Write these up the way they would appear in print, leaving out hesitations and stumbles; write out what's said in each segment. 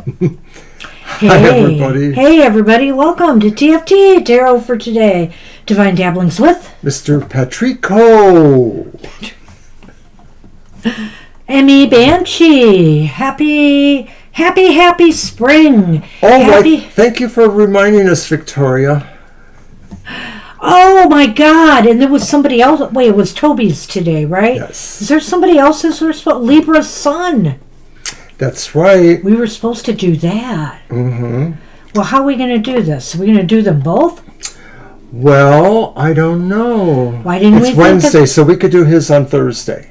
Hi, everybody. Hey, everybody. Welcome to TFT, Tarot for Today. Divine Dabblings with Mr. Patrico. Emmy Banshee. Happy spring. Right. Thank you for reminding us, Victoria. Oh, my God. And there was somebody else. Wait, it was Toby's today, right? Yes. Is there somebody else's? Libra's son. That's right. We were supposed to do that. Mm-hmm. Well, how are we going to do this? Are we going to do them both? Well, I don't know. Why didn't we It's Wednesday, so we could do his on Thursday.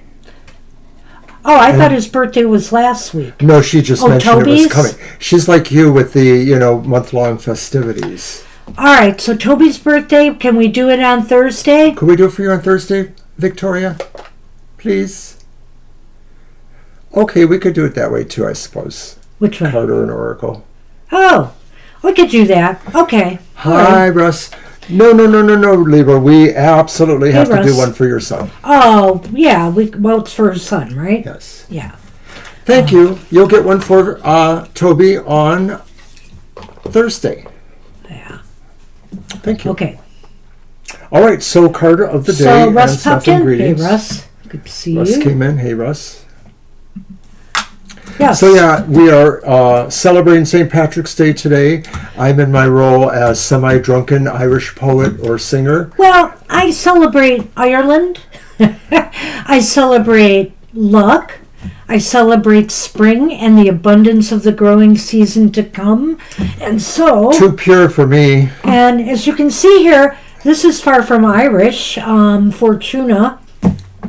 Oh, I thought his birthday was last week. No, she just mentioned Toby's? It was coming. She's like you with the, month-long festivities. All right, so Toby's birthday, can we do it on Thursday? Could we do it for you on Thursday, Victoria? Please? Okay, we could do it that way too, I suppose. Which one? Carter and Oracle. Oh, we could do that. Okay. Hi, Russ. No, Libra. We absolutely have to Russ. do one for your son. Oh, yeah. Well, it's for his son, right? Yes. Yeah. Thank you. You'll get one for Toby on Thursday. Yeah. Thank you. Okay. All right, so Carter of the day. So Russ and popped stuff and in. Hey, greetings. Russ. Good to see Russ you. came in. Hey, Russ. Yes. So yeah, we are celebrating St. Patrick's Day today. I'm in my role as semi-drunken Irish poet or singer. Well, I celebrate Ireland. I celebrate luck. I celebrate spring and the abundance of the growing season to come. And so... Too pure for me. And as you can see here, this is far from Irish, Fortuna.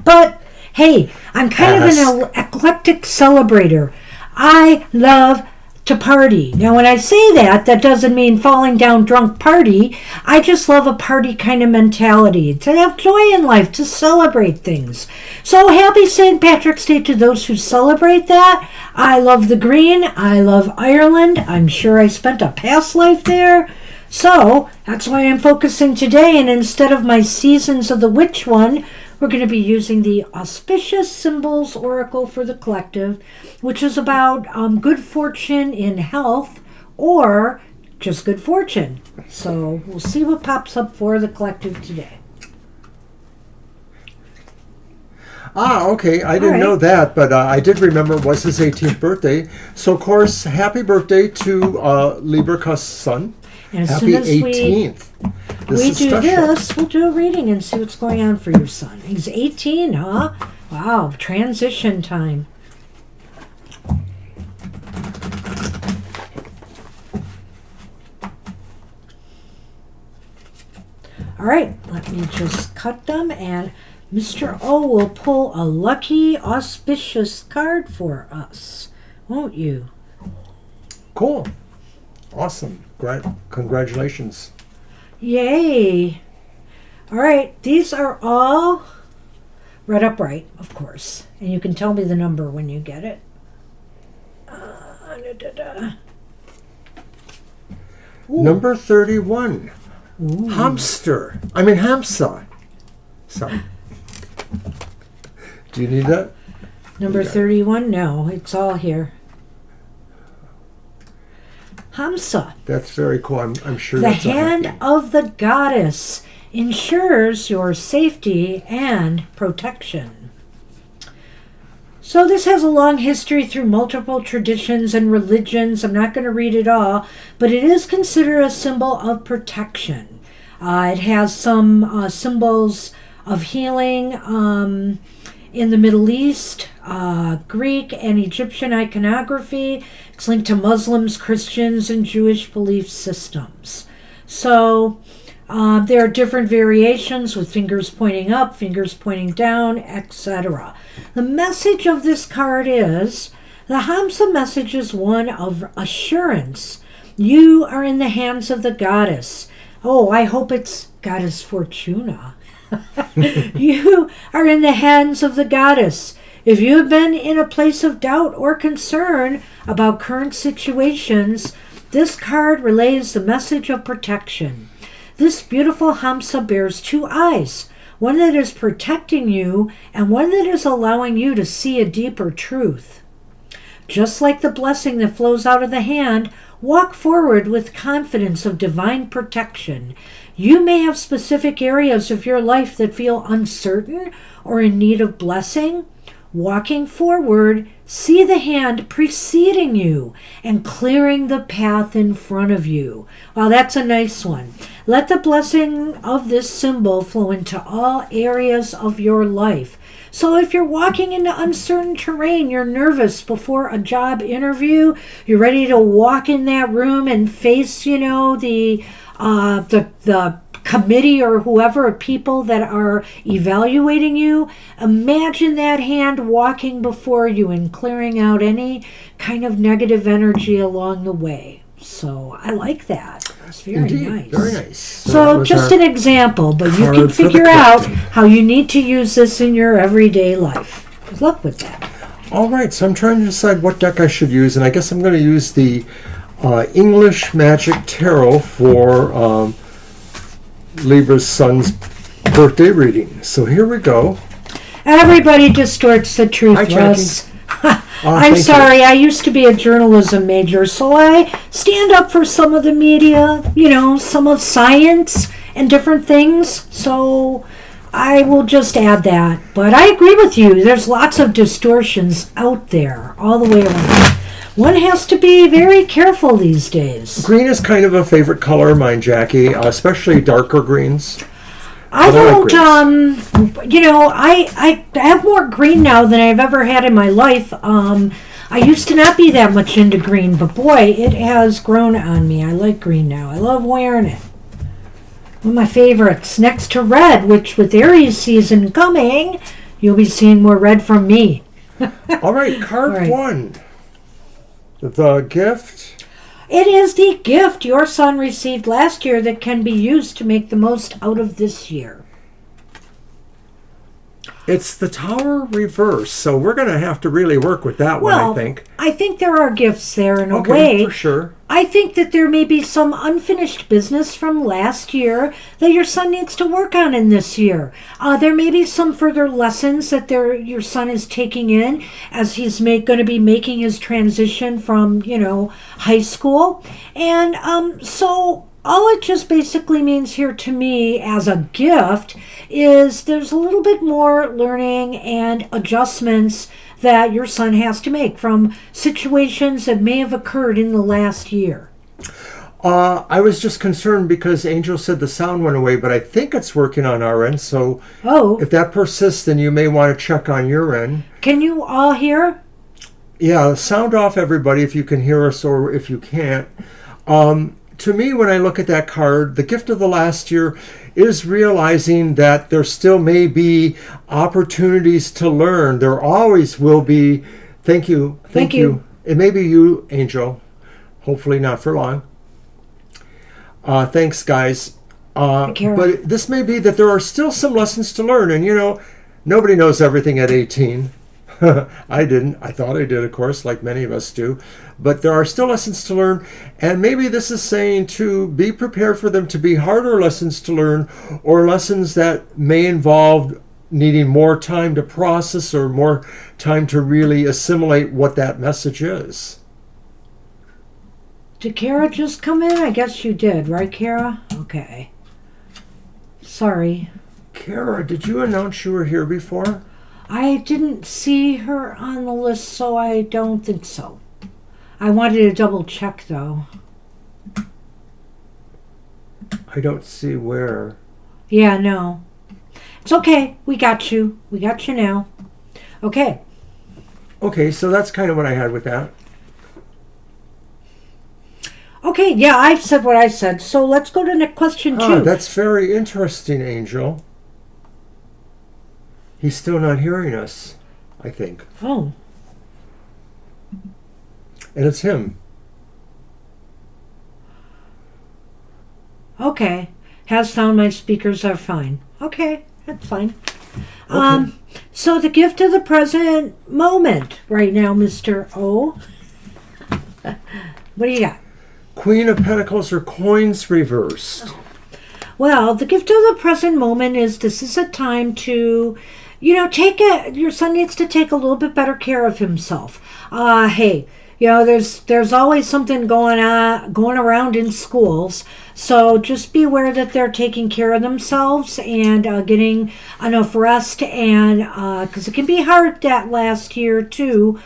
But, hey, I'm kind of an eclectic celebrator. I love to party. Now, when I say that, that doesn't mean falling down drunk party. I just love a party kind of mentality, to have joy in life, to celebrate things. So happy St. Patrick's Day to those who celebrate that. I love the green. I love Ireland. I'm sure I spent a past life there. So that's why I'm focusing today. And instead of my Seasons of the Witch one, we're going to be using the Auspicious Symbols Oracle for the Collective, which is about good fortune in health or just good fortune. So we'll see what pops up for the collective today. Okay. I didn't know that, but I did remember it was his 18th birthday. So, of course, happy birthday to Libra son. And as Happy soon as 18th. we'll do a reading and see what's going on for your son. He's 18, huh? Wow, transition time. All right, let me just cut them, and Mr. O will pull a lucky, auspicious card for us, won't you? Cool. Awesome. Great. Congratulations. Yay. All right, these are all read upright, of course. And you can tell me the number when you get it. Number 31. Ooh. Hamsa. Sorry. Do you need that? Number 31? No, it's all here. Hamsa. That's very cool. I'm sure The that's hand of the goddess ensures your safety and protection. So this has a long history through multiple traditions and religions. I'm not going to read it all, but it is considered a symbol of protection. It has some symbols of healing in the Middle East, Greek and Egyptian iconography. It's linked to Muslims, Christians, and Jewish belief systems. So there are different variations with fingers pointing up, fingers pointing down, etc. The message of this card is, the Hamsa message is one of assurance. You are in the hands of the goddess. Oh, I hope it's Goddess Fortuna. You are in the hands of the goddess. If you have been in a place of doubt or concern about current situations, this card relays the message of protection. This beautiful Hamsa bears two eyes, one that is protecting you and one that is allowing you to see a deeper truth. Just like the blessing that flows out of the hand, walk forward with confidence of divine protection. You may have specific areas of your life that feel uncertain or in need of blessing. Walking forward, see the hand preceding you and clearing the path in front of you. Wow, that's a nice one. Let the blessing of this symbol flow into all areas of your life. So if you're walking into uncertain terrain, you're nervous before a job interview, you're ready to walk in that room and face, the committee or whoever of people that are evaluating you, imagine that hand walking before you and clearing out any kind of negative energy along the way. So I like that. It's very Indeed, nice. very nice. So just an example, but you can figure out how you need to use this in your everyday life. Good luck with that. All right, so I'm trying to decide what deck I should use, and I guess I'm going to use the English Magic Tarot for Libra's son's birthday reading. So here we go. Everybody distorts the truth, Hi, Russ. I'm sorry, I used to be a journalism major, so I stand up for some of the media, some of science and different things, so I will just add that. But I agree with you, there's lots of distortions out there, all the way around. One has to be very careful these days. Green is kind of a favorite color of mine, Jackie, especially darker greens. I don't, I have more green now than I've ever had in my life. I used to not be that much into green, but boy, it has grown on me. I like green now. I love wearing it. One of my favorites, next to red, which with Aries season coming, you'll be seeing more red from me. All right, card 1. The gift. It is the gift your son received last year that can be used to make the most out of this year. It's the Tower reverse, so we're going to have to really work with that one, I think. I think there are gifts there in a way. For sure. I think that there may be some unfinished business from last year that your son needs to work on in this year. There may be some further lessons that your son is taking in as he's going to be making his transition from, high school. And so all it just basically means here to me as a gift is there's a little bit more learning and adjustments that your son has to make from situations that may have occurred in the last year. I was just concerned because Angel said the sound went away, but I think it's working on our end. So if that persists, then you may want to check on your end. Can you all hear? Yeah, sound off, everybody, if you can hear us or if you can't. To me, when I look at that card, the gift of the last year is realizing that there still may be opportunities to learn. There always will be. Thank you. Thank you. It may be you, Angel. Hopefully not for long. Thanks, guys. But this may be that there are still some lessons to learn. And, nobody knows everything at 18. I didn't. I thought I did, of course, like many of us do. But there are still lessons to learn. And maybe this is saying to be prepared for them to be harder lessons to learn, or lessons that may involve needing more time to process or more time to really assimilate what that message is. Did Kara just come in? I guess you did, right, Kara? Okay. Sorry. Kara, did you announce you were here before? I didn't see her on the list, so I don't think so. I wanted to double check, though. I don't see where. Yeah, no. It's okay. We got you. We got you now. Okay. Okay, so that's kind of what I had with that. Okay, yeah, I said what I said. So let's go to question 2. That's very interesting, Angel. He's still not hearing us, I think. Oh. And it's him. Okay. Has sound, my speakers are fine. Okay, that's fine. Okay. So the gift of the present moment right now, Mr. O. What do you got? Queen of Pentacles or coins reversed. Well, the gift of the present moment is this is a time to your son needs to take a little bit better care of himself. Hey, there's always something going around in schools. So just be aware that they're taking care of themselves and getting enough rest, and because it can be hard that last year too,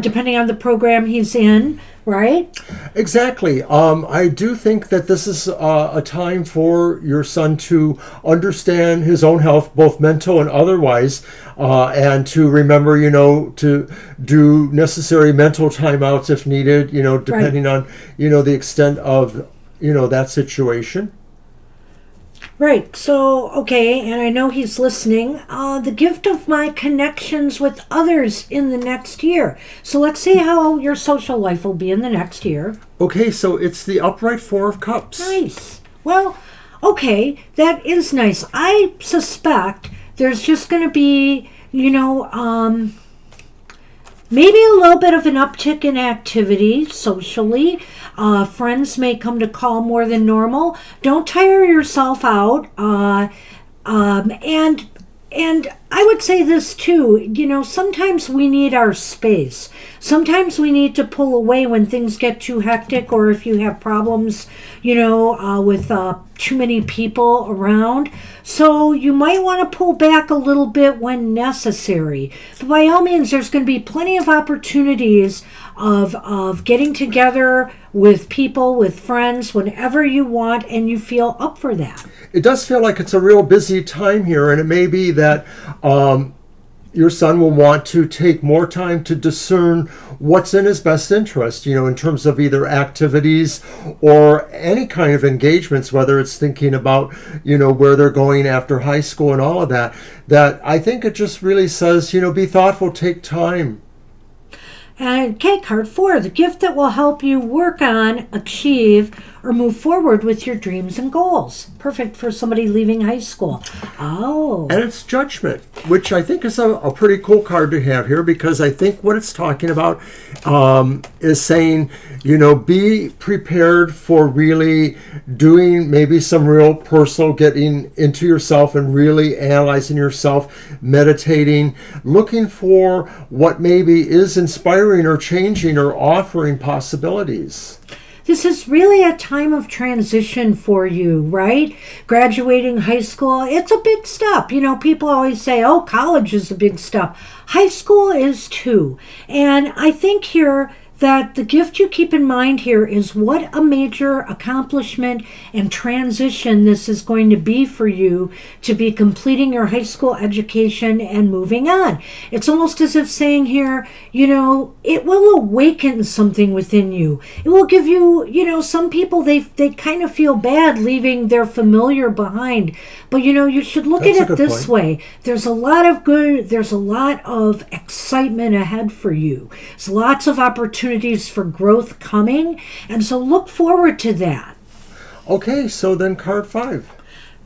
depending on the program he's in, right? Exactly. I do think that this is a time for your son to understand his own health, both mental and otherwise, and to remember, to do necessary mental timeouts if needed, depending on, the extent of, that situation. Right. So, okay, and I know he's listening. The gift of my connections with others in the next year. So let's see how your social life will be in the next year. Okay, so it's the upright Four of Cups. Nice. Well, okay, that is nice. I suspect there's just going to be, maybe a little bit of an uptick in activity socially. Friends may come to call more than normal. Don't tire yourself out. And I would say this too, sometimes we need our space. Sometimes we need to pull away when things get too hectic, or if you have problems, with too many people around. So you might want to pull back a little bit when necessary. But by all means, there's going to be plenty of opportunities of getting together with people, with friends, whenever you want and you feel up for that. It does feel like it's a real busy time here, and it may be that your son will want to take more time to discern what's in his best interest, in terms of either activities or any kind of engagements, whether it's thinking about, where they're going after high school and all of that. That I think it just really says, be thoughtful, take time. And okay, card 4, the gift that will help you work on, achieve, or move forward with your dreams and goals. Perfect for somebody leaving high school. Oh. And it's Judgment, which I think is a pretty cool card to have here, because I think what it's talking about is saying, be prepared for really doing maybe some real personal getting into yourself and really analyzing yourself, meditating, looking for what maybe is inspiring or changing or offering possibilities. This is really a time of transition for you, right? Graduating high school, it's a big step. People always say, oh, college is a big step. High school is too. And I think here that the gift you keep in mind here is what a major accomplishment and transition this is going to be for you to be completing your high school education and moving on. It's almost as if saying here, it will awaken something within you. It will give you, some people, they kind of feel bad leaving their familiar behind. But, you should look at it this way. There's a lot of excitement ahead for you. There's lots of opportunities for growth coming, and so look forward to that. Okay, so then card 5.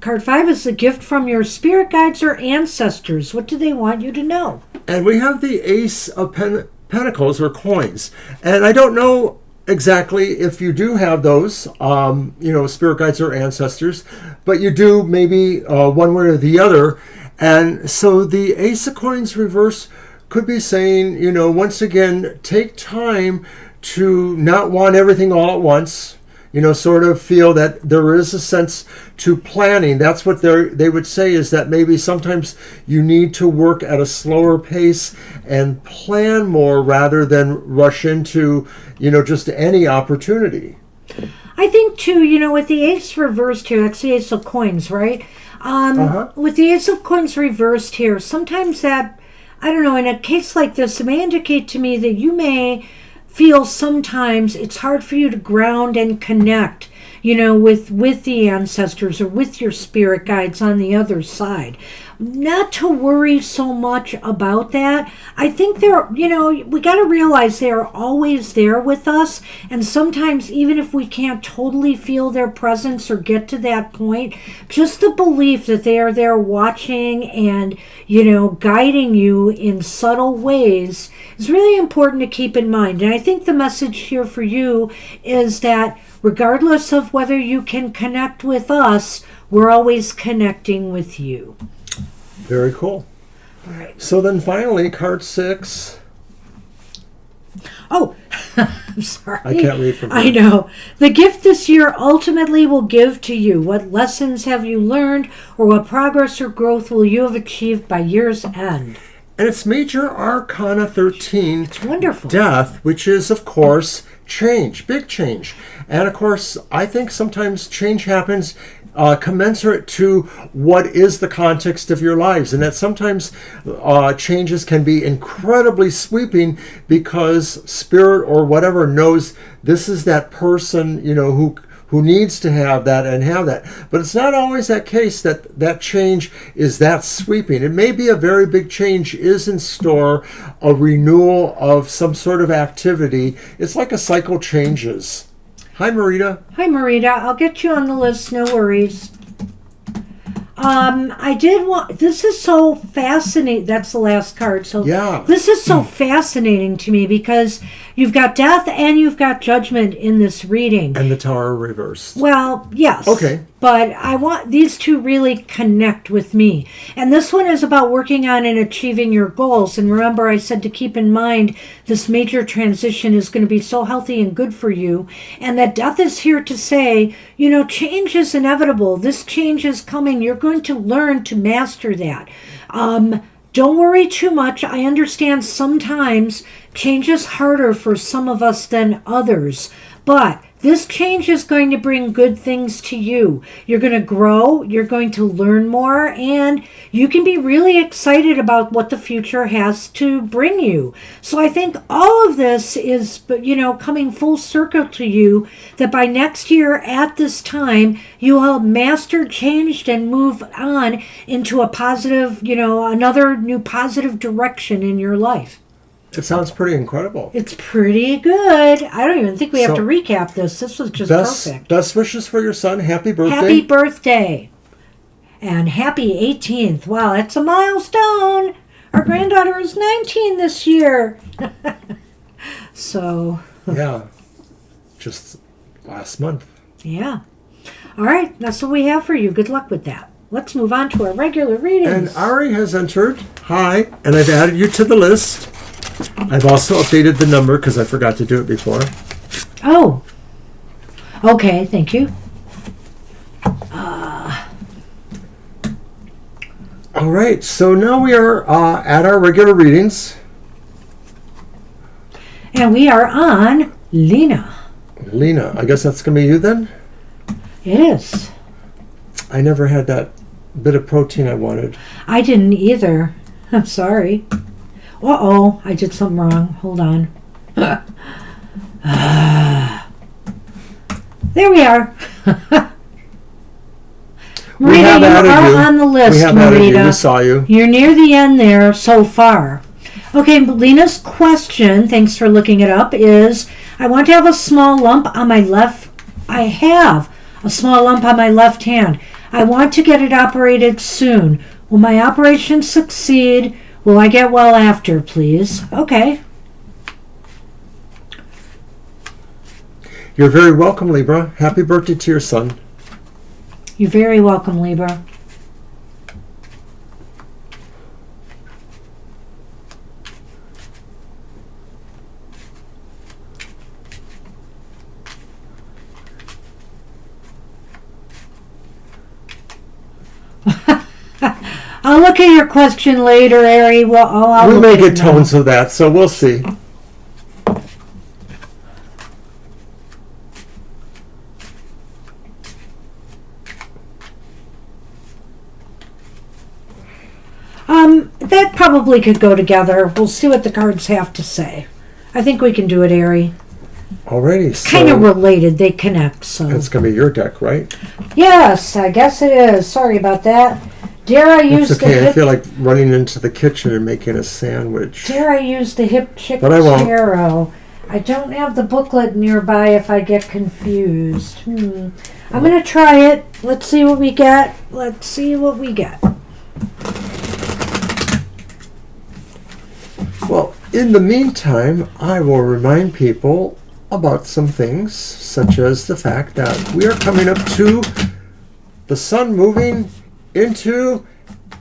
Card 5 is the gift from your spirit guides or ancestors. What do they want you to know? And we have the Ace of Pentacles or coins, and I don't know exactly if you do have those, spirit guides or ancestors, but you do maybe one way or the other. And so the Ace of Coins reverse could be saying, once again, take time to not want everything all at once, sort of feel that there is a sense to planning. That's what they would say, is that maybe sometimes you need to work at a slower pace and plan more rather than rush into, just any opportunity. I think too, with the Ace reversed here, that's the Ace of Coins, right? With the Ace of Coins reversed here, sometimes that, I don't know, in a case like this, it may indicate to me that you may feel sometimes it's hard for you to ground and connect, with the ancestors or with your spirit guides on the other side. Not to worry so much about that. I think we got to realize they're always there with us. And sometimes, even if we can't totally feel their presence or get to that point, just the belief that they are there watching and, guiding you in subtle ways is really important to keep in mind. And I think the message here for you is that regardless of whether you can connect with us, we're always connecting with you. Very cool. Right. So then finally, card 6. Oh, I'm sorry. I can't read from here. I know. The gift this year ultimately will give to you. What lessons have you learned, or what progress or growth will you have achieved by year's end? And it's Major Arcana 13. It's wonderful. Death, which is, of course, change, big change. And, of course, I think sometimes change happens commensurate to what is the context of your lives. And that sometimes changes can be incredibly sweeping because spirit or whatever knows this is that person, who needs to have that and have that. But it's not always that case that that change is that sweeping. It may be a very big change is in store, a renewal of some sort of activity. It's like a cycle changes. Hi, Marita. Hi, Marita. I'll get you on the list. No worries. I did want. This is so fascinating. That's the last card. So Yeah. this is so fascinating to me because you've got death and you've got judgment in this reading. And the Tower reversed. Well, yes. Okay. But I want these two really connect with me. And this one is about working on and achieving your goals. And remember, I said to keep in mind this major transition is going to be so healthy and good for you. And that death is here to say, change is inevitable. This change is coming. You're going to learn to master that. Don't worry too much. I understand sometimes change is harder for some of us than others. But this change is going to bring good things to you. You're going to grow, you're going to learn more, and you can be really excited about what the future has to bring you. So I think all of this is, coming full circle to you, that by next year at this time, you will have mastered, changed, and move on into a positive, another new positive direction in your life. It sounds pretty incredible. It's pretty good. I don't even think we have to recap this. This was just perfect. Best wishes for your son. Happy birthday. Happy birthday. And happy 18th. Wow, that's a milestone. Our granddaughter is 19 this year. So. Yeah. Just last month. Yeah. All right. That's what we have for you. Good luck with that. Let's move on to our regular readings. And Ari has entered. Hi. And I've added you to the list. I've also updated the number because I forgot to do it before. Oh. Okay, thank you. All right, so now we are at our regular readings. And we are on Lena. Lena, I guess that's going to be you then? It is. I never had that bit of protein I wanted. I didn't either. I'm sorry. Uh-oh, I did something wrong. Hold on. There we are. Marita, you are on the list, we have Marita. added you. We saw you. You're near the end there so far. Okay, Lena's question, thanks for looking it up, is I want to have a small lump on my left. I have a small lump on my left hand. I want to get it operated soon. Will my operation succeed? Will I get well after, please? Okay. You're very welcome, Libra. Happy birthday to your son. You're very welcome, Libra. I'll look at your question later, Ari. Well, we may get tones of that, so we'll see. That probably could go together. We'll see what the cards have to say. I think we can do it, Ari. Alrighty, so kind of related. They connect, so. It's going to be your deck, right? Yes, I guess it is. Sorry about that. Dare I use the hip... I feel like running into the kitchen and making a sandwich. Dare I use the hip chick but I won't. tarot? I don't have the booklet nearby if I get confused. I'm going to try it. Let's see what we get. Let's see what we get. Well, in the meantime, I will remind people about some things, such as the fact that we are coming up to the sun moving into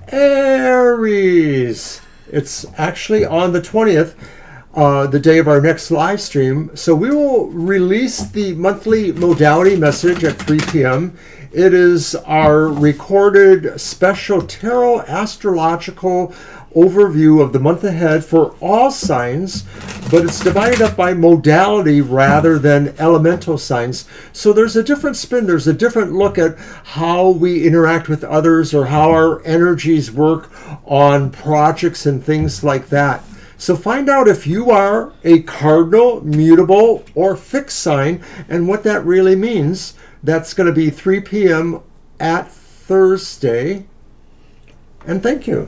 Aries. It's actually on the 20th, the day of our next live stream. So we will release the monthly modality message at 3 p.m. It is our recorded special tarot astrological overview of the month ahead for all signs, but it's divided up by modality rather than elemental signs. So there's a different spin, there's a different look at how we interact with others or how our energies work on projects and things like that. So find out if you are a cardinal, mutable, or fixed sign and what that really means. That's going to be 3 p.m. at Thursday. And thank you.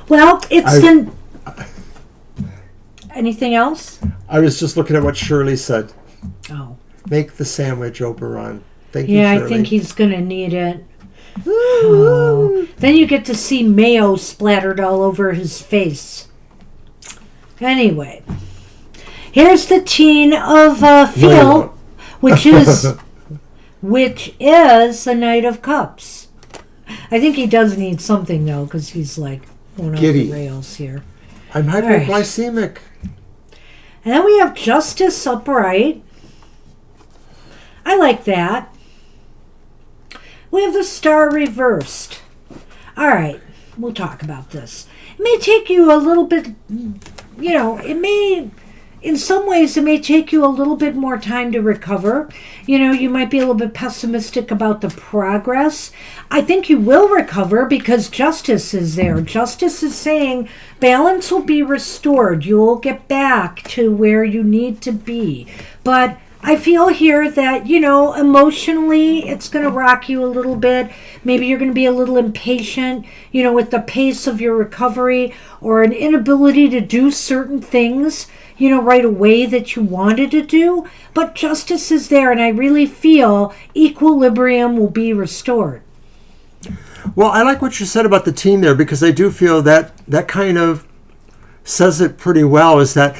Well, anything else? I was just looking at what Shirley said. Oh. Make the sandwich, Oberon. Thank you, Yeah, Shirley. I think he's going to need it. Oh. Then you get to see mayo splattered all over his face. Anyway, here's the teen of Feel, which is the Knight of Cups. I think he does need something though, because he's like going off the rails here. I'm hypoglycemic. Right. And then we have Justice upright. I like that. We have the Star reversed. All right, we'll talk about this. It may take you a little bit, in some ways, it may take you a little bit more time to recover. You might be a little bit pessimistic about the progress. I think you will recover because Justice is there. Justice is saying balance will be restored. You'll get back to where you need to be. But I feel here that, emotionally it's going to rock you a little bit. Maybe you're going to be a little impatient, with the pace of your recovery or an inability to do certain things, right away that you wanted to do. But Justice is there, and I really feel equilibrium will be restored. Well, I like what you said about the teen there, because I do feel that kind of says it pretty well, is that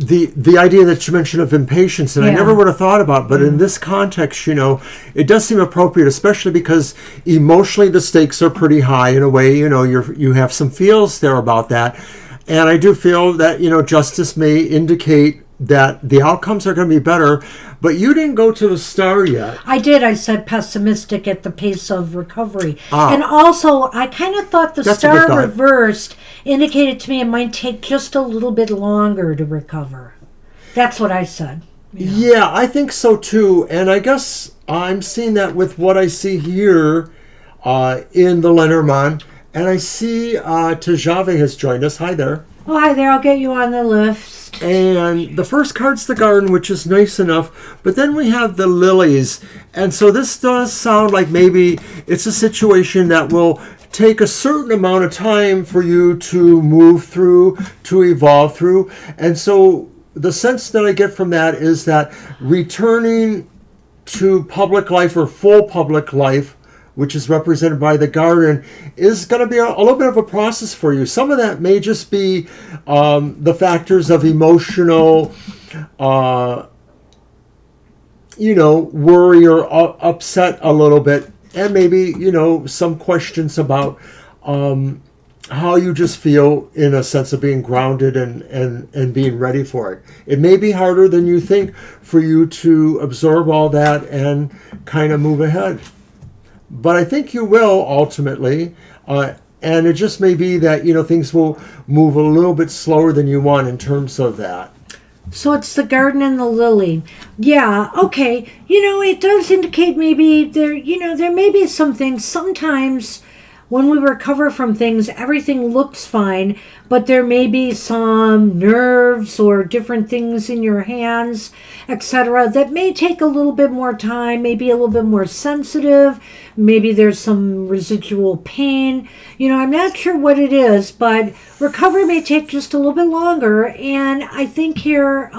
the idea that you mentioned of impatience, and I never would have thought about, but in this context, it does seem appropriate, especially because emotionally the stakes are pretty high in a way. You have some feels there about that, and I do feel that Justice may indicate that the outcomes are going to be better. But you didn't go to the Star yet. I did. I said pessimistic at the pace of recovery. And also, I kind of thought the Star reversed indicated to me it might take just a little bit longer to recover. That's what I said. Yeah, I think so too. And I guess I'm seeing that with what I see here in the Lenormand. And I see Tejave has joined us. Hi there. Oh, hi there. I'll get you on the list. And the first card's the Garden, which is nice enough. But then we have the Lilies. And so this does sound like maybe it's a situation that will take a certain amount of time for you to move through, to evolve through. And so the sense that I get from that is that returning to public life or full public life, which is represented by the Garden, is going to be a little bit of a process for you. Some of that may just be the factors of emotional, worry or upset a little bit, and maybe, some questions about how you just feel in a sense of being grounded and being ready for it. It may be harder than you think for you to absorb all that and kind of move ahead. But I think you will ultimately, and it just may be that, things will move a little bit slower than you want in terms of that. So it's the Garden and the Lily. Yeah, okay. It does indicate maybe there may be some things. Sometimes when we recover from things, everything looks fine, but there may be some nerves or different things in your hands, etc., that may take a little bit more time, maybe a little bit more sensitive. Maybe there's some residual pain. I'm not sure what it is, but recovery may take just a little bit longer. And I think here,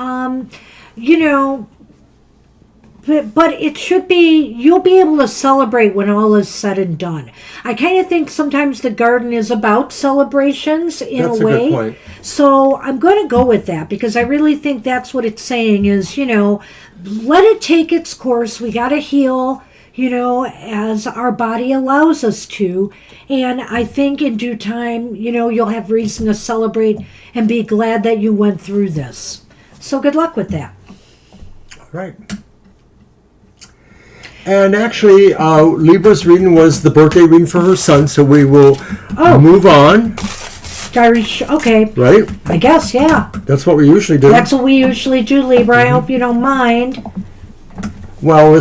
but it should be, you'll be able to celebrate when all is said and done. I kind of think sometimes the Garden is about celebrations in a way. Good point. So I'm going to go with that because I really think that's what it's saying is, let it take its course. We got to heal. as our body allows us to. And I think in due time, you'll have reason to celebrate and be glad that you went through this. So good luck with that. All right. And actually, Libra's reading was the birthday reading for her son, so we will move on. Okay. Right? I guess, yeah. That's what we usually do. That's what we usually do, Libra. I hope you don't mind. Well,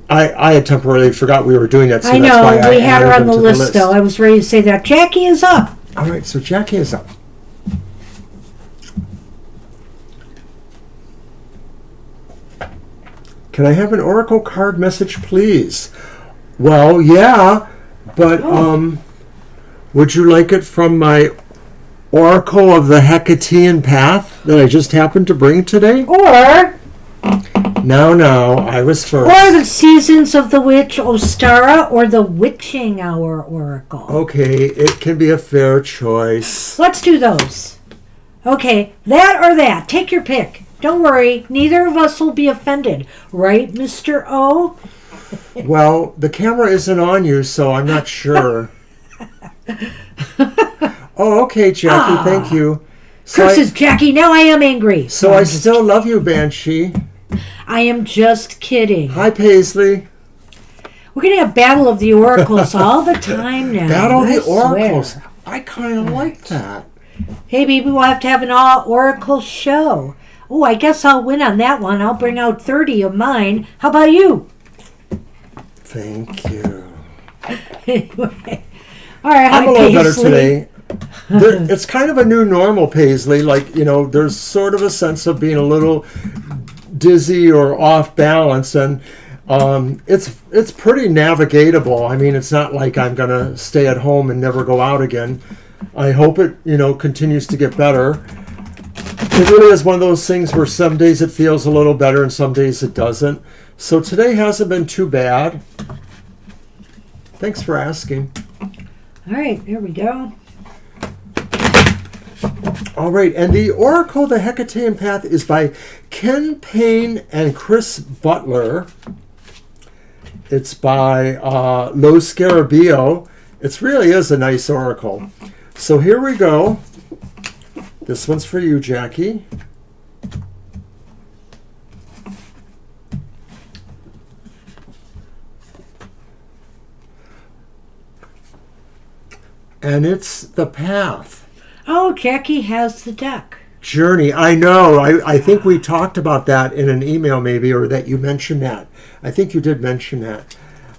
I had temporarily forgot we were doing that, so I know, that's why we I had her added on them the to list, though. I was ready to say that. Jackie is up. All right, so Jackie is up. Can I have an oracle card message, please? Well, yeah, but would you like it from my oracle of the Hecatean path that I just happened to bring today? Or No, I was first. Or the Seasons of the Witch Ostara, or the Witching Hour Oracle. Okay, it can be a fair choice. Let's do those. Okay, that or that. Take your pick. Don't worry, neither of us will be offended. Right, Mr. O? Well, the camera isn't on you, so I'm not sure. Oh, okay, Jackie, thank you. Curses, Jackie, now I am angry. So I still love you, Banshee. I am just kidding. Hi, Paisley. We're going to have Battle of the Oracles all the time now. Battle of the swear. Oracles. I kind of like that. Hey, baby, we'll have to have an all-oracle show. Oh, I guess I'll win on that one. I'll bring out 30 of mine. How about you? Thank you. Anyway. All right, I'm a little better Paisley. today. It's kind of a new normal, Paisley. Like, there's sort of a sense of being a little dizzy or off balance, and it's pretty navigatable. I mean, it's not like I'm going to stay at home and never go out again. I hope it, continues to get better. It really is one of those things where some days it feels a little better and some days it doesn't. So today hasn't been too bad. Thanks for asking. All right, there we go. All right, and the Oracle, the Hecatean Path, is by Ken Payne and Chris Butler. It's by Lo Scarabeo. It really is a nice oracle. So here we go. This one's for you, Jackie. And it's the path. Oh, Jackie has the deck. Journey. I know. I think we talked about that in an email maybe, or that you mentioned that. I think you did mention that.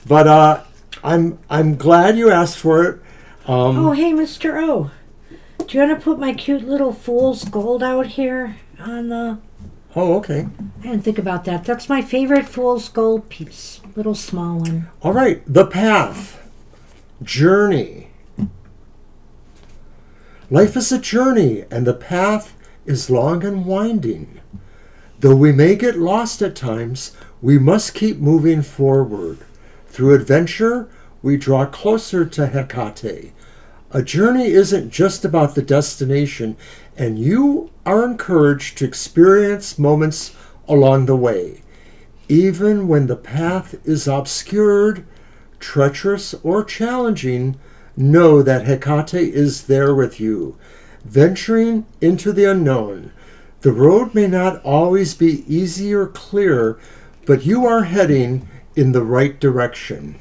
But I'm glad you asked for it. Oh, hey, Mr. O. Do you want to put my cute little fool's gold out here on the... Oh, okay. I didn't think about that. That's my favorite fool's gold piece. Little small one. All right. The path. Journey. Life is a journey, and the path is long and winding. Though we may get lost at times, we must keep moving forward. Through adventure, we draw closer to Hecate. A journey isn't just about the destination, and you are encouraged to experience moments along the way. Even when the path is obscured, treacherous, or challenging, know that Hecate is there with you. Venturing into the unknown. The road may not always be easy or clear, but you are heading in the right direction.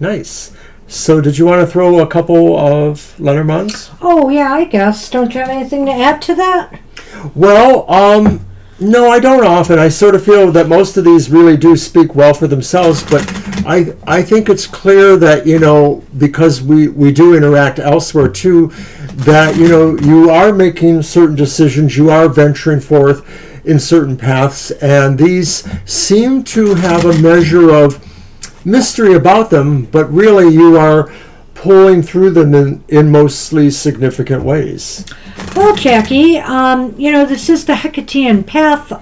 Nice. So did you want to throw a couple of Lenormands? Oh, yeah, I guess. Don't you have anything to add to that? Well, no, I don't often. I sort of feel that most of these really do speak well for themselves, but I think it's clear that, because we do interact elsewhere too, that, you are making certain decisions, you are venturing forth in certain paths, and these seem to have a measure of mystery about them, but really you are pulling through them in mostly significant ways. Well, Jackie, this is the Hecatean Path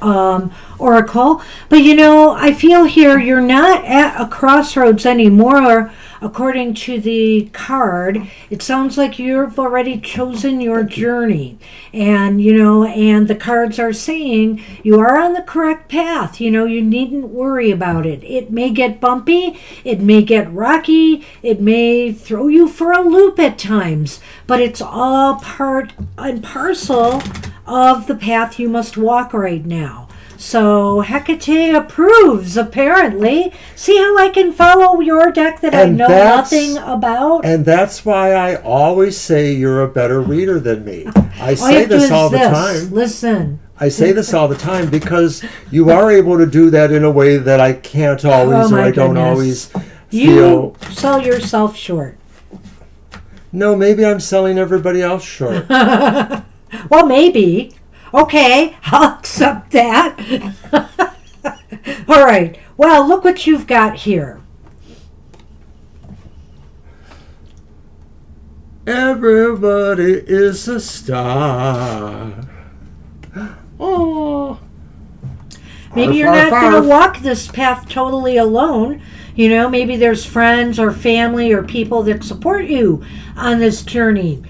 oracle, but I feel here you're not at a crossroads anymore. according to the card, it sounds like you've already chosen your journey. And, and the cards are saying you are on the correct path. You needn't worry about it. It may get bumpy, it may get rocky, it may throw you for a loop at times, but it's all part and parcel of the path you must walk right now. So Hecate approves, apparently. See how I can follow your deck that I know nothing about? And that's why I always say you're a better reader than me. I say this all the time. Listen. I say this all the time because you are able to do that in a way that I can't always, or I don't always feel. You sell yourself short. No, maybe I'm selling everybody else short. Well, maybe. Okay, I'll accept that. All right. Well, look what you've got here. Everybody is a star. Oh. Maybe you're not going to walk this path totally alone. Maybe there's friends or family or people that support you on this journey,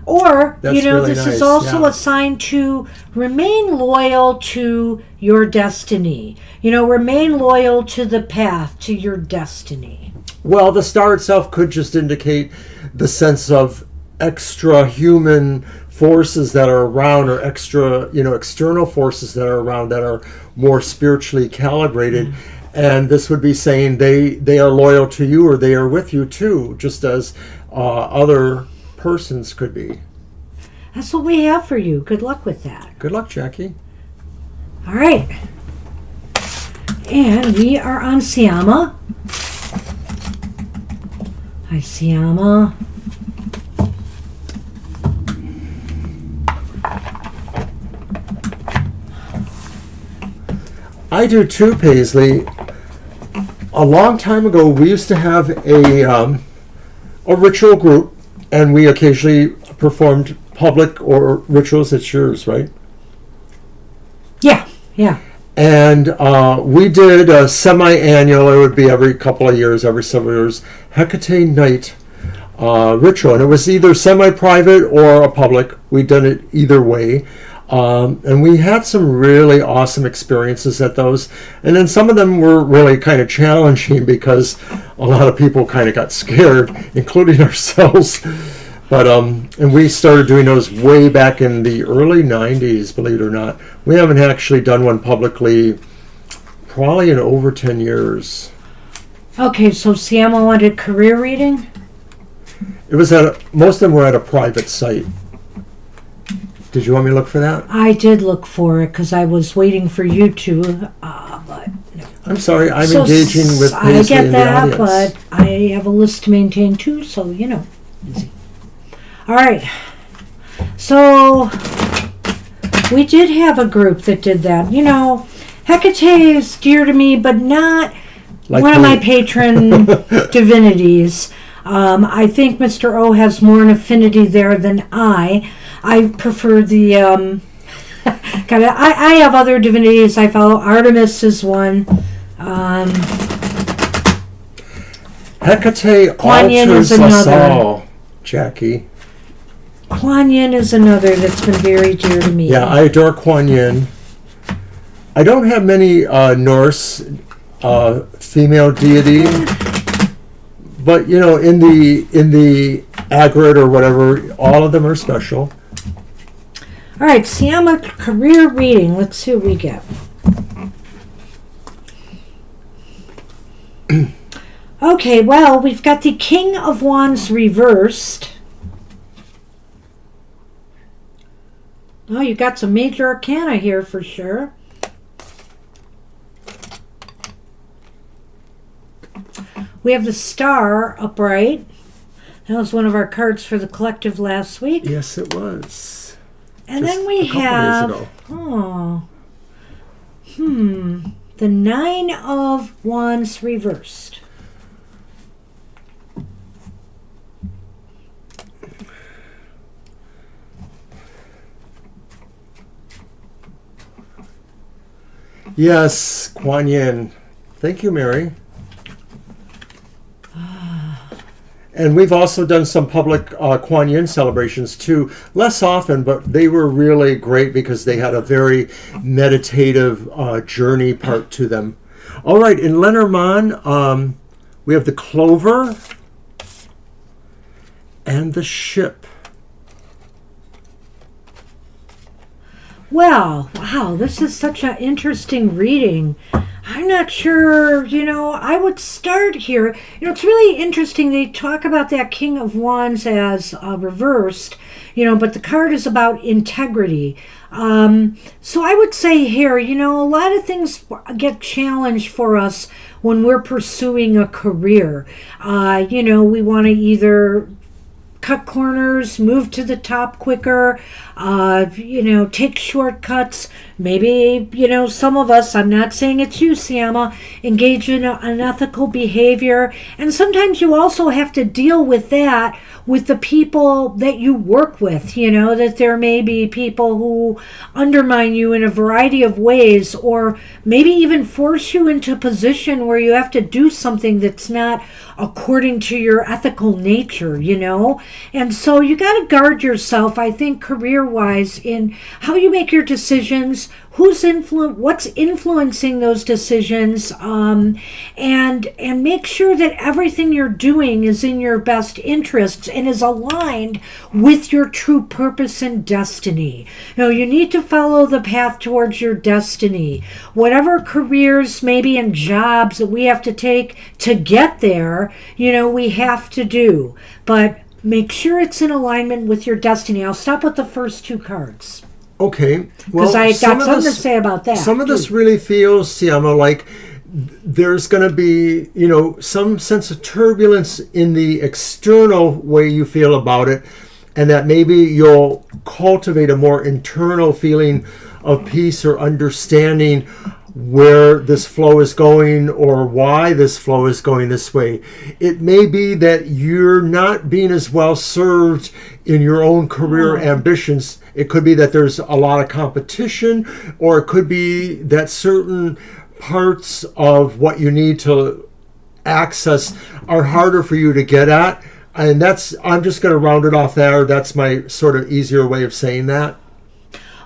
Or, really this nice, is also a sign to remain loyal to your destiny. Remain loyal to the path, to your destiny. Well, the star itself could just indicate the sense of extra human forces that are around, or extra, external forces that are around that are more spiritually calibrated. Mm. And this would be saying they are loyal to you, or they are with you too, just as other persons could be. That's what we have for you. Good luck with that. Good luck, Jackie. All right. And we are on Siama. Hi, Siama. I do too, Paisley. A long time ago, we used to have a ritual group, and we occasionally performed public or rituals. It's yours, right? Yeah. And we did a semi-annual, it would be every couple of years, every several years, Hecate night ritual. And it was either semi-private or a public. We'd done it either way. And we had some really awesome experiences at those. And then some of them were really kind of challenging because a lot of people kind of got scared, including ourselves. But and we started doing those way back in the early 90s, believe it or not. We haven't actually done one publicly probably in over 10 years. Okay, so Siama wanted career reading? It was most of them were at a private site. Did you want me to look for that? I did look for it because I was waiting for you to, but no. I'm sorry, I'm engaging with Paisley I get in that, the audience. but I have a list to maintain too, so easy. All right. So we did have a group that did that. Hecate is dear to me, but not like one of my patron divinities. I think Mr. O has more an affinity there than I prefer the I have other divinities I follow. Artemis is one. Hecate alters us all, Jackie. Kuan Yin is another that's been very dear to me. Yeah, I adore Kuan Yin. I don't have many Norse female deities, but in the aggregate or whatever, all of them are special. All right, Siama career reading. Let's see what we get. Okay, well, we've got the King of Wands reversed. Oh, you got some major arcana here for sure. We have the Star upright. That was one of our cards for the collective last week. Yes, it was. And then we have, the Nine of Wands reversed. Yes, Kuan Yin. Thank you, Mary. And we've also done some public Kuan Yin celebrations too, less often, but they were really great because they had a very meditative journey part to them. All right, in Lenormand, we have the clover and the ship. Well, wow, this is such an interesting reading. I'm not sure, I would start here. It's really interesting. They talk about that King of Wands as reversed, but the card is about integrity. So I would say here, a lot of things get challenged for us when we're pursuing a career. We want to either cut corners, move to the top quicker, take shortcuts. Maybe, some of us, I'm not saying it's you, Siama, engage in unethical behavior. And sometimes you also have to deal with that with the people that you work with, that there may be people who undermine you in a variety of ways, or maybe even force you into a position where you have to do something that's not according to your ethical nature, And so you got to guard yourself, I think, career-wise, in how you make your decisions, what's influencing those decisions, and make sure that everything you're doing is in your best interests and is aligned with your true purpose and destiny. You need to follow the path towards your destiny. Whatever careers, maybe and jobs that we have to take to get there, we have to do. But make sure it's in alignment with your destiny. I'll stop with the first two cards. Okay. Because I got something to say about that. Some of this really feels, Siama, like there's going to be, some sense of turbulence in the external way you feel about it, and that maybe you'll cultivate a more internal feeling of peace or understanding where this flow is going or why this flow is going this way. It may be that you're not being as well served in your own career ambitions. It could be that there's a lot of competition, or it could be that certain parts of what you need to access are harder for you to get at. And I'm just going to round it off there. That's my sort of easier way of saying that.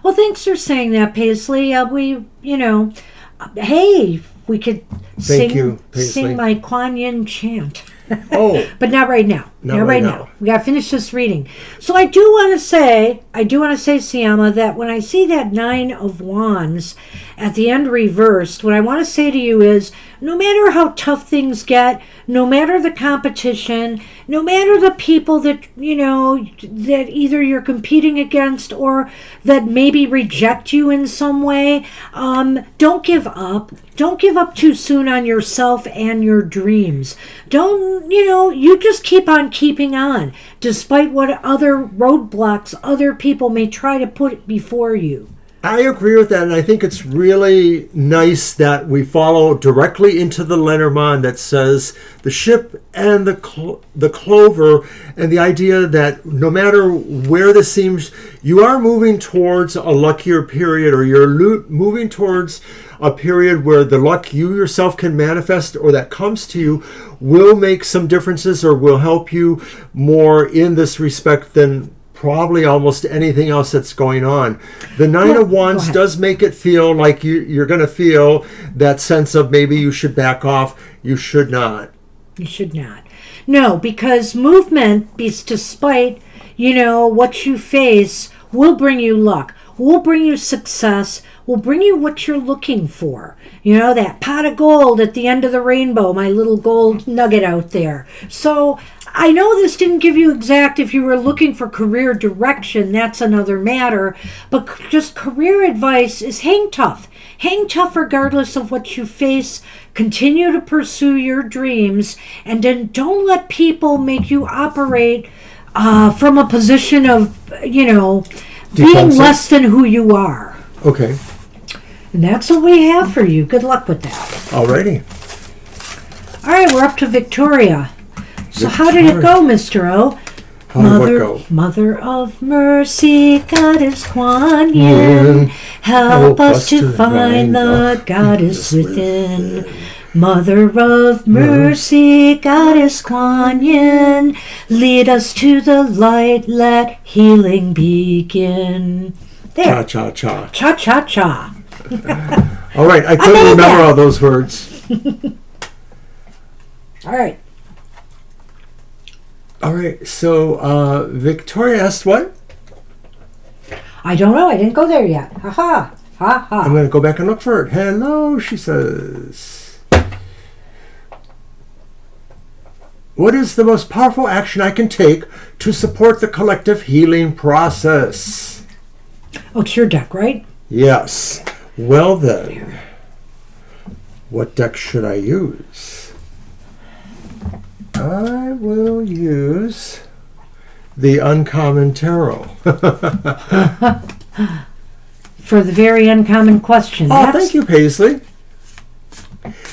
Well, thanks for saying that, Paisley. Hey, we could sing my Kuan Yin chant. Oh, but not right now. Not right now. We got to finish this reading. So I do want to say, Siama, that when I see that Nine of Wands at the end reversed, what I want to say to you is, no matter how tough things get, no matter the competition, no matter the people that, that either you're competing against or that maybe reject you in some way, don't give up. Don't give up too soon on yourself and your dreams. You just keep on keeping on, despite what other roadblocks other people may try to put before you. I agree with that, and I think it's really nice that we follow directly into the Lenormand that says the ship and the clover, and the idea that no matter where this seems, you are moving towards a luckier period, or you're moving towards a period where the luck you yourself can manifest or that comes to you will make some differences or will help you more in this respect than probably almost anything else that's going on. The Nine of Wands does make it feel like you're going to feel that sense of maybe you should back off. You should not. You should not. No, because movement, despite, what you face, will bring you luck, will bring you success, will bring you what you're looking for. That pot of gold at the end of the rainbow, my little gold nugget out there. So I know this didn't give you exact, if you were looking for career direction, that's another matter. But just career advice is hang tough. Hang tough regardless of what you face. Continue to pursue your dreams. And then don't let people make you operate from a position of, being less than who you are. Okay. And that's what we have for you. Good luck with that. Alrighty. All right, we're up to Victoria. So how did it go, Mr. O? Mother of mercy, Goddess Kuan Yin, help us to find the Goddess within. Mother of mercy, Goddess Kuan Yin, lead us to the light, let healing begin. There. Cha-cha-cha. Cha-cha-cha. All right, I couldn't remember all those words. All right. All right, so Victoria asked what? I don't know. I didn't go there yet. Ha-ha. Ha-ha. I'm going to go back and look for it. Hello, she says. What is the most powerful action I can take to support the collective healing process? Oh, it's your deck, right? Yes. Well then, what deck should I use? I will use the Uncommon Tarot. For the very uncommon question. Oh, thank you, Paisley.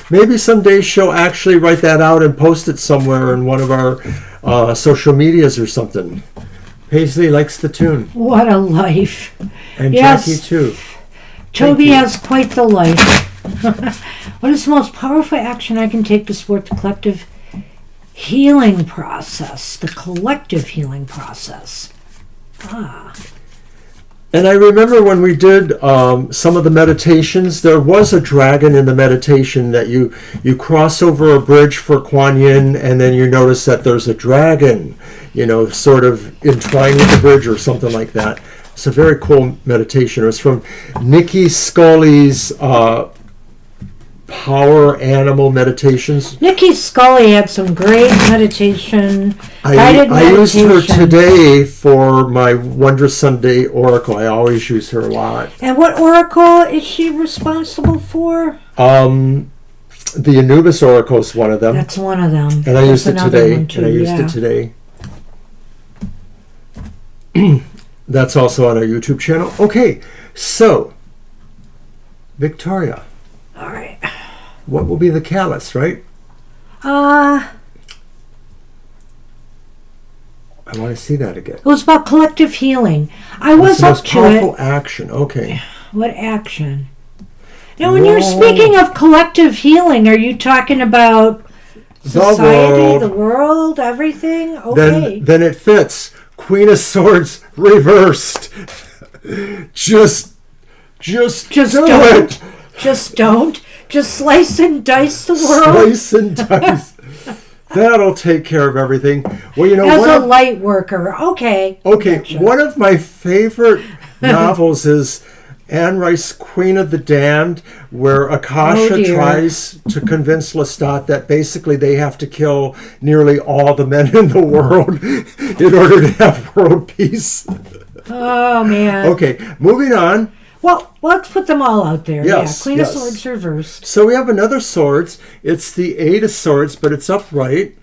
Maybe someday she'll actually write that out and post it somewhere in one of our social medias or something. Paisley likes the tune. What a life. And yes. Jackie, too. Toby has quite the life. What is the most powerful action I can take to support the collective healing process? The collective healing process. And I remember when we did some of the meditations, there was a dragon in the meditation that you cross over a bridge for Kuan Yin, and then you notice that there's a dragon, sort of entwined with the bridge or something like that. It's a very cool meditation. It was from Nikki Scully's Power Animal Meditations. Nikki Scully had some great meditation. I used her today for my Wondrous Sunday Oracle. I always use her a lot. And what oracle is she responsible for? The Anubis Oracle is one of them. That's one of them. And I used it today. That's also on our YouTube channel. Okay, so Victoria. All right. What will be the callus, right? I want to see that again. It was about collective healing. I was up to it. Powerful action. Okay. What action? Now, when you're speaking of collective healing, are you talking about society, the world, everything? Okay. Then it fits. Queen of Swords reversed. Just do don't. it. Just don't. Just slice and dice the world. Slice and dice. That'll take care of everything. Well, as a light worker. Okay. Okay. Gotcha. One of my favorite novels is Anne Rice's Queen of the Damned, where Akasha tries to convince Lestat that basically they have to kill nearly all the men in the world in order to have world peace. Oh, man. Okay, moving on. Well, let's put them all out there. Yes, Queen of Swords reversed. So we have another swords. It's the Eight of Swords, but it's upright.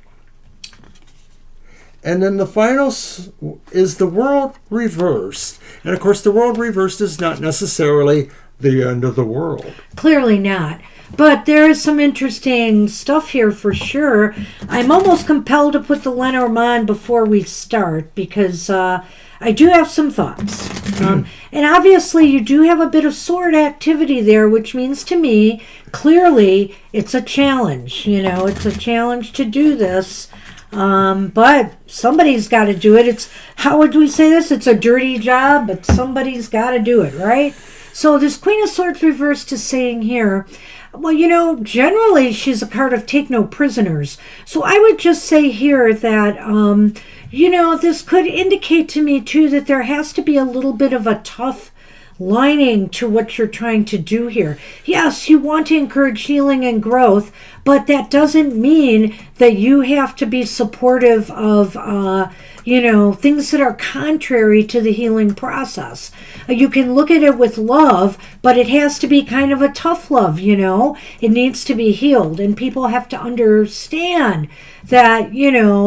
And then the final is the world reversed. And of course, the world reversed is not necessarily the end of the world. Clearly not. But there is some interesting stuff here for sure. I'm almost compelled to put the Lenormand before we start because I do have some thoughts. And obviously you do have a bit of sword activity there, which means to me, clearly, it's a challenge. It's a challenge to do this. But somebody's got to do it. How would we say this? It's a dirty job, but somebody's got to do it, right? So this Queen of Swords reversed is saying here, well, generally she's a card of take no prisoners. So I would just say here that, this could indicate to me, too, that there has to be a little bit of a tough lining to what you're trying to do here. Yes, you want to encourage healing and growth, but that doesn't mean that you have to be supportive of, things that are contrary to the healing process. You can look at it with love, but it has to be kind of a tough love, It needs to be healed, and people have to understand that,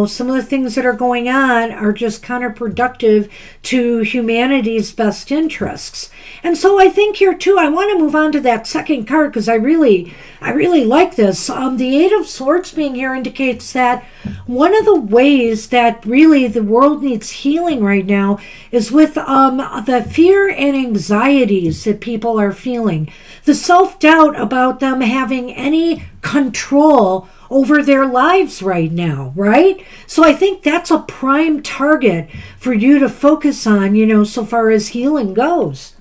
some of the things that are going on are just counterproductive to humanity's best interests. And so I think here, too, I want to move on to that second card because I really like this. The Eight of Swords being here indicates that one of the ways that really the world needs healing right now is with the fear and anxieties that people are feeling. The self-doubt about them having any control over their lives right now, right? So I think that's a prime target for you to focus on, so far as healing goes.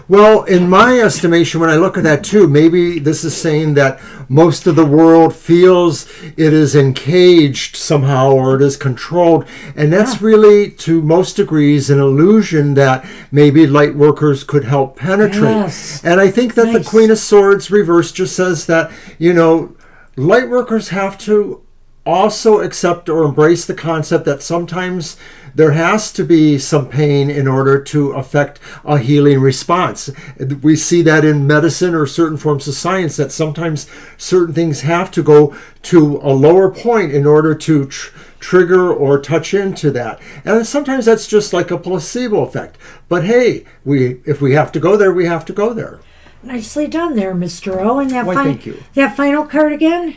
Well, in my estimation, when I look at that too, maybe this is saying that most of the world feels it is encaged somehow or it is controlled. And that's really, to most degrees, an illusion that maybe light workers could help penetrate. Yes. And I think that the Queen of Swords reverse just says that, light workers have to also accept or embrace the concept that sometimes there has to be some pain in order to affect a healing response. We see that in medicine or certain forms of science, that sometimes certain things have to go to a lower point in order to trigger or touch into that. And sometimes that's just like a placebo effect. But hey, if we have to go there, we have to go there. Nicely done there, Mr. O. And Thank you. That final card again?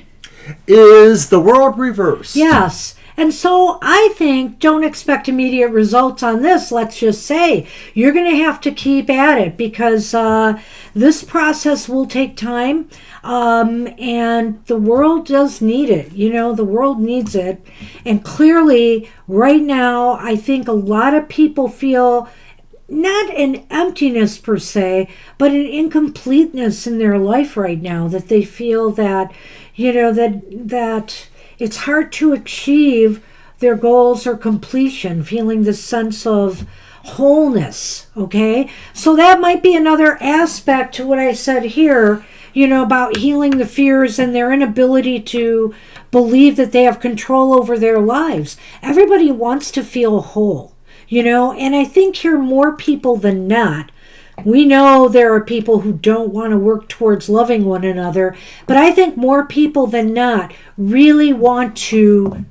Is the world reversed. Yes. And so I think don't expect immediate results on this. Let's just say you're going to have to keep at it because this process will take time. And the world does need it. The world needs it. And clearly right now, I think a lot of people feel not an emptiness per se, but an incompleteness in their life right now, that they feel that, that it's hard to achieve their goals or completion, feeling the sense of wholeness, okay? So that might be another aspect to what I said here, about healing the fears and their inability to believe that they have control over their lives. Everybody wants to feel whole. And I think here more people than not, we know there are people who don't want to work towards loving one another, but I think more people than not really want to,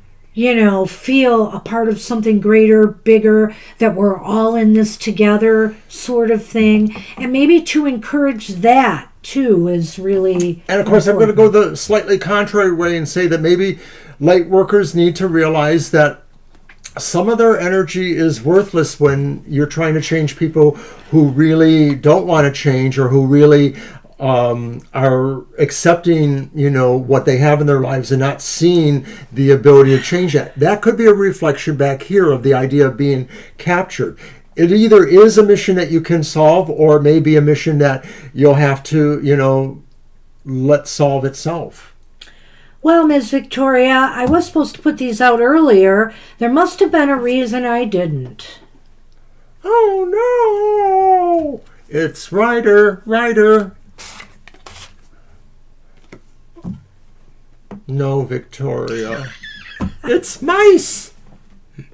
feel a part of something greater, bigger, that we're all in this together sort of thing. And maybe to encourage that too is really And of course, important. I'm going to go the slightly contrary way and say that maybe light workers need to realize that some of their energy is worthless when you're trying to change people who really don't want to change or who really are accepting, what they have in their lives and not seeing the ability to change that. That could be a reflection back here of the idea of being captured. It either is a mission that you can solve or maybe a mission that you'll have to, let solve itself. Well, Ms. Victoria, I was supposed to put these out earlier. There must have been a reason I didn't. Oh, no! It's Ryder. No, Victoria. It's mice!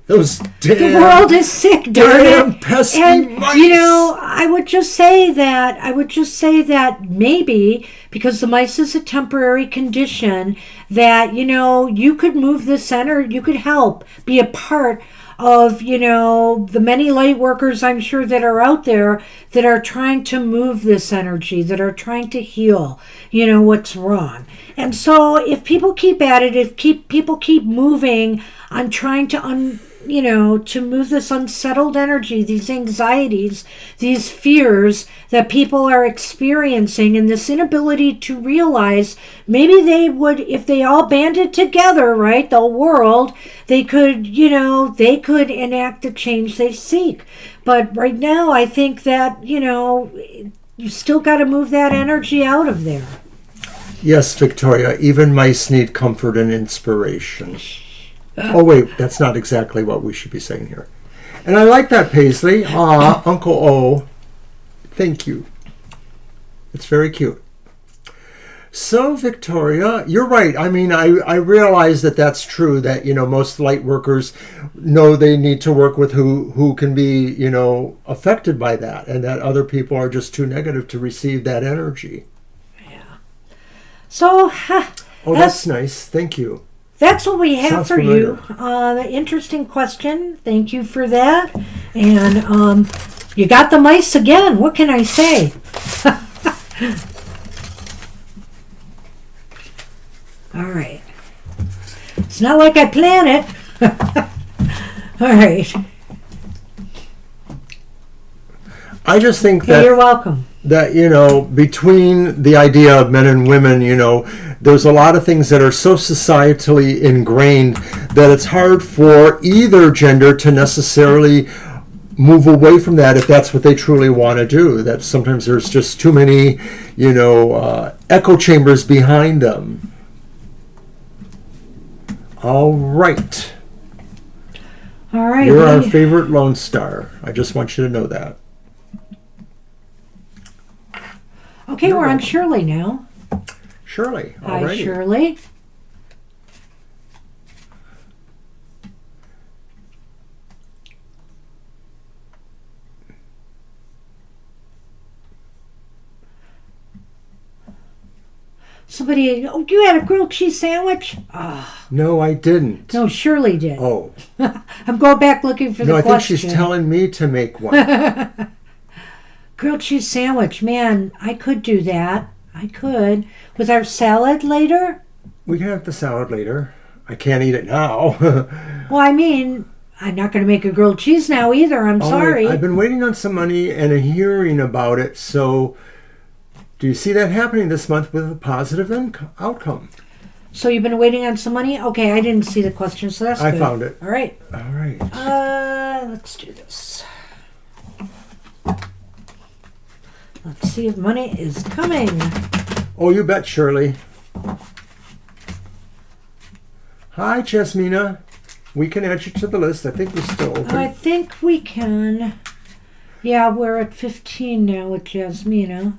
Those damn... The world is sick, darn it. Pesky and, mice! I would just say that maybe, because the mice is a temporary condition, that, you could move this center, you could help be a part of, the many light workers I'm sure that are out there that are trying to move this energy, that are trying to heal, what's wrong. And so if people keep at it, if people keep moving on trying to to move this unsettled energy, these anxieties, these fears that people are experiencing, and this inability to realize maybe they would, if they all banded together, right, the world, they could enact the change they seek. But right now, I think that, you still got to move that energy out of there. Yes, Victoria, even mice need comfort and inspiration. Oh, wait, that's not exactly what we should be saying here. And I like that, Paisley. Uncle O. Thank you. It's very cute. So, Victoria, you're right. I mean, I realize that that's true, that, most light workers know they need to work with who can be, affected by that, and that other people are just too negative to receive that energy. Yeah. So, that's nice. Thank you. That's what we have for familiar. you. Interesting question. Thank you for that. And you got the mice again. What can I say? All right. It's not like I plan it. All right. I just think that... You're welcome. that, between the idea of men and women, there's a lot of things that are so societally ingrained that it's hard for either gender to necessarily move away from that if that's what they truly want to do. That sometimes there's just too many, echo chambers behind them. All right. All right. You're our favorite Lone Star. I just want you to know that. Okay, we're on Shirley now. Shirley. Hi, Shirley. Somebody, you had a grilled cheese sandwich? No, I didn't. No, Shirley did. Oh. I'm going back looking for the question. No, I think she's telling me to make one. Grilled cheese sandwich. Man, I could do that. I could. With our salad later? We can have the salad later. I can't eat it now. Well, I mean, I'm not going to make a grilled cheese now either. I'm sorry. I've been waiting on some money and a hearing about it. So, do you see that happening this month with a positive outcome? So you've been waiting on some money? Okay, I didn't see the question, so that's good. I found it. All right. All right. Let's do this. Let's see if money is coming. Oh, you bet, Shirley. Hi, Jasmina. We can add you to the list. I think we're still open. I think we can. Yeah, we're at 15 now with Jasmina.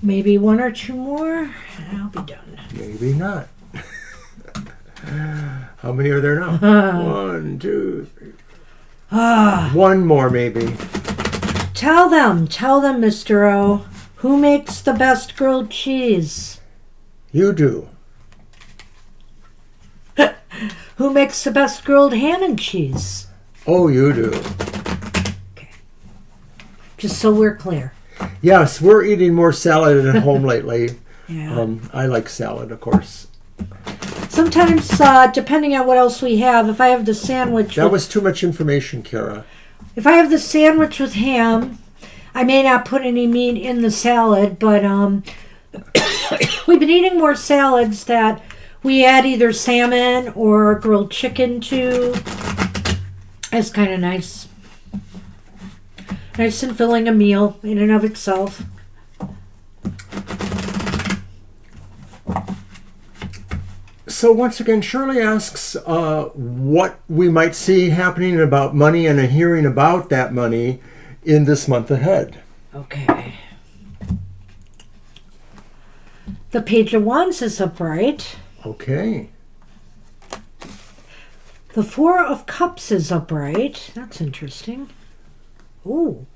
Maybe one or two more, and I'll be done. Maybe not. How many are there now? 1, 2, 3. One more, maybe. Tell them, Mr. O, who makes the best grilled cheese? You do. Who makes the best grilled ham and cheese? Oh, you do. Okay. Just so we're clear. Yes, we're eating more salad at home lately. Yeah. I like salad, of course. Sometimes, depending on what else we have, if I have the sandwich... That was too much information, Kara. If I have the sandwich with ham, I may not put any meat in the salad, but we've been eating more salads that we add either salmon or grilled chicken to. It's kind of nice. Nice and filling a meal in and of itself. So once again, Shirley asks what we might see happening about money and a hearing about that money in this month ahead. Okay. The Page of Wands is upright. Okay. The Four of Cups is upright. That's interesting. Ooh.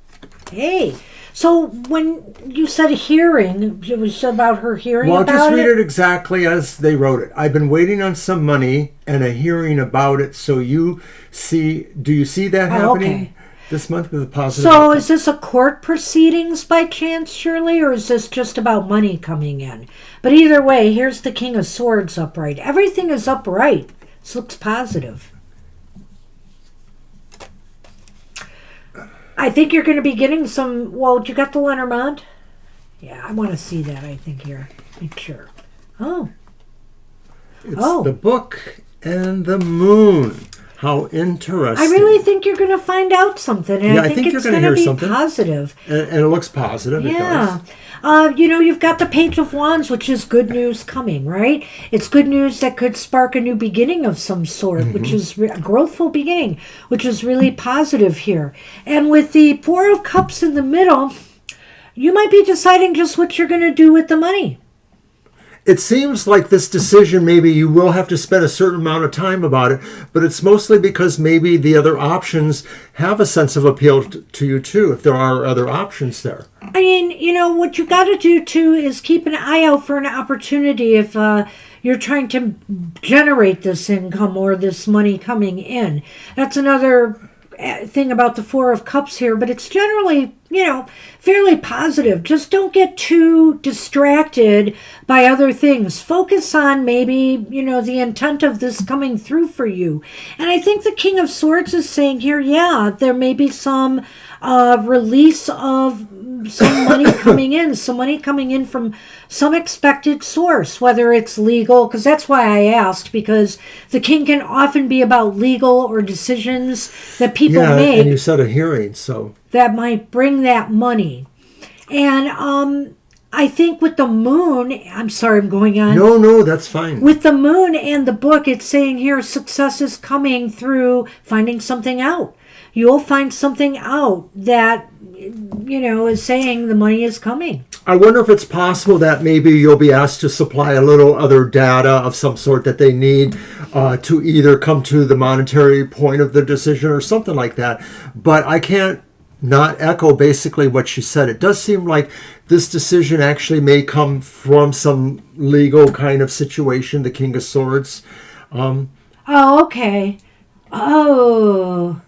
Hey. So when you said hearing, it was about her hearing about it? Well, just read it exactly as they wrote it. I've been waiting on some money and a hearing about it. So do you see that happening this month with a positive So outcome? is this a court proceedings by chance, Shirley, or is this just about money coming in? But either way, here's the King of Swords upright. Everything is upright. This looks positive. I think you're going to be getting some... Well, you got the Lenormand? Yeah, I want to see that, I think, here. Make sure. Oh. It's the book and the moon. How interesting. I really think you're going to find out something. And Yeah, I think you're it's going to be something. positive. And it looks positive. Yeah. It does. You've got the Page of Wands, which is good news coming, right? It's good news that could spark a new beginning of some sort, which is a growthful beginning, which is really positive here. And with the Four of Cups in the middle, you might be deciding just what you're going to do with the money. It seems like this decision, maybe you will have to spend a certain amount of time about it, but it's mostly because maybe the other options have a sense of appeal to you too, if there are other options there. I mean, what you got to do too is keep an eye out for an opportunity if you're trying to generate this income or this money coming in. That's another thing about the Four of Cups here, but it's generally, fairly positive. Just don't get too distracted by other things. Focus on maybe, the intent of this coming through for you. And I think the King of Swords is saying here, there may be some release of some money coming in from some expected source, whether it's legal, because that's why I asked, because the king can often be about legal or decisions that people make. And you said a hearing, so that might bring that money. And I think with the moon, I'm sorry, I'm going on. No, that's fine. With the moon and the book, it's saying here success is coming through finding something out. You'll find something out that, is saying the money is coming. I wonder if it's possible that maybe you'll be asked to supply a little other data of some sort that they need to either come to the monetary point of the decision or something like that. But I can't not echo basically what she said. It does seem like this decision actually may come from some legal kind of situation, the King of Swords. Oh, okay. Oh.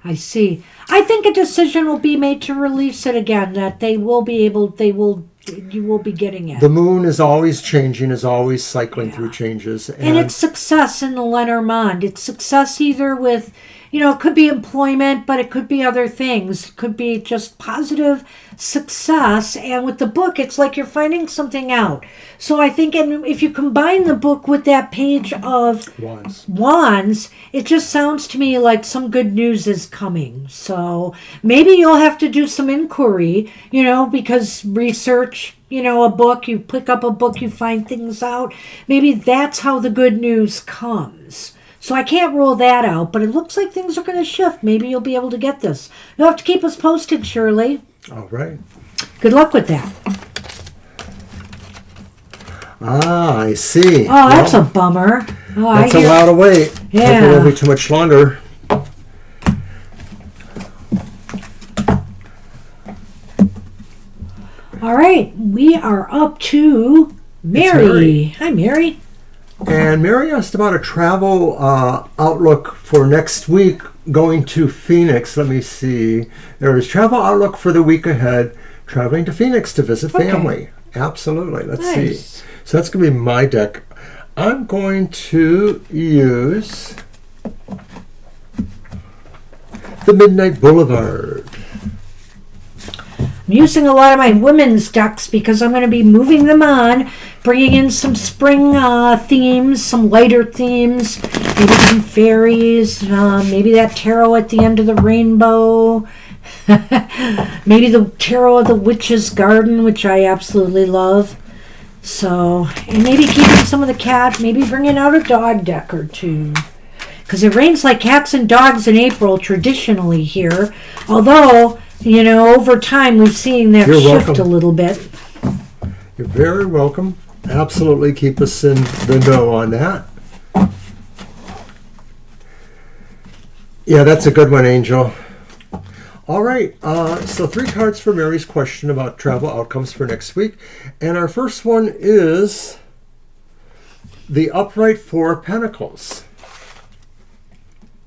I see. I think a decision will be made to release it again, that you will be getting it. The moon is always changing, is always cycling through changes. And it's success in the Lenormand. It's success either with, it could be employment, but it could be other things. It could be just positive success. And with the book, it's like you're finding something out. So I think if you combine the book with that page of wands, it just sounds to me like some good news is coming. So maybe you'll have to do some inquiry, because research, a book, you pick up a book, you find things out. Maybe that's how the good news comes. So I can't rule that out, but it looks like things are going to shift. Maybe you'll be able to get this. You'll have to keep us posted, Shirley. All right. Good luck with that. I see. Oh, that's a bummer. Oh, that's a lot of weight. Yeah. Hope it won't be too much longer. All right. We are up to Mary. Hi, Mary. And Mary asked about a travel outlook for next week going to Phoenix. Let me see. There is travel outlook for the week ahead, traveling to Phoenix to visit family. Absolutely. Let's see. So that's going to be my deck. I'm going to use the Midnight Boulevard. I'm using a lot of my women's decks because I'm going to be moving them on, bringing in some spring themes, some lighter themes, maybe some fairies, maybe that tarot at the end of the rainbow, maybe the tarot of the witch's garden, which I absolutely love. So, and maybe keeping some of the cat, maybe bringing out a dog deck or two. Because it rains like cats and dogs in April traditionally here, although, over time we've seen that shift a little bit. You're very welcome. Absolutely keep us in the know on that. Yeah, that's a good one, Angel. All right, so 3 cards for Mary's question about travel outcomes for next week. And our first one is the upright 4 of Pentacles.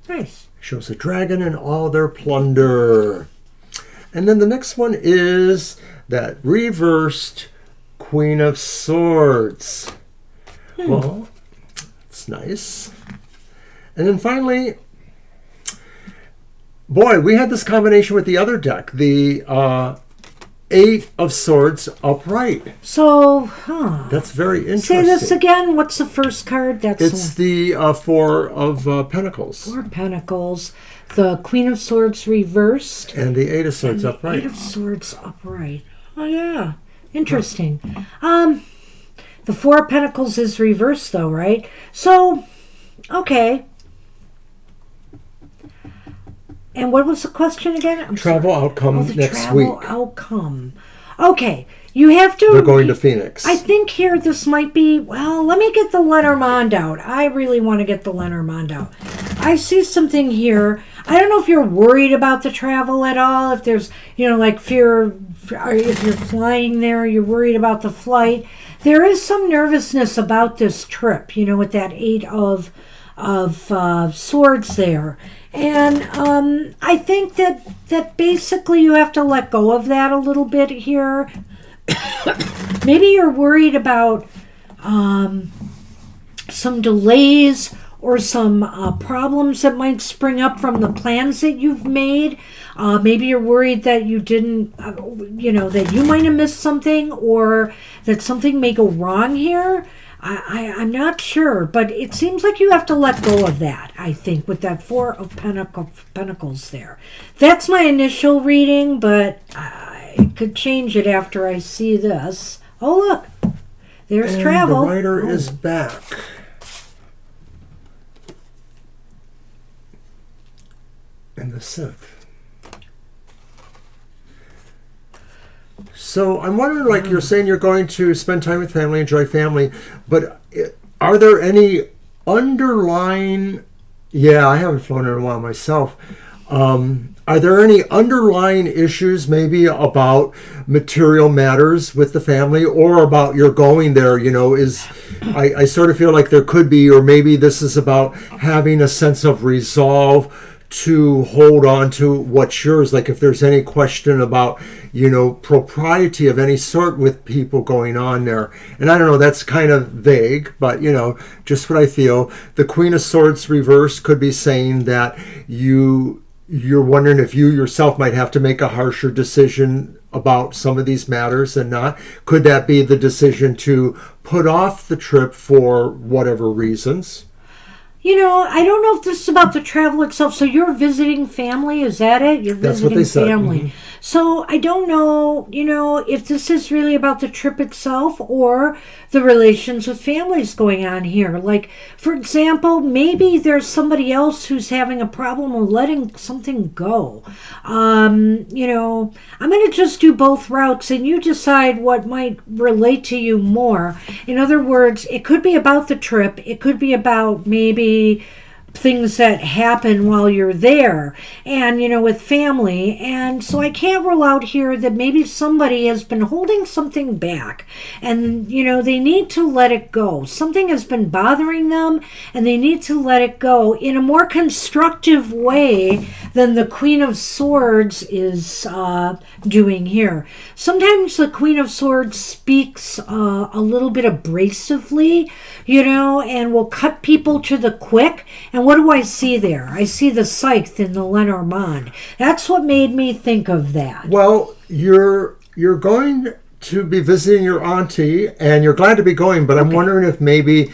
Nice. Shows a dragon and all their plunder. And then the next one is that reversed Queen of Swords. Well, it's nice. And then finally, boy, we had this combination with the other deck, the 8 of Swords upright. So, that's very interesting. Say this again. What's the first card? It's the 4 of Pentacles. 4 Pentacles. The Queen of Swords reversed. And the 8 of Swords and upright. 8 of Swords upright. Oh, yeah. Interesting. The 4 of Pentacles is reversed, though, right? So, okay. And what was the question again? Travel outcome next week. Travel outcome. Okay. You have to... They're going to Phoenix. I think here this might be... Well, let me get the Lenormand out. I really want to get the Lenormand out. I see something here. I don't know if you're worried about the travel at all. If there's, like fear... If you're flying there, you're worried about the flight. There is some nervousness about this trip, with that 8 of Swords there. And I think that basically you have to let go of that a little bit here. Maybe you're worried about some delays or some problems that might spring up from the plans that you've made. Maybe you're worried that you didn't, that you might have missed something, or that something may go wrong here. I'm not sure, but it seems like you have to let go of that, I think, with that Four of Pentacles there. That's my initial reading, but I could change it after I see this. Oh, look. There's and travel. The rider is back. And the Sith. So I'm wondering, like you're saying, you're going to spend time with family, enjoy family, but are there any underlying... Yeah, I haven't flown in a while myself. Are there any underlying issues maybe about material matters with the family, or about your going there? I sort of feel like there could be, or maybe this is about having a sense of resolve to hold on to what's yours. Like if there's any question about, propriety of any sort with people going on there. And I don't know, that's kind of vague, but just what I feel. The Queen of Swords reverse could be saying that you're wondering if you yourself might have to make a harsher decision about some of these matters and not. Could that be the decision to put off the trip for whatever reasons? I don't know if this is about the travel itself. So you're visiting family, is that it? You're That's visiting what they said. family. Mm-hmm. So I don't know, if this is really about the trip itself or the relations with families going on here. Like, for example, maybe there's somebody else who's having a problem with letting something go. I'm going to just do both routes and you decide what might relate to you more. In other words, it could be about the trip. It could be about maybe things that happen while you're there and with family. And so I can't rule out here that maybe somebody has been holding something back and they need to let it go. Something has been bothering them and they need to let it go in a more constructive way than the Queen of Swords is doing here. Sometimes the Queen of Swords speaks a little bit abrasively, and will cut people to the quick. And what do I see there? I see the scythe in the Lenormand. That's what made me think of that. Well, you're going to be visiting your auntie, and you're glad to be going, but I'm wondering if maybe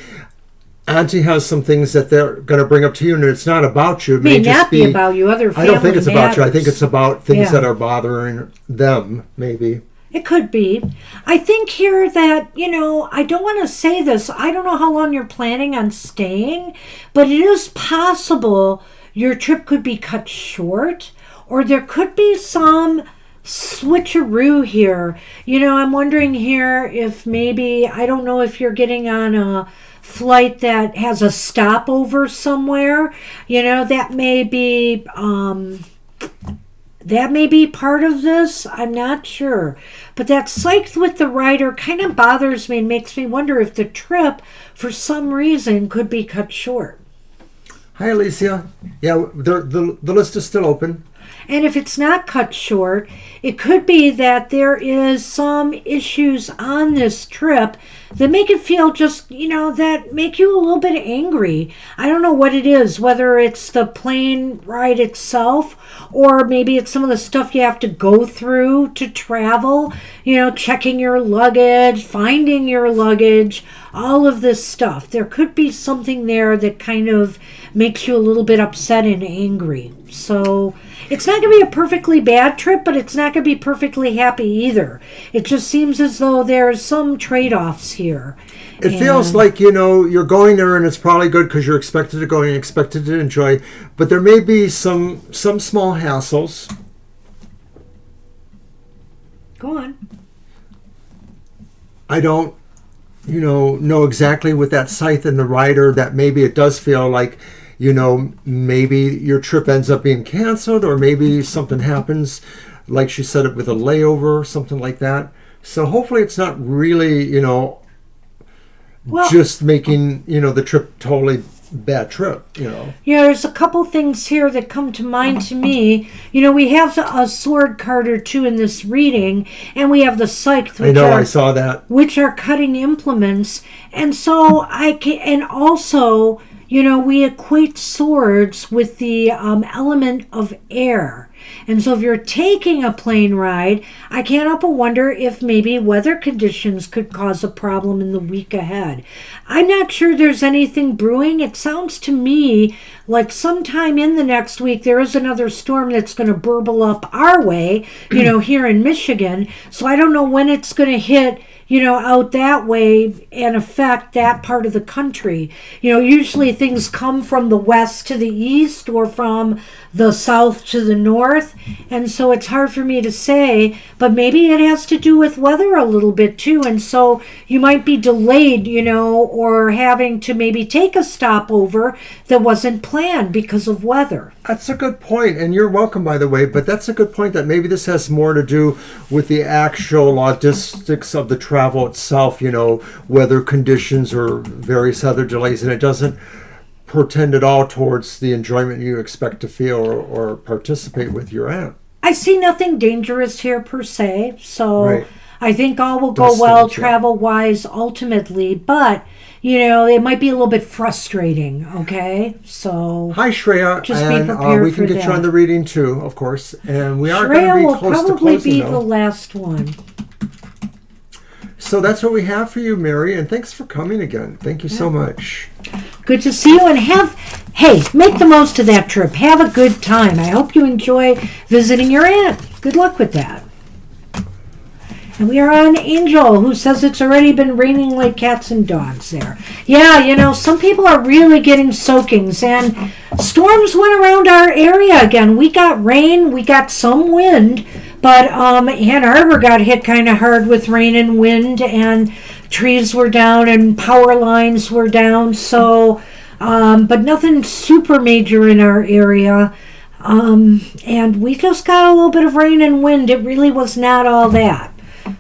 auntie has some things that they're going to bring up to you, and it's not about you. It may not be about you. Other family I don't think it's matters. About you. I think it's about things that are bothering them, maybe. It could be. I think here that, I don't want to say this. I don't know how long you're planning on staying, but it is possible your trip could be cut short, or there could be some switcheroo here. I'm wondering here if maybe, I don't know if you're getting on a flight that has a stopover somewhere. That may be... That may be part of this. I'm not sure. But that scythe with the rider kind of bothers me and makes me wonder if the trip, for some reason, could be cut short. Hi, Alicia. Yeah, the list is still open. And if it's not cut short, it could be that there is some issues on this trip that make it feel just, that make you a little bit angry. I don't know what it is, whether it's the plane ride itself, or maybe it's some of the stuff you have to go through to travel, checking your luggage, finding your luggage, all of this stuff. There could be something there that kind of makes you a little bit upset and angry. So it's not going to be a perfectly bad trip, but it's not going to be perfectly happy either. It just seems as though there's some trade-offs here. It feels like, you're going there and it's probably good because you're expected to go and expected to enjoy, but there may be some small hassles. Go on. I don't, know exactly with that scythe and the rider that maybe it does feel like, maybe your trip ends up being canceled, or maybe something happens, like she said, it with a layover or something like that. So hopefully it's not really, just making, the trip totally bad trip, you know. Yeah, there's a couple things here that come to mind to me. You know, we have a sword card or two in this reading, and we have the scythe. I saw that. Which are cutting implements. And so and also, you know, we equate swords with the element of air. And so if you're taking a plane ride, I can't help but wonder if maybe weather conditions could cause a problem in the week ahead. I'm not sure there's anything brewing. It sounds to me like sometime in the next week there is another storm that's going to burble up our way, you know, here in Michigan. So I don't know when it's going to hit, you know, out that way and affect that part of the country. You know, usually things come from the west to the east or from the south to the north. And so it's hard for me to say, but maybe it has to do with weather a little bit too. And so you might be delayed, you know, or having to maybe take a stopover that wasn't planned because of weather. That's a good point, and you're welcome, by the way, but that's a good point that maybe this has more to do with the actual logistics of the travel itself, you know, weather conditions or various other delays, and it doesn't portend at all towards the enjoyment you expect to feel or participate with your aunt. I see nothing dangerous here per se, so Right. I think all will go well travel-wise ultimately, but you know, it might be a little bit frustrating, okay? So hi, Shreya, just and be prepared we can for get you on that. the reading too, of course, and we are Shreya going to be will close to probably closing, be though. the last one. So that's what we have for you, Mary, and thanks for coming again. Thank you so much. Good to see you, and make the most of that trip. Have a good time. I hope you enjoy visiting your aunt. Good luck with that. And we are on Angel, who says it's already been raining like cats and dogs there. Yeah, you know, some people are really getting soakings, and storms went around our area again. We got rain, we got some wind, but Ann Arbor got hit kind of hard with rain and wind, and trees were down and power lines were down, so, but nothing super major in our area. And we just got a little bit of rain and wind. It really was not all that.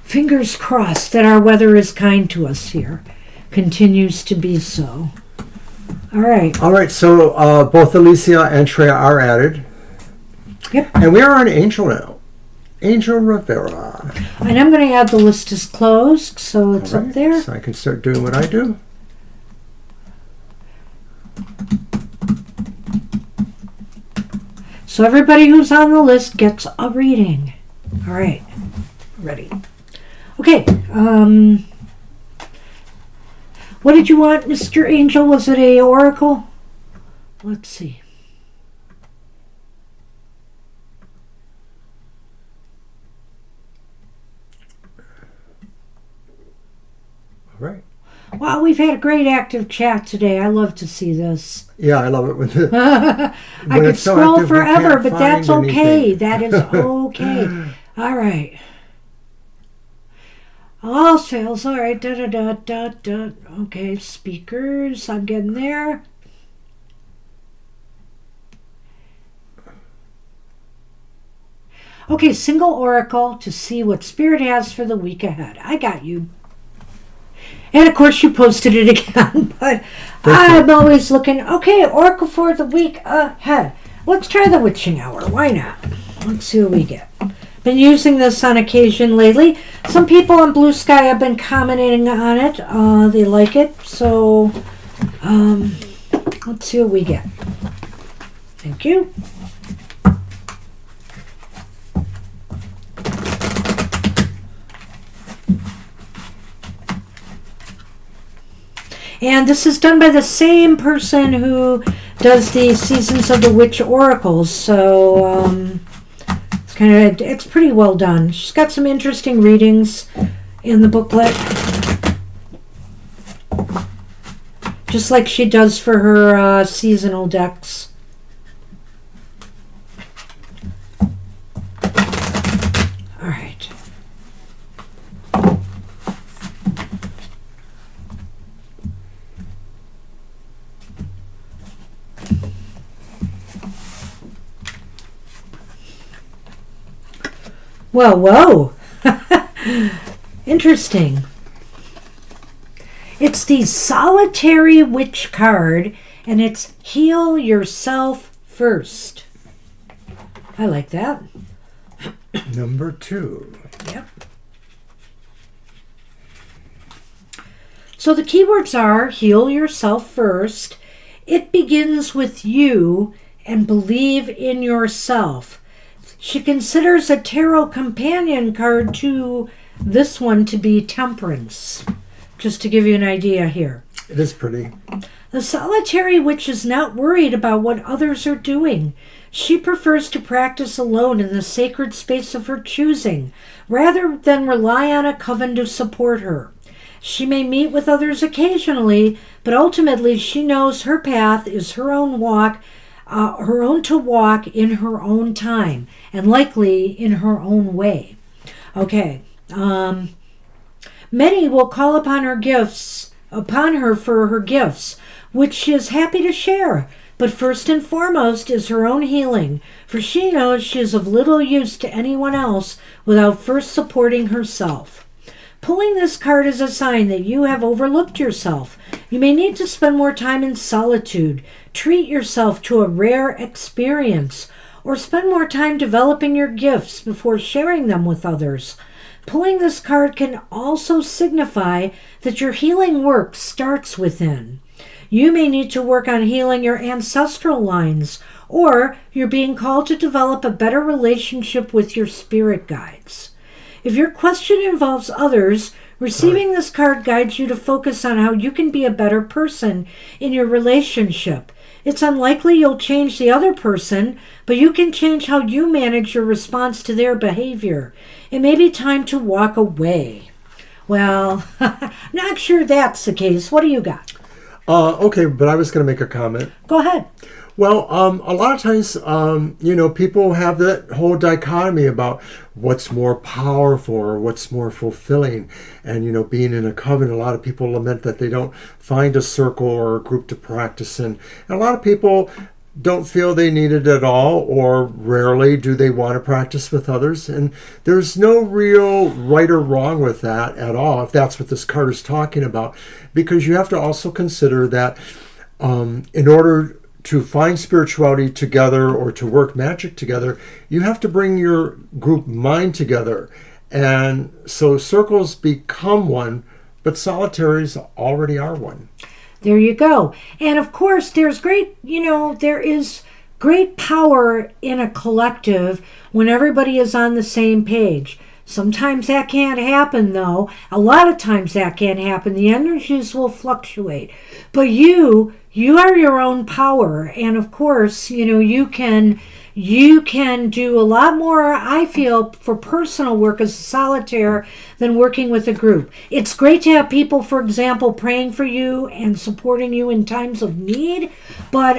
Fingers crossed that our weather is kind to us here. Continues to be so. All right. All right, so both Alicia and Shreya are added. Yep. And we are on Angel now. Angel Rivera. And I'm going to add the list is closed, so it's All right, up there. so I can start doing what I do. So everybody who's on the list gets a reading. All right. Ready. Okay. What did you want, Mr. Angel? Was it a oracle? Let's see. All right. Wow, we've had a great active chat today. I love to see this. Yeah, I love it when I could it's so scroll active, we forever, can't but that's find okay. anything. That is okay. All right. All sales. All right. Da da da da da. Okay, speakers. I'm getting there. Okay, single oracle to see what Spirit has for the week ahead. I got you. And of course, you posted it again, but I'm always looking. Okay, oracle for the week ahead. Let's try the witching hour. Why not? Let's see what we get. Been using this on occasion lately. Some people on Blue Sky have been commenting on it. They like it. So let's see what we get. Thank you. And this is done by the same person who does the Seasons of the Witch Oracles. So it's pretty well done. She's got some interesting readings in the booklet, just like she does for her seasonal decks. All right. Well, whoa. Interesting. It's the Solitary Witch card, and it's heal yourself first. I like that. Number 2. Yep. So the keywords are heal yourself first. It begins with you and believe in yourself. She considers a tarot companion card to this one to be temperance. Just to give you an idea here. It is pretty. The solitary witch is not worried about what others are doing. She prefers to practice alone in the sacred space of her choosing, rather than rely on a coven to support her. She may meet with others occasionally, but ultimately she knows her path is her own walk, her own to walk in her own time, and likely in her own way. Okay. Many will call upon her for her gifts, which she is happy to share. But first and foremost is her own healing, for she knows she is of little use to anyone else without first supporting herself. Pulling this card is a sign that you have overlooked yourself. You may need to spend more time in solitude, treat yourself to a rare experience, or spend more time developing your gifts before sharing them with others. Pulling this card can also signify that your healing work starts within. You may need to work on healing your ancestral lines, or you're being called to develop a better relationship with your spirit guides. If your question involves others, receiving this card guides you to focus on how you can be a better person in your relationship. It's unlikely you'll change the other person, but you can change how you manage your response to their behavior. It may be time to walk away. Well, not sure that's the case. What do you got? Okay, but I was going to make a comment. Go ahead. Well, a lot of times, people have that whole dichotomy about what's more powerful or what's more fulfilling. And, being in a coven, a lot of people lament that they don't find a circle or a group to practice in. And a lot of people don't feel they need it at all, or rarely do they want to practice with others. And there's no real right or wrong with that at all, if that's what this card is talking about. Because you have to also consider that in order to find spirituality together or to work magic together, you have to bring your group mind together. And so circles become one, but solitaries already are one. There you go. And of course, there is great power in a collective when everybody is on the same page. Sometimes that can't happen, though. A lot of times that can't happen. The energies will fluctuate. But you are your own power. And of course, you can do a lot more, I feel, for personal work as a solitaire than working with a group. It's great to have people, for example, praying for you and supporting you in times of need. But,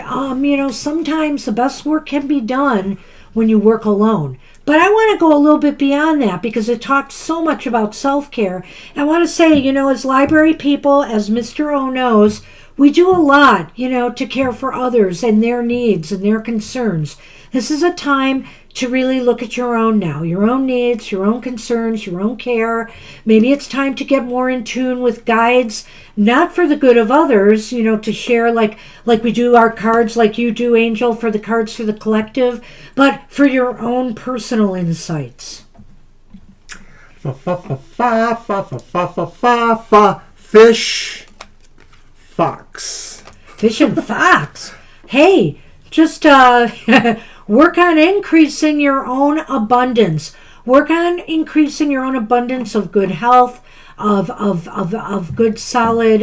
sometimes the best work can be done when you work alone. But I want to go a little bit beyond that because it talks so much about self-care. I want to say, as library people, as Mr. O knows, we do a lot, to care for others and their needs and their concerns. This is a time to really look at your own needs, your own concerns, your own care. Maybe it's time to get more in tune with guides, not for the good of others, to share like we do our cards, like you do, Angel, for the cards for the collective, but for your own personal insights. Fish, fox. Fish and fox. Hey, just work on increasing your own abundance. Work on increasing your own abundance of good health, of good solid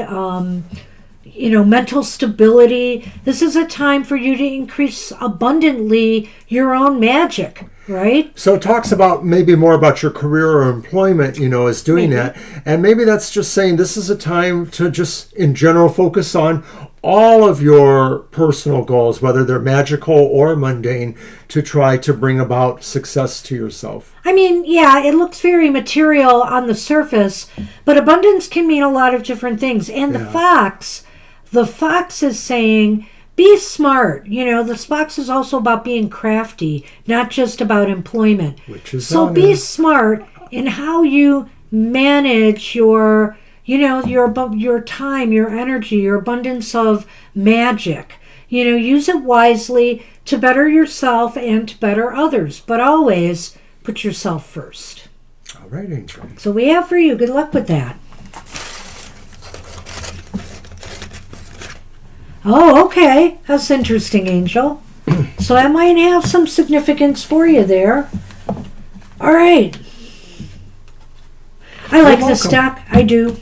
mental stability. This is a time for you to increase abundantly your own magic, right? So it talks about maybe more about your career or employment, as doing that. And maybe that's just saying this is a time to just in general focus on all of your personal goals, whether they're magical or mundane, to try to bring about success to yourself. I mean, yeah, it looks very material on the surface, but abundance can mean a lot of different things. And the fox is saying, be smart. The fox is also about being crafty, not just about employment. Which is so be smart in how you manage your your time, your energy, your abundance of magic. Use it wisely to better yourself and to better others, but always put yourself first. All right, Angel. So we have for you. Good luck with that. Oh, okay. That's interesting, Angel. So that might have some significance for you there. All right. I like this deck. I do.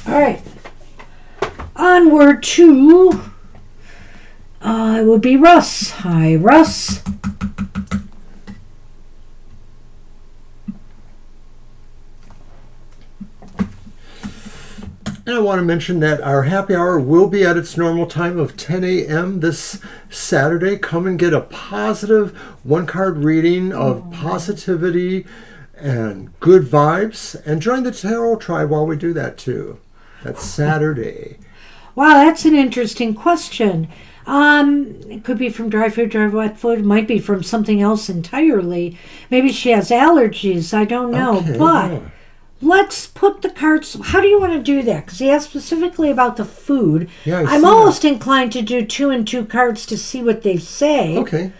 All right. Onward to... it would be Russ. Hi, Russ. And I want to mention that our happy hour will be at its normal time of 10 a.m. this Saturday. Come and get a positive one-card reading of positivity and good vibes. And join the Tarot Tribe while we do that too. That's Saturday. Wow, that's an interesting question. It could be from dry food, dry wet food. It might be from something else entirely. Maybe she has allergies. I don't know. Okay, but... yeah. Let's put the cards. How do you want to do that? Because he asked specifically about the food. Yeah, I'm almost inclined to do 2 and 2 cards to see what they say. Okay.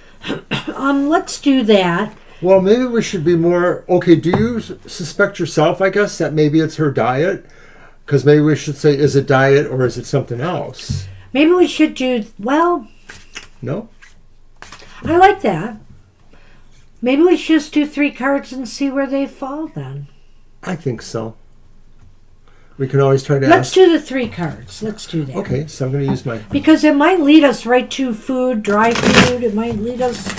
Let's do that. Well, maybe we should be more... Okay, do you suspect yourself, I guess, that maybe it's her diet? Because maybe we should say, is it diet or is it something else? Maybe we should do... Well... No? I like that. Maybe we should just do 3 cards and see where they fall then. I think so. We can always try to Let's ask. do the 3 cards. Let's do that. Okay, so I'm going to use my... Because it might lead us right to food, dry food. It might lead us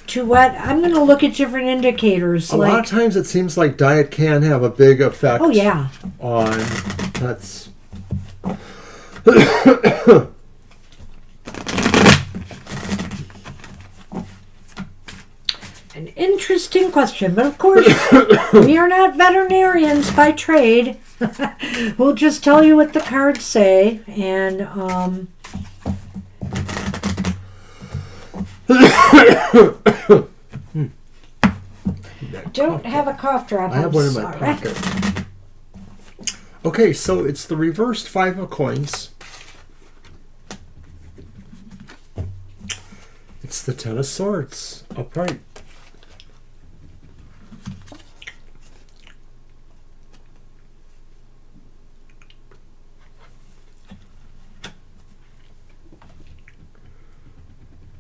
to wet. I'm going to look at different indicators. A lot of times it seems like diet can have a big effect Oh, yeah. on... That's... An interesting question, but of course, we are not veterinarians by trade. We'll just tell you what the cards say, and don't have a cough drop. I have one in my sorry. pocket. Okay, so it's the reversed 5 of coins. It's the 10 of swords, upright.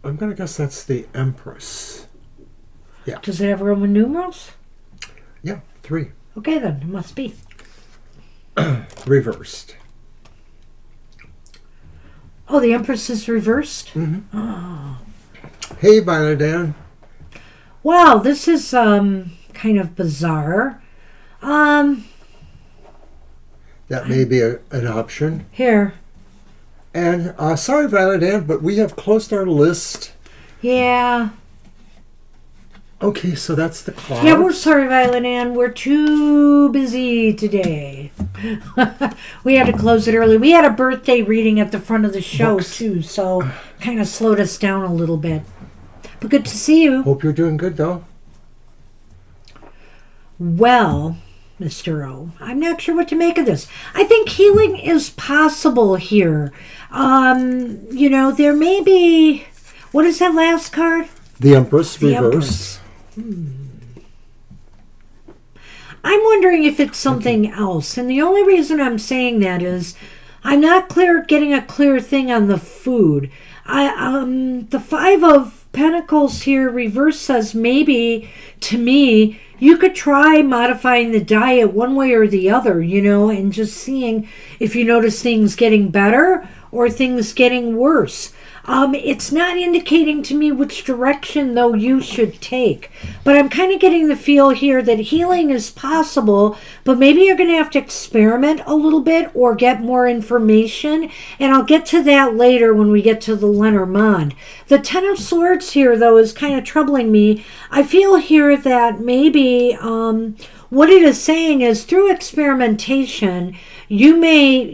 I'm going to guess that's the Empress. Yeah. Does it have Roman numerals? Yeah, 3. Okay, then. It must be. Reversed. Oh, the Empress is reversed? Mm-hmm. Oh. Hey, Violet Dan. Wow, this is kind of bizarre. That may be an option. Here. And sorry, Violet Ann, but we have closed our list. Yeah. Okay, so that's the clouds. Yeah, we're sorry, Violet Ann. We're too busy today. We had to close it early. We had a birthday reading at the front of the show, too, so kind of slowed us down a little bit. But good to see you. Hope you're doing good, though. Well, Mr. O, I'm not sure what to make of this. I think healing is possible here. There may be... What is that last card? The Empress, The reverse. I'm wondering if it's something else. And the only reason I'm saying that is I'm not getting a clear thing on the food. The 5 of Pentacles here, reverse, says maybe, to me, you could try modifying the diet one way or the other, and just seeing if you notice things getting better or things getting worse. It's not indicating to me which direction, though, you should take. But I'm kind of getting the feel here that healing is possible, but maybe you're going to have to experiment a little bit or get more information. And I'll get to that later when we get to the Lenormand. The 10 of Swords here, though, is kind of troubling me. I feel here that maybe what it is saying is through experimentation, you may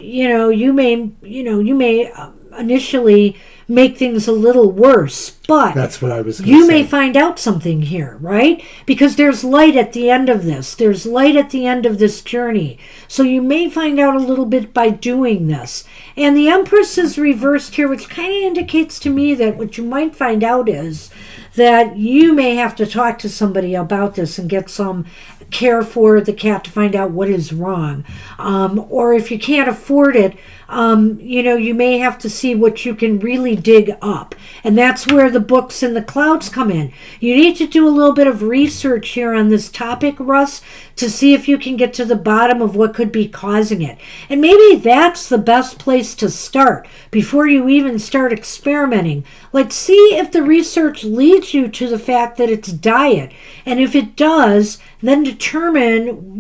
initially make things a little worse, but that's what I was going you to say. may find out something here, right? Because there's light at the end of this. There's light at the end of this journey. So you may find out a little bit by doing this. And the Empress is reversed here, which kind of indicates to me that what you might find out is that you may have to talk to somebody about this and get some care for the cat to find out what is wrong. Or if you can't afford it, you may have to see what you can really dig up. And that's where the books in the clouds come in. You need to do a little bit of research here on this topic, Russ, to see if you can get to the bottom of what could be causing it. And maybe that's the best place to start before you even start experimenting. Let's see if the research leads you to the fact that it's diet. And if it does, then determine,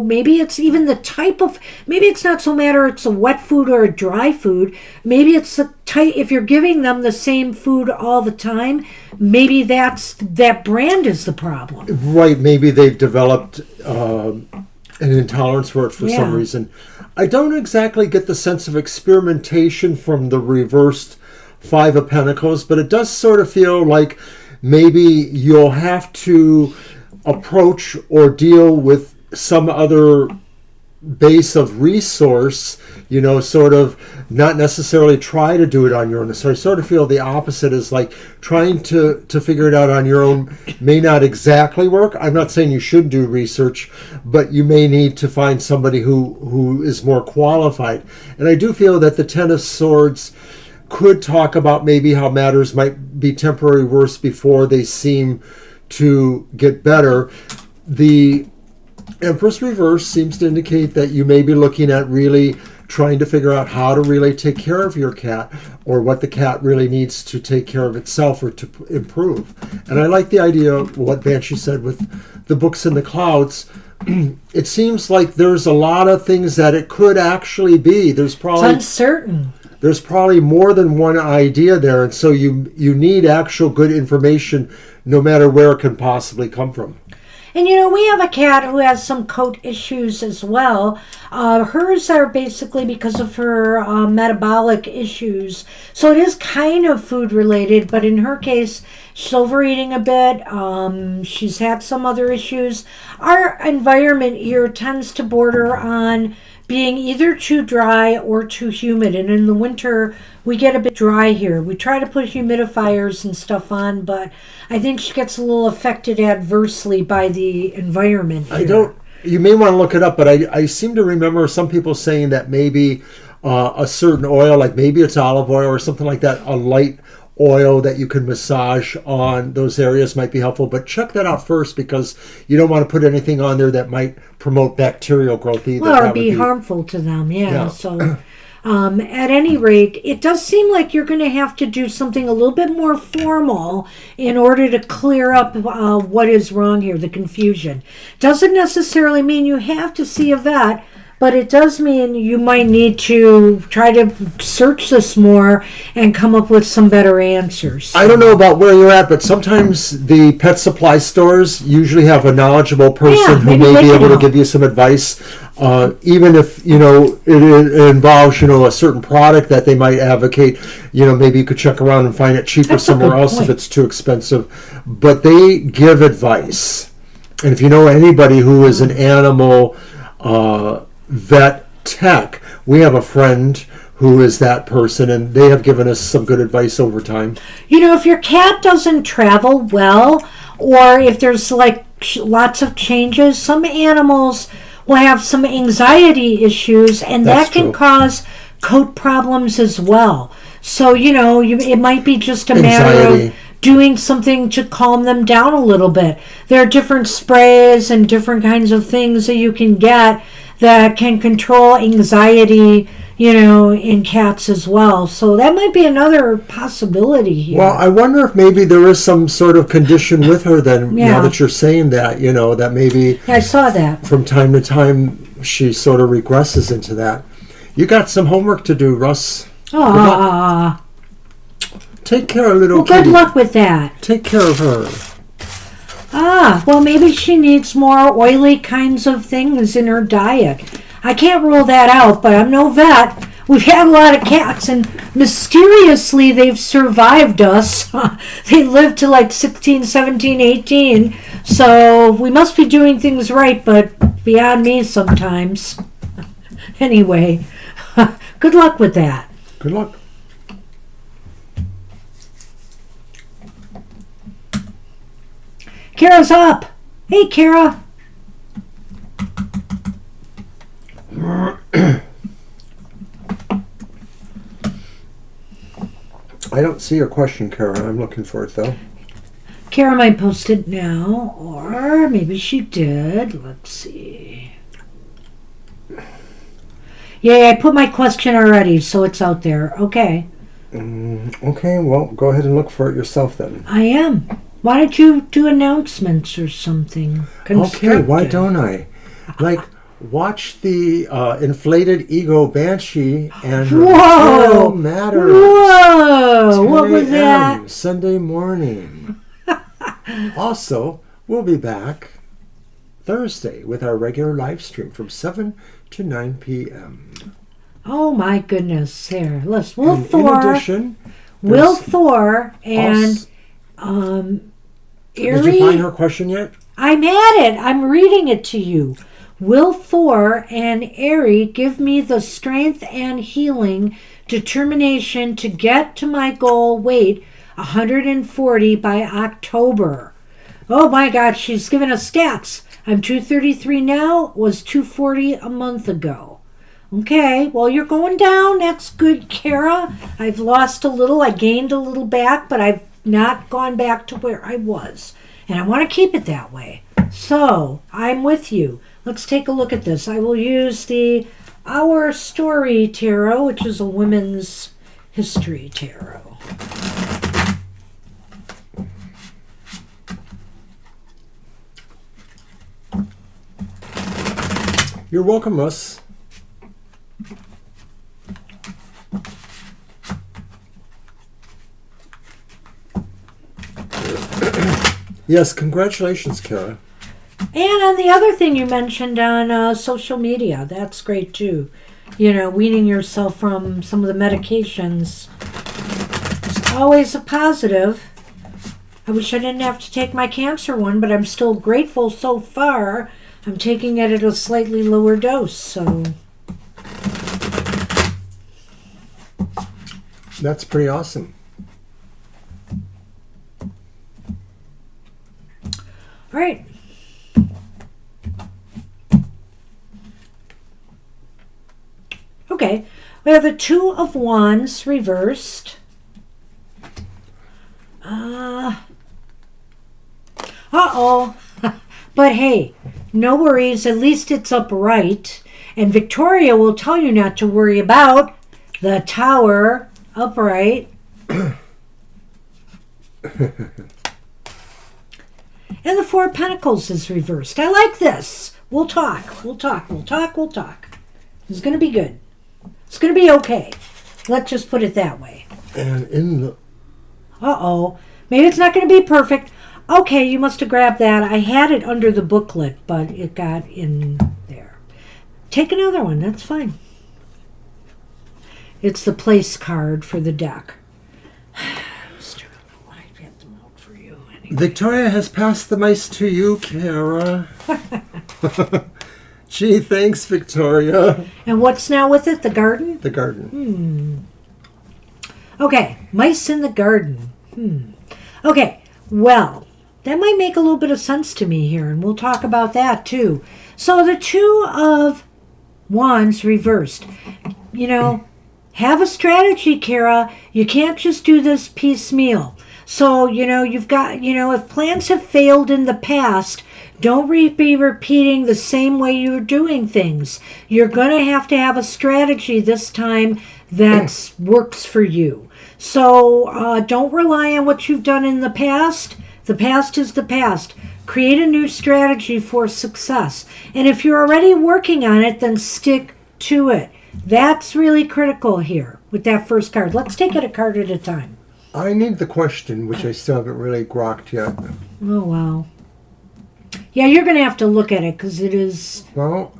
maybe it's even the type of, maybe it's not so matter it's a wet food or a dry food. Maybe it's the type, if you're giving them the same food all the time, maybe that brand is the problem. Right, maybe they've developed an intolerance for it for some reason. I don't exactly get the sense of experimentation from the reversed Five of Pentacles, but it does sort of feel like maybe you'll have to approach or deal with some other base of resource, sort of not necessarily try to do it on your own. So I sort of feel the opposite is like trying to figure it out on your own may not exactly work. I'm not saying you should do research, but you may need to find somebody who is more qualified. And I do feel that the Ten of Swords could talk about maybe how matters might be temporarily worse before they seem to get better. The Empress reverse seems to indicate that you may be looking at really trying to figure out how to really take care of your cat, or what the cat really needs to take care of itself or to improve. And I like the idea of what Banshee said with the books in the clouds. It seems like there's a lot of things that it could actually be. It's uncertain. There's probably more than one idea there, and so you need actual good information no matter where it can possibly come from. And we have a cat who has some coat issues as well. Hers are basically because of her metabolic issues. So it is kind of food related, but in her case, she's overeating a bit. She's had some other issues. Our environment here tends to border on being either too dry or too humid. And in the winter, we get a bit dry here. We try to put humidifiers and stuff on, but I think she gets a little affected adversely by the environment here. You may want to look it up, but I seem to remember some people saying that maybe a certain oil, like maybe it's olive oil or something like that, a light oil that you can massage on those areas might be helpful. But check that out first, because you don't want to put anything on there that might promote bacterial growth either. Well, or be harmful to them, yeah. So at any rate, it does seem like you're going to have to do something a little bit more formal in order to clear up what is wrong here, the confusion. Doesn't necessarily mean you have to see a vet, but it does mean you might need to try to search this more and come up with some better answers. I don't know about where you're at, but sometimes the pet supply stores usually have a knowledgeable person who may be able to give you some advice. Even if, it involves, a certain product that they might advocate, maybe you could check around and find it cheaper somewhere else if it's too expensive. But they give advice. And if you know anybody who is an animal vet tech, we have a friend who is that person, and they have given us some good advice over time. If your cat doesn't travel well, or if there's lots of changes, some animals will have some anxiety issues, and that can cause coat problems as well. So, it might be just a matter of doing something to calm them down a little bit. There are different sprays and different kinds of things that you can get that can control anxiety, in cats as well. So that might be another possibility here. Well, I wonder if maybe there is some sort of condition with her then, now that you're saying that, that maybe... I saw that. From time to time, she sort of regresses into that. You got some homework to do, Russ. Take care of little kitty. Good luck with that. Take care of her. Well, maybe she needs more oily kinds of things in her diet. I can't rule that out, but I'm no vet. we've had a lot of cats, and mysteriously they've survived us. They lived to like 16, 17, 18. So we must be doing things right, but beyond me sometimes. Anyway, good luck with that. Good luck. Kara's up. Hey, Kara. I don't see your question, Kara. I'm looking for it, though. Kara might post it now, or maybe she did. Let's see. Yeah, I put my question already, so it's out there. Okay. Okay, well, go ahead and look for it yourself, then. I am. Why don't you do announcements or something? Okay, why don't I? Like, watch the inflated ego Banshee and her Material Matters. Whoa! What was that? Sunday morning. Also, we'll be back Thursday with our regular live stream from 7 to 9 p.m. Oh my goodness! There, let's In addition, Will Thor and Did you find her question yet? I'm at it. I'm reading it to you. Will Thor and Aerie give me the strength and healing determination to get to my goal weight 140 by October? Oh my God, she's given us stats. I'm 233 now, was 240 a month ago. Okay, well, you're going down. That's good, Kara. I've lost a little. I gained a little back, but I've not gone back to where I was. And I want to keep it that way. So, I'm with you. Let's take a look at this. I will use the Our Story Tarot, which is a women's history tarot. You're welcome, Russ. Yes, congratulations, Kara. And on the other thing you mentioned on social media, that's great too. You know, weaning yourself from some of the medications is always a positive. I wish I didn't have to take my cancer one, but I'm still grateful so far. I'm taking it at a slightly lower dose, so. That's pretty awesome. All right. Okay, we have the Two of Wands reversed. Uh-oh. But hey, no worries, at least it's upright. And Victoria will tell you not to worry about the Tower upright. And the Four of Pentacles is reversed. I like this. We'll talk. We'll talk. We'll talk. We'll talk. It's going to be good. It's going to be okay. Let's just put it that way. And in the... Uh-oh. Maybe it's not going to be perfect. Okay, you must have grabbed that. I had it under the booklet, but it got in there. Take another one. That's fine. It's the place card for the deck. Victoria has passed the mice to you, Kara. Gee, thanks, Victoria. And what's now with it? The garden? The garden. Okay, mice in the garden. Okay, well, that might make a little bit of sense to me here, and we'll talk about that too. So the Two of Wands reversed. You know, have a strategy, Kara. You can't just do this piecemeal. So, you know, you've got, you know, if plans have failed in the past, don't be repeating the same way you're doing things. You're going to have a strategy this time that works for you. So don't rely on what you've done in the past. The past is the past. Create a new strategy for success. And if you're already working on it, then stick to it. That's really critical here with that first card. Let's take it a card at a time. I need the question, which I still haven't really grokked yet. Oh, wow. Yeah, you're going to have to look at it because it is... Well,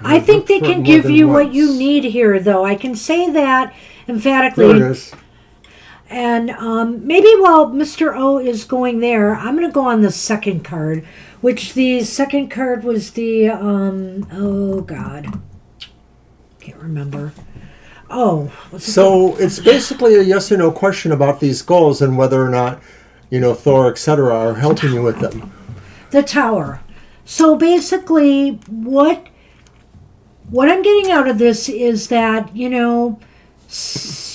I think they can give you what you need here, though. I can say that emphatically. There it is. And maybe while Mr. O is going there, I'm going to go on the second card, which the second card was the, oh God, can't remember. Oh. So it's basically a yes or no question about these goals and whether or not, Thor, etc., are helping you with them. The Tower. So basically, what I'm getting out of this is that,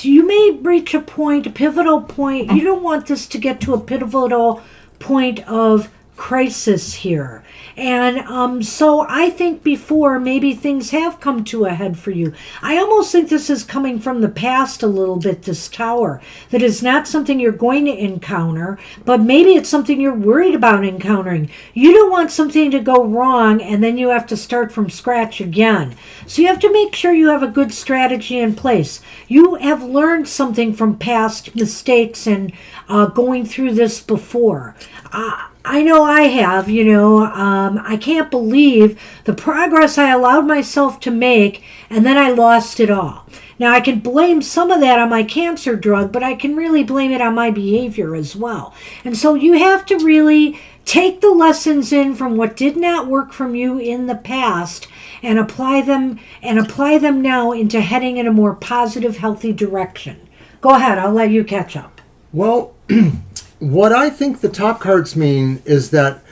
you may reach a pivotal point. You don't want this to get to a pivotal point of crisis here. And so I think before maybe things have come to a head for you. I almost think this is coming from the past a little bit, this Tower. That is not something you're going to encounter, but maybe it's something you're worried about encountering. You don't want something to go wrong and then you have to start from scratch again. So you have to make sure you have a good strategy in place. You have learned something from past mistakes and going through this before. I know I have, I can't believe the progress I allowed myself to make, and then I lost it all. Now, I can blame some of that on my cancer drug, but I can really blame it on my behavior as well. And so you have to really take the lessons in from what did not work from you in the past and apply them now into heading in a more positive, healthy direction. Go ahead, I'll let you catch up. Well, what I think the top cards mean is that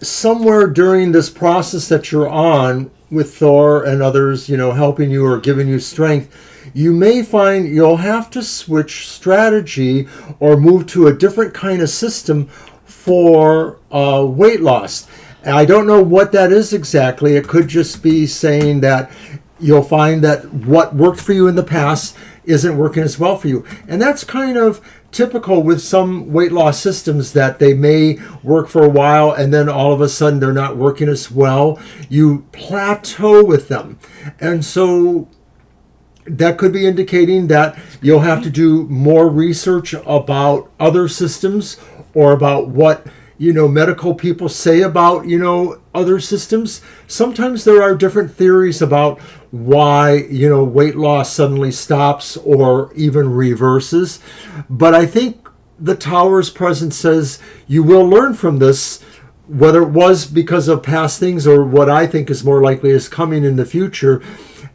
somewhere during this process that you're on with Thor and others, helping you or giving you strength, you may find you'll have to switch strategy or move to a different kind of system for weight loss. And I don't know what that is exactly. It could just be saying that you'll find that what worked for you in the past isn't working as well for you. And that's kind of typical with some weight loss systems, that they may work for a while and then all of a sudden they're not working as well. You plateau with them. And so that could be indicating that you'll have to do more research about other systems or about what medical people say about other systems. Sometimes there are different theories about why weight loss suddenly stops or even reverses, but I think the Tower's presence says you will learn from this, whether it was because of past things or what I think is more likely is coming in the future.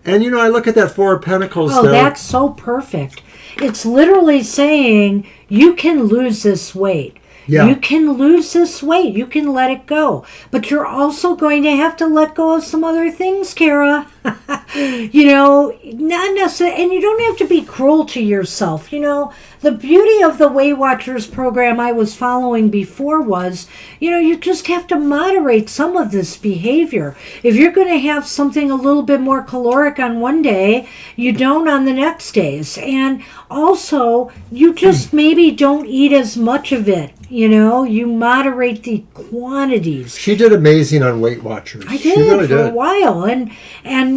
And I look at that Four of Pentacles. Oh, that's so perfect. It's literally saying you can lose this weight. Yeah. You can lose this weight. You can let it go. But you're also going to have to let go of some other things, Kara. Not necessarily. And you don't have to be cruel to yourself. The beauty of the Weight Watchers program I was following before was, you just have to moderate some of this behavior. If you're going to have something a little bit more caloric on one day, you don't on the next days. And also, you just maybe don't eat as much of it. You moderate the quantities. She did amazing on Weight Watchers. I did, really for a while. And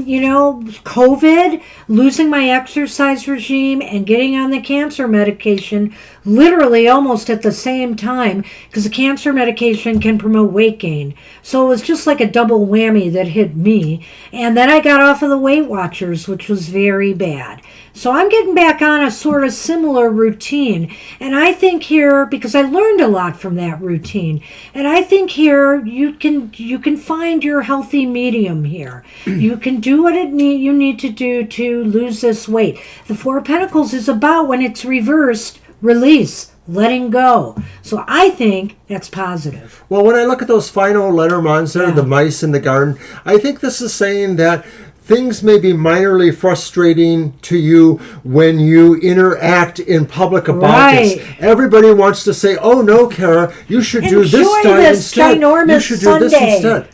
COVID, losing my exercise regime and getting on the cancer medication literally almost at the same time, because the cancer medication can promote weight gain. So it was just like a double whammy that hit me. And then I got off of the Weight Watchers, which was very bad. So I'm getting back on a sort of similar routine. And I think here, because I learned a lot from that routine, and I think here you can find your healthy medium here. You can do what you need to do to lose this weight. The Four of Pentacles is about, when it's reversed, release, letting go. So I think that's positive. Well, when I look at those final Lenormands there, the mice in the garden, I think this is saying that things may be minorly frustrating to you when you interact in public about this. Everybody wants to say, "Oh no, Kara, you should do this time instead. You should do this instead."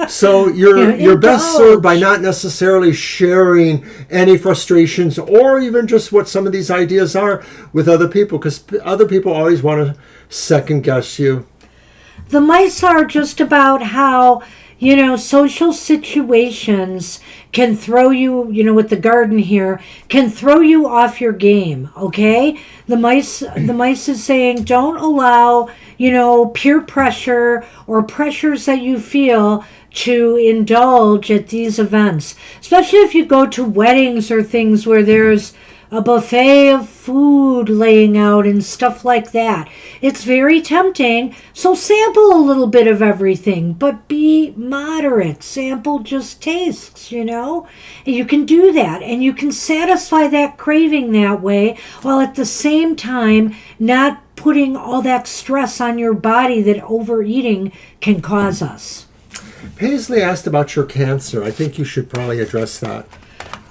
So you're best served by not necessarily sharing any frustrations or even just what some of these ideas are with other people, because other people always want to second guess you. The mice are just about how social situations can throw you, with the garden here, can throw you off your game, okay? The mice is saying don't allow, peer pressure or pressures that you feel to indulge at these events, especially if you go to weddings or things where there's a buffet of food laying out and stuff like that. It's very tempting. So sample a little bit of everything, but be moderate. Sample just tastes, And you can do that. And you can satisfy that craving that way while at the same time not putting all that stress on your body that overeating can cause us. Paisley asked about your cancer. I think you should probably address that.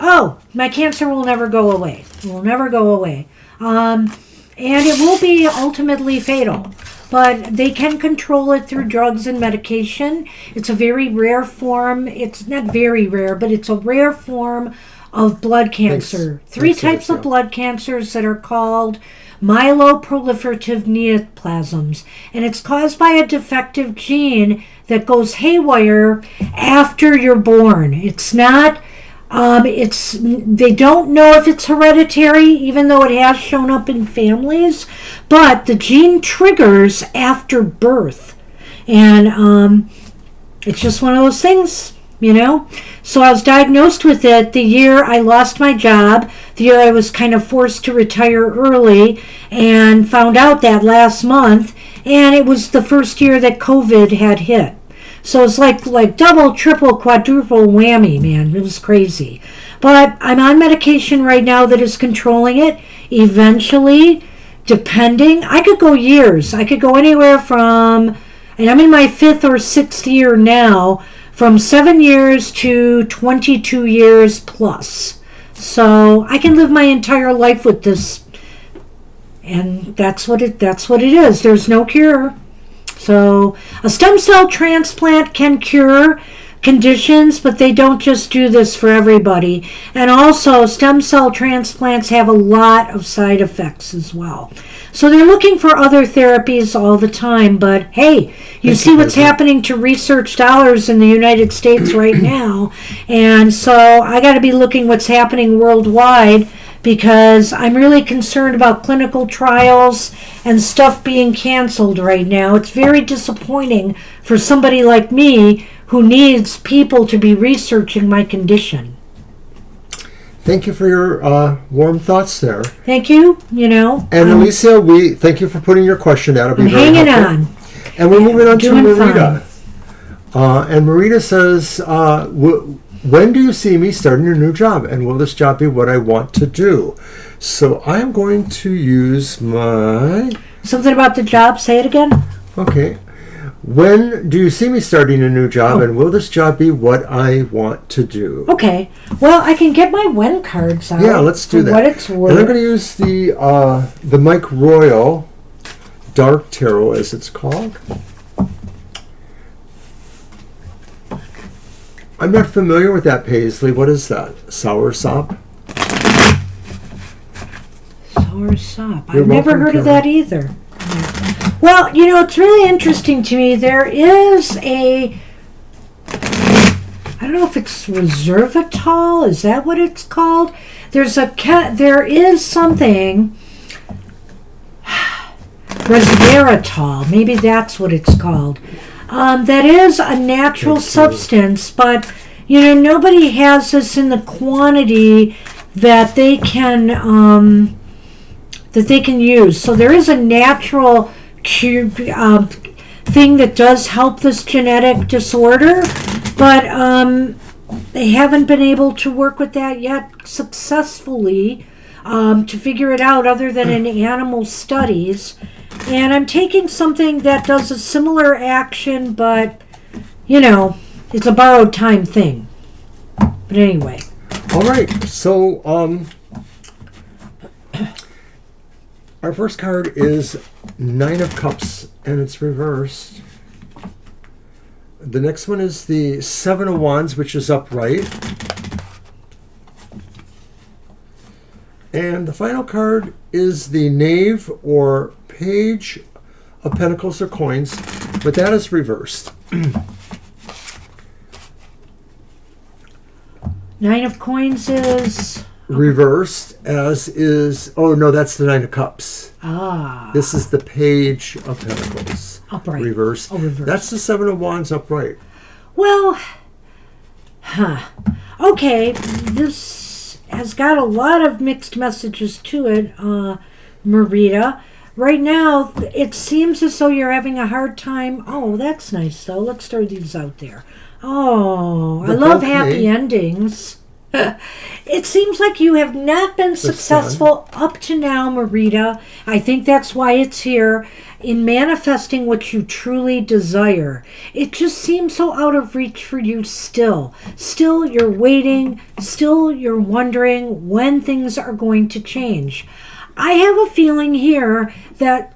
Oh, my cancer will never go away. It will never go away. And it will be ultimately fatal. But they can control it through drugs and medication. It's a very rare form. It's not very rare, but it's a rare form of blood cancer. Three types of blood cancers that are called myeloproliferative neoplasms. And it's caused by a defective gene that goes haywire after you're born. It's not... they don't know if it's hereditary, even though it has shown up in families, but the gene triggers after birth. And it's just one of those things, So I was diagnosed with it the year I lost my job, the year I was kind of forced to retire early, and found out that last month, and it was the first year that COVID had hit. So it's like double, triple, quadruple whammy, man. It was crazy. But I'm on medication right now that is controlling it. Eventually, depending, I could go years. I could go anywhere from, and I'm in my 5th or 6th year now, from 7 years to 22 years plus. So I can live my entire life with this. And that's what it is. There's no cure. So a stem cell transplant can cure conditions, but they don't just do this for everybody. And also, stem cell transplants have a lot of side effects as well. So they're looking for other therapies all the time. But hey, you see what's happening to research dollars in the United States right now. And so I got to be looking what's happening worldwide, because I'm really concerned about clinical trials and stuff being canceled right now. It's very disappointing for somebody like me who needs people to be researching my condition. Thank you for your warm thoughts there. Thank you, And Alicia, we thank you for putting your question out. I'm hanging on. And we're moving on to Marita. And Marita says, when do you see me starting a new job? And will this job be what I want to do? So I'm going to use my... Something about the job? Say it again. Okay. When do you see me starting a new job? And will this job be what I want to do? Okay. Well, I can get my when cards out. Yeah, let's do that. What it's worth. And I'm going to use the Mike Royal Dark Tarot, as it's called. I'm not familiar with that, Paisley. What is that? Sour sop? Sour sop. I've never heard of that either. Well, it's really interesting to me. There is I don't know if it's resveratrol. Is that what it's called? There is something, resveratrol. Maybe that's what it's called. That is a natural substance, but nobody has this in the quantity that they can use. So there is a natural thing that does help this genetic disorder, but they haven't been able to work with that yet successfully to figure it out, other than in animal studies. And I'm taking something that does a similar action, but, it's a borrowed time thing. But anyway. All right. So, our first card is 9 of Cups, and it's reversed. The next one is the 7 of Wands, which is upright. And the final card is the Knave or Page of Pentacles or Coins, but that is reversed. Nine of Coins is... reversed, as is... Oh, no, that's the Nine of Cups. Ah. This is the Page of Pentacles. Upright. Reversed. Oh, reversed. That's the Seven of Wands upright. Well, okay, this has got a lot of mixed messages to it, Marita. Right now, it seems as though you're having a hard time. Oh, that's nice, though. Let's throw these out there. Oh, I love happy endings. It seems like you have not been successful up to now, Marita. I think that's why it's here, in manifesting what you truly desire. It just seems so out of reach for you still. Still, you're waiting. Still, you're wondering when things are going to change. I have a feeling here that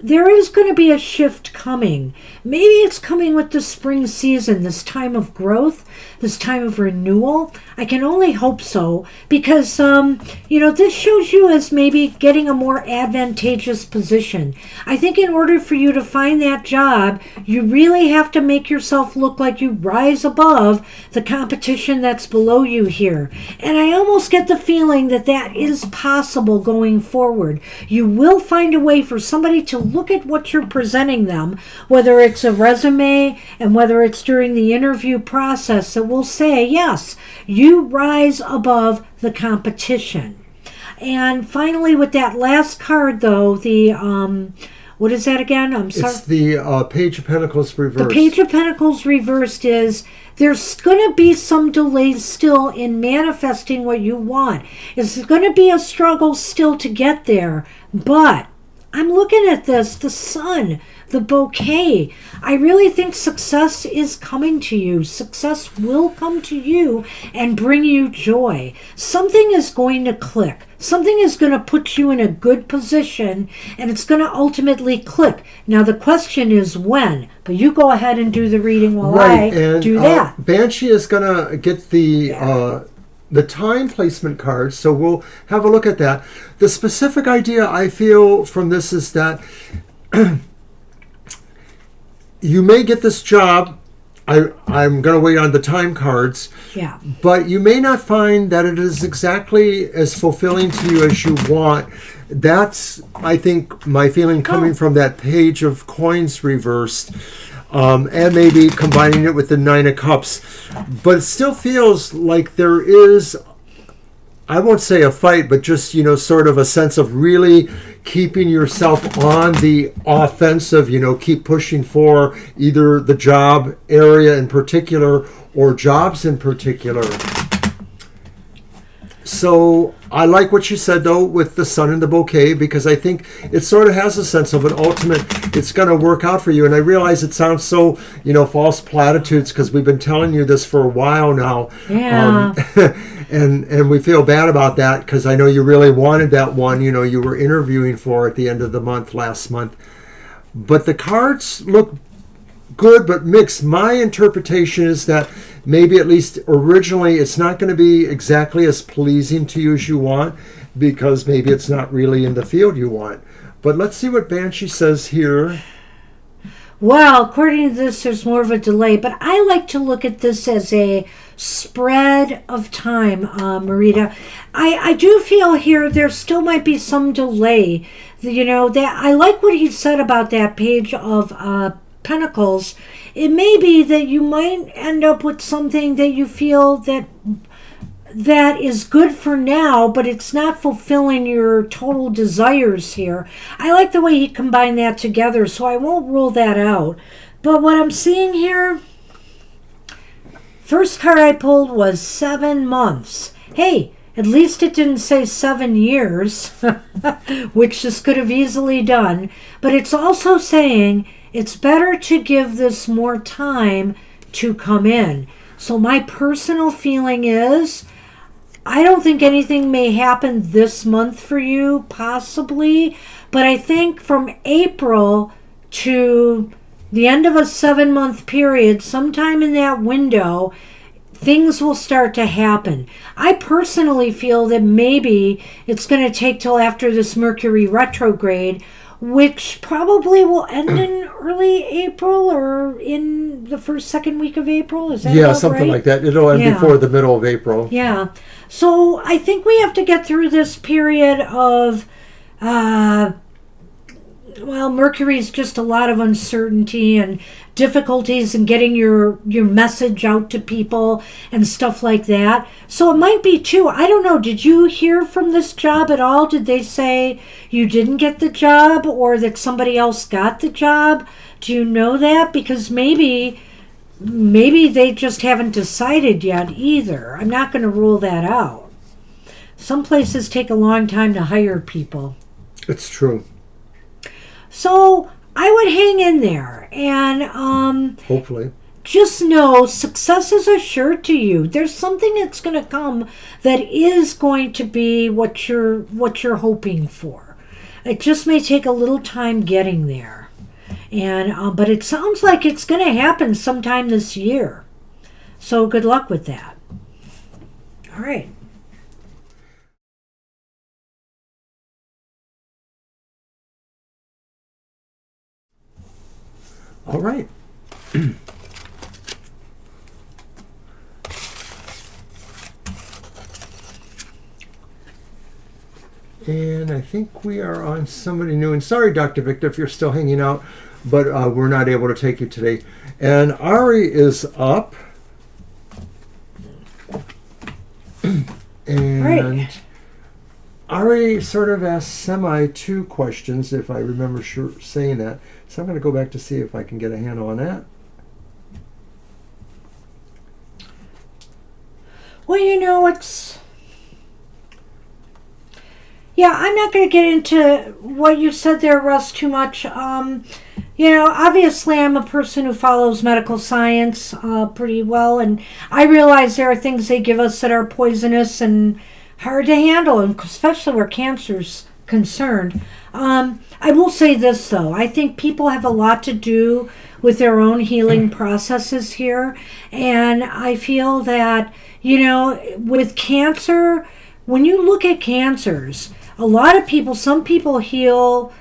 there is going to be a shift coming. Maybe it's coming with the spring season, this time of growth, this time of renewal. I can only hope so, because, this shows you as maybe getting a more advantageous position. I think in order for you to find that job, you really have to make yourself look like you rise above the competition that's below you here. And I almost get the feeling that that is possible going forward. You will find a way for somebody to look at what you're presenting them, whether it's a resume and whether it's during the interview process, that will say, yes, you rise above the competition. And finally, with that last card, though, the, what is that again? I'm sorry. It's the Page of Pentacles reversed. The Page of Pentacles reversed is, there's going to be some delays still in manifesting what you want. It's going to be a struggle still to get there, but I'm looking at this, the sun, the bouquet. I really think success is coming to you. Success will come to you and bring you joy. Something is going to click. Something is going to put you in a good position, and it's going to ultimately click. Now, the question is when. But you go ahead and do the reading while I do that. Banshee is going to get the time placement card, so we'll have a look at that. The specific idea I feel from this is that you may get this job. I'm going to wait on the time cards. Yeah. But you may not find that it is exactly as fulfilling to you as you want. That's, I think, my feeling coming from that Page of Coins reversed. And maybe combining it with the Nine of Cups. But it still feels like there is, I won't say a fight, but just, sort of a sense of really keeping yourself on the offensive, keep pushing for either the job area in particular or jobs in particular. So I like what you said, though, with the sun and the bouquet, because I think it sort of has a sense of an ultimate, it's going to work out for you. And I realize it sounds so, false platitudes, because we've been telling you this for a while now. Yeah. And we feel bad about that, because I know you really wanted that one, you were interviewing for at the end of the month, last month. But the cards look good, but mixed. My interpretation is that maybe, at least originally, it's not going to be exactly as pleasing to you as you want, because maybe it's not really in the field you want. But let's see what Banshee says here. Well, according to this, there's more of a delay, but I like to look at this as a spread of time, Marita. I do feel here there still might be some delay. That I like what he said about that Page of Pentacles. It may be that you might end up with something that you feel that is good for now, but it's not fulfilling your total desires here. I like the way he combined that together, so I won't rule that out. But what I'm seeing here, first card I pulled was 7 months. Hey, at least it didn't say 7 years, which this could have easily done. But it's also saying it's better to give this more time to come in. So my personal feeling is, I don't think anything may happen this month for you, possibly, but I think from April to the end of a 7-month period, sometime in that window, things will start to happen. I personally feel that maybe it's going to take till after this Mercury retrograde, which probably will end in early April or in the second week of April. Is that Yeah, about something right? like that. It'll end Yeah. before the middle of April. Yeah. So I think we have to get through this period of, Mercury's just a lot of uncertainty and difficulties in getting your message out to people and stuff like that. So it might be too. I don't know. Did you hear from this job at all? Did they say you didn't get the job or that somebody else got the job? Do you know that? Because maybe they just haven't decided yet either. I'm not going to rule that out. Some places take a long time to hire people. It's true. So I would hang in there and Hopefully. just know success is assured to you. There's something that's going to come that is going to be what you're hoping for. It just may take a little time getting there. And but it sounds like it's going to happen sometime this year. So good luck with that. All right. All right. And I think we are on somebody new. And sorry, Dr. Victor, if you're still hanging out, but we're not able to take you today. And Ari is up. And Right. Ari sort of asked two questions, if I remember saying that. So I'm going to go back to see if I can get a handle on that. Well, I'm not going to get into what you said there, Russ, too much. Obviously I'm a person who follows medical science pretty well, and I realize there are things they give us that are poisonous and hard to handle, and especially where cancer's concerned. I will say this, though. I think people have a lot to do with their own healing processes here, and I feel that, with cancer, when you look at cancers, some people heal.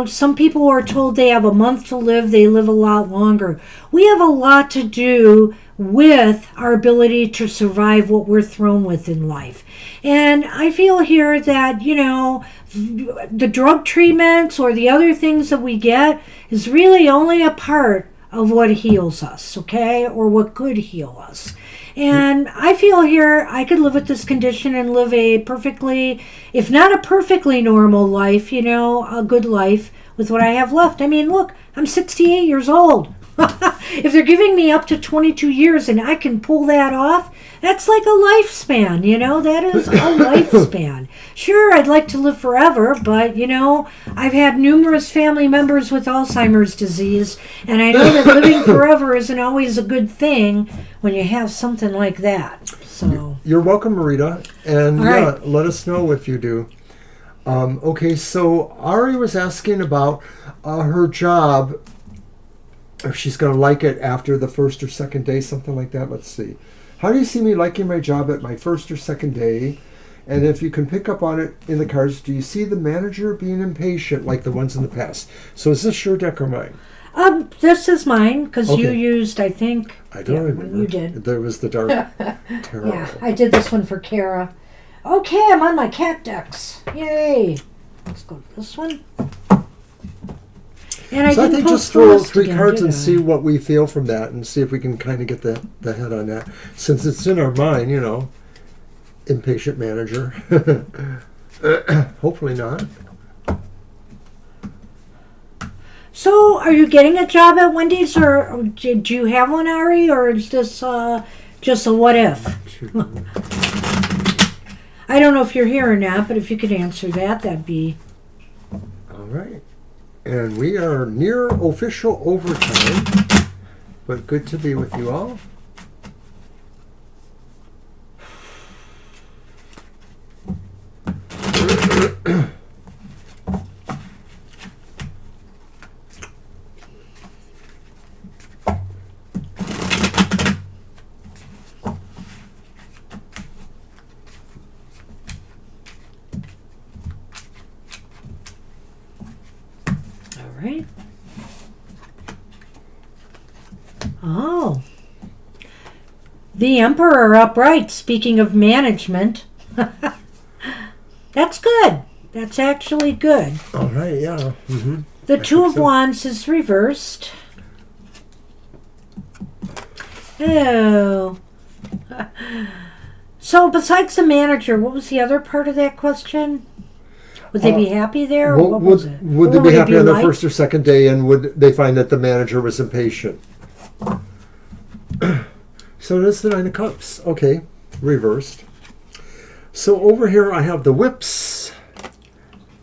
Some people are told they have a month to live, they live a lot longer. We have a lot to do with our ability to survive what we're thrown with in life. And I feel here that, the drug treatments or the other things that we get is really only a part of what heals us, okay? Or what could heal us. And I feel here I could live with this condition and live a perfectly, if not a perfectly normal life, a good life with what I have left. I mean, look, I'm 68 years old. If they're giving me up to 22 years and I can pull that off, that's like a lifespan, that is a lifespan. Sure, I'd like to live forever, but, I've had numerous family members with Alzheimer's disease, and I know that living forever isn't always a good thing when you have something like that. So You're welcome, Marita, and right. let us know if you do. Okay, so Ari was asking about her job, if she's going to like it after the first or second day, something like that. Let's see. How do you see me liking my job at my first or second day? And if you can pick up on it in the cards, do you see the manager being impatient like the ones in the past? So is this your deck or mine? This is mine, because you Okay. used, I think... I don't remember. You did. There was the dark tarot. Yeah, I did this one for Kara. Okay, I'm on my cat decks. Yay! Let's go to this one. And So I didn't think post just the throw list 3 again, cards did and I? see what we feel from that, and see if we can kind of get the head on that. Since it's in our mind, impatient manager. Hopefully not. So, are you getting a job at Wendy's, or do you have one, Ari, or is this just a what if? I don't know if you're here or not, but if you could answer that, that'd be... All right. And we are near official overtime, but good to be with you all. The Emperor upright, speaking of management. That's good. That's actually good. All right, yeah. Mm-hmm. The Two of Wands is reversed. Oh. So besides the manager, what was the other part of that question? Would they be happy there? Or what was it? Would they be happy on the first or second day, and would they find that the manager was impatient? So that's the Nine of Cups. Okay, reversed. So over here I have the Whips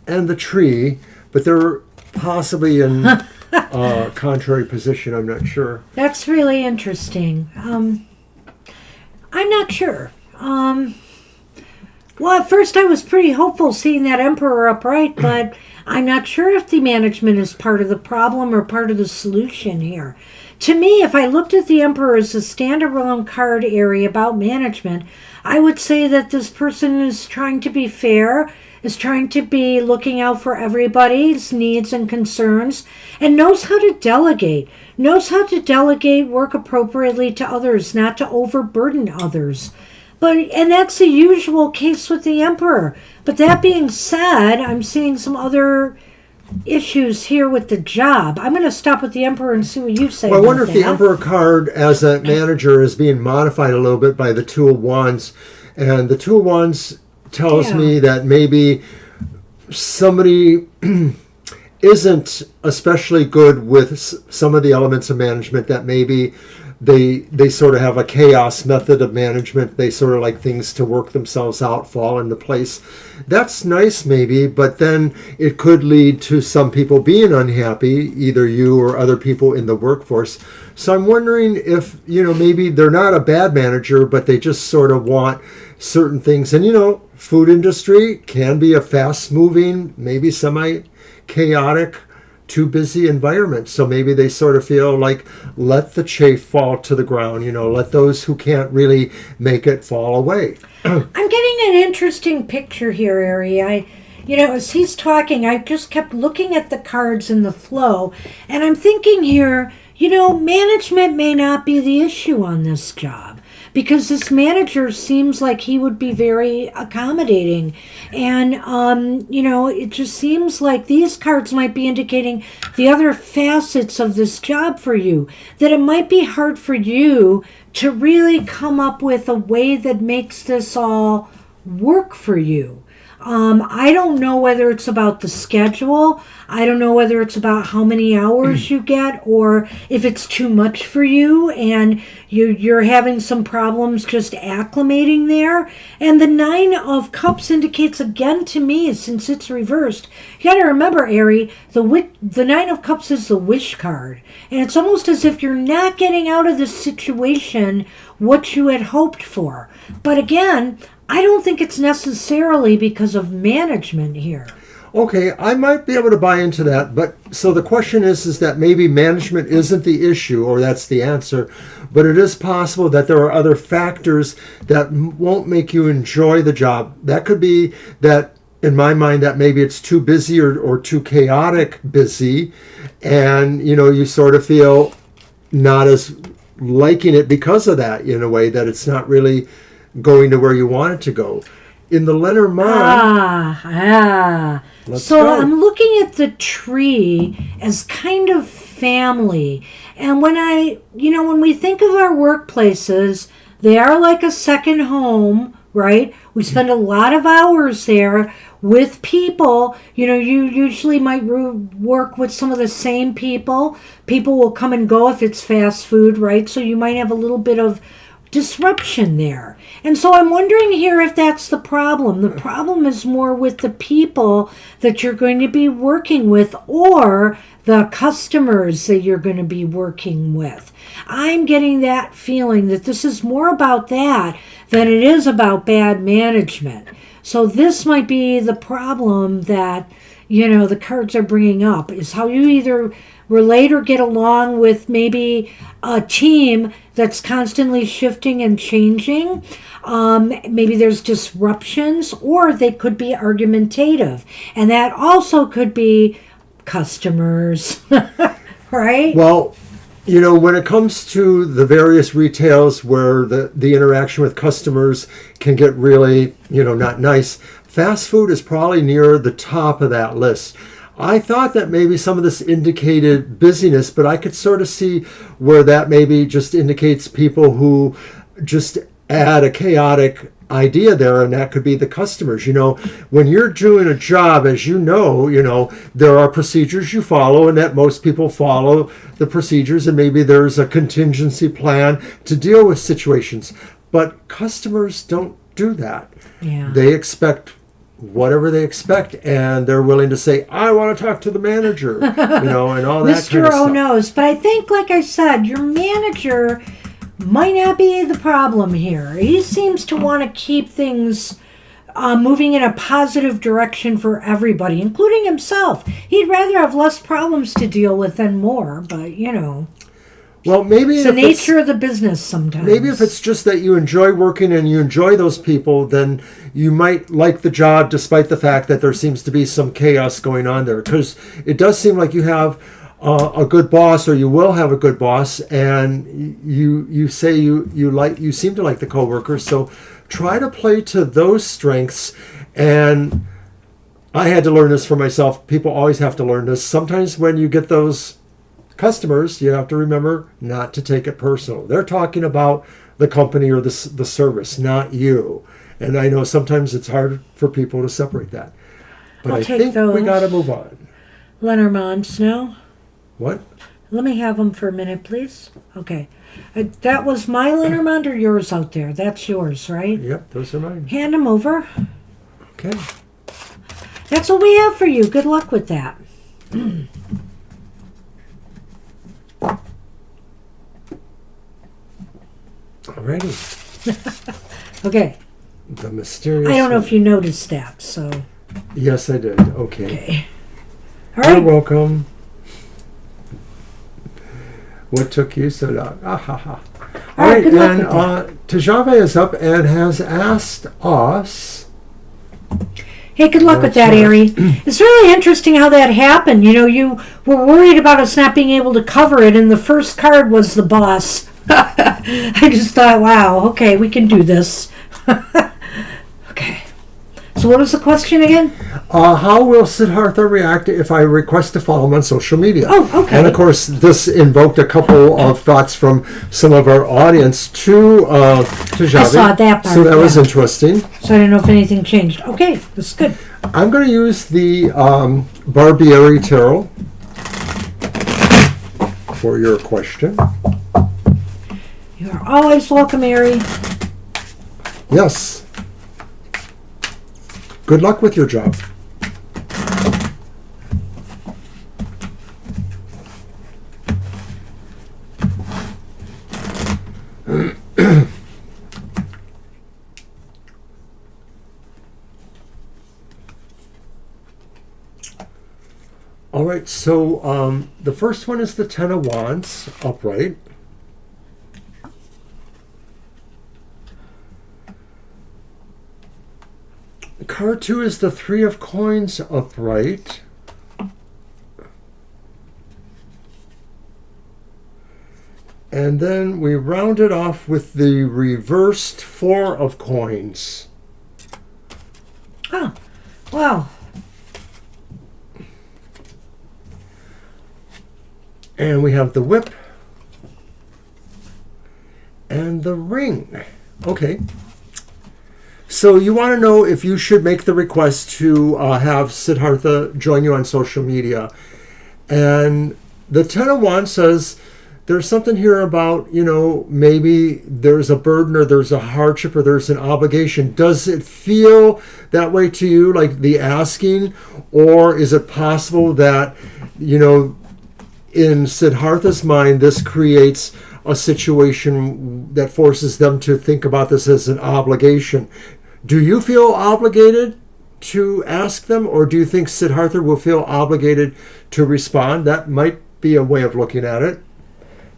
and the Tree, but they're possibly in contrary position. I'm not sure. That's really interesting. I'm not sure. Well, at first I was pretty hopeful seeing that Emperor upright, but I'm not sure if the management is part of the problem or part of the solution here. To me, if I looked at the Emperor as a standalone card area about management, I would say that this person is trying to be fair, is trying to be looking out for everybody's needs and concerns, and knows how to delegate. Knows how to delegate work appropriately to others, not to overburden others. And that's the usual case with the Emperor. But that being said, I'm seeing some other issues here with the job. I'm going to stop with the Emperor and see what you say. Well, I wonder if the Emperor card as a manager is being modified a little bit by the Two of Wands. And the Two of Wands tells me that maybe somebody isn't especially good with some of the elements of management, that maybe they sort of have a chaos method of management. They sort of like things to work themselves out, fall into place. That's nice maybe, but then it could lead to some people being unhappy, either you or other people in the workforce. So I'm wondering if, maybe they're not a bad manager, but they just sort of want certain things. And, food industry can be a fast-moving, maybe semi-chaotic, too busy environment. So maybe they sort of feel like, let the chaff fall to the ground, let those who can't really make it fall away. I'm getting an interesting picture here, Ari. As he's talking, I just kept looking at the cards in the flow, and I'm thinking here, management may not be the issue on this job, because this manager seems like he would be very accommodating. And, it just seems like these cards might be indicating the other facets of this job for you, that it might be hard for you to really come up with a way that makes this all work for you. I don't know whether it's about the schedule. I don't know whether it's about how many hours you get, or if it's too much for you and you're having some problems just acclimating there. And the Nine of Cups indicates again to me, since it's reversed, you got to remember, Ari, the Nine of Cups is the wish card. And it's almost as if you're not getting out of this situation what you had hoped for. But again, I don't think it's necessarily because of management here. Okay, I might be able to buy into that, but so the question is that maybe management isn't the issue, or that's the answer, but it is possible that there are other factors that won't make you enjoy the job. That could be that, in my mind, that maybe it's too busy or too chaotic busy, and you sort of feel not as liking it because of that, in a way that it's not really going to where you want it to go. In the Lenormand, so go. I'm looking at the Tree as kind of family. And when we think of our workplaces, they are like a second home, right? We spend a lot of hours there with people. You usually might work with some of the same people. People will come and go if it's fast food, right? So you might have a little bit of disruption there. And so I'm wondering here if that's the problem. The problem is more with the people that you're going to be working with, or the customers that you're going to be working with. I'm getting that feeling that this is more about that than it is about bad management. So this might be the problem that, the cards are bringing up, is how you either relate or get along with maybe a team that's constantly shifting and changing. Maybe there's disruptions, or they could be argumentative. And that also could be customers, right? Well, When it comes to the various retails where the interaction with customers can get really, not nice, fast food is probably near the top of that list. I thought that maybe some of this indicated busyness, but I could sort of see where that maybe just indicates people who just add a chaotic idea there, and that could be the customers. When you're doing a job, as there are procedures you follow, and that most people follow the procedures, and maybe there's a contingency plan to deal with situations. But customers don't do that. Yeah. They expect whatever they expect, and they're willing to say, I want to talk to the manager, and all that kind of Mr. stuff. O knows. But I think, like I said, your manager might not be the problem here. He seems to want to keep things moving in a positive direction for everybody, including himself. He'd rather have less problems to deal with than more, but, Well, maybe it's the nature of the business sometimes. Maybe if it's just that you enjoy working and you enjoy those people, then you might like the job despite the fact that there seems to be some chaos going on there. Because it does seem like you have a good boss, or you will have a good boss, and you say you seem to like the coworkers. So try to play to those strengths. And I had to learn this for myself. People always have to learn this. Sometimes when you get those customers, you have to remember not to take it personal. They're talking about the company or the service, not you. And I know sometimes it's hard for people to separate that. But I think we got to move on. Lenormand now. What? Let me have them for a minute, please. Okay. That was my Lenormand or yours out there? That's yours, right? Yep, those are mine. Hand them over. Okay. That's what we have for you. Good luck with that. Alrighty. Okay. The mysterious. I don't know if you noticed that, so. Yes, I did. Okay. All right. You're welcome. What took you so long? Ah, ha, ha. All right, and Tejave is up and has asked us. Hey, good luck with that, Ari. It's really interesting how that happened. You were worried about us not being able to cover it, and the first card was the boss. I just thought, wow, okay, we can do this. Okay. So what was the question again? How will Siddhartha react if I request to follow him on social media? Oh, okay. And of course, this invoked a couple of thoughts from some of our audience to Javi. I saw that part. So that was interesting. So I don't know if anything changed. Okay, that's good. I'm going to use the Barbieri Tarot for your question. You are always welcome, Ari. Yes. Good luck with your job. All right, so the first one is the Ten of Wands, upright. Card 2 is the Three of Coins, upright. And then we round it off with the reversed Four of Coins. Oh, wow. And we have the Whip and the Ring. Okay. So you want to know if you should make the request to have Siddhartha join you on social media. And the Ten of Wands says there's something here about, maybe there's a burden or there's a hardship or there's an obligation. Does it feel that way to you, like the asking? Or is it possible that, in Siddhartha's mind, this creates a situation that forces them to think about this as an obligation? Do you feel obligated to ask them, or do you think Siddhartha will feel obligated to respond? That might be a way of looking at it.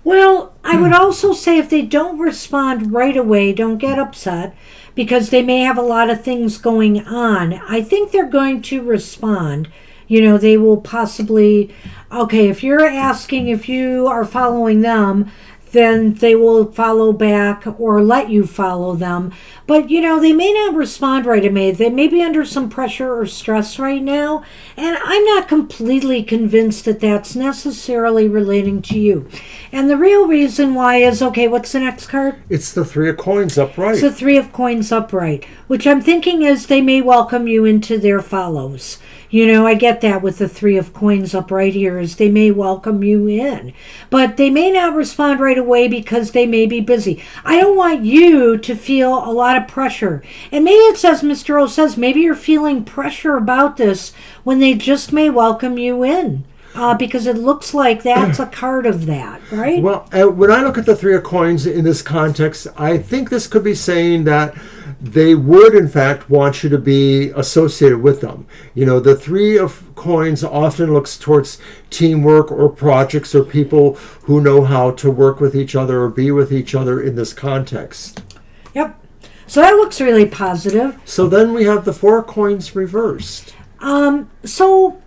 Well, I would also say if they don't respond right away, don't get upset, because they may have a lot of things going on. I think they're going to respond. They will possibly Okay, if you're asking if you are following them, then they will follow back or let you follow them. But they may not respond right away. They may be under some pressure or stress right now. And I'm not completely convinced that that's necessarily relating to you. And the real reason why is, okay, what's the next card? It's the Three of Coins upright. It's the Three of Coins upright, which I'm thinking is they may welcome you into their follows. I get that with the Three of Coins upright here, is they may welcome you in. But they may not respond right away because they may be busy. I don't want you to feel a lot of pressure. And maybe it says, Mr. O says, maybe you're feeling pressure about this when they just may welcome you in. Because it looks like that's a card of that, right? Well, when I look at the Three of Coins in this context, I think this could be saying that they would, in fact, want you to be associated with them. The Three of Coins often looks towards teamwork or projects or people who know how to work with each other or be with each other in this context. Yep. So that looks really positive. So then we have the Four of Coins reversed. So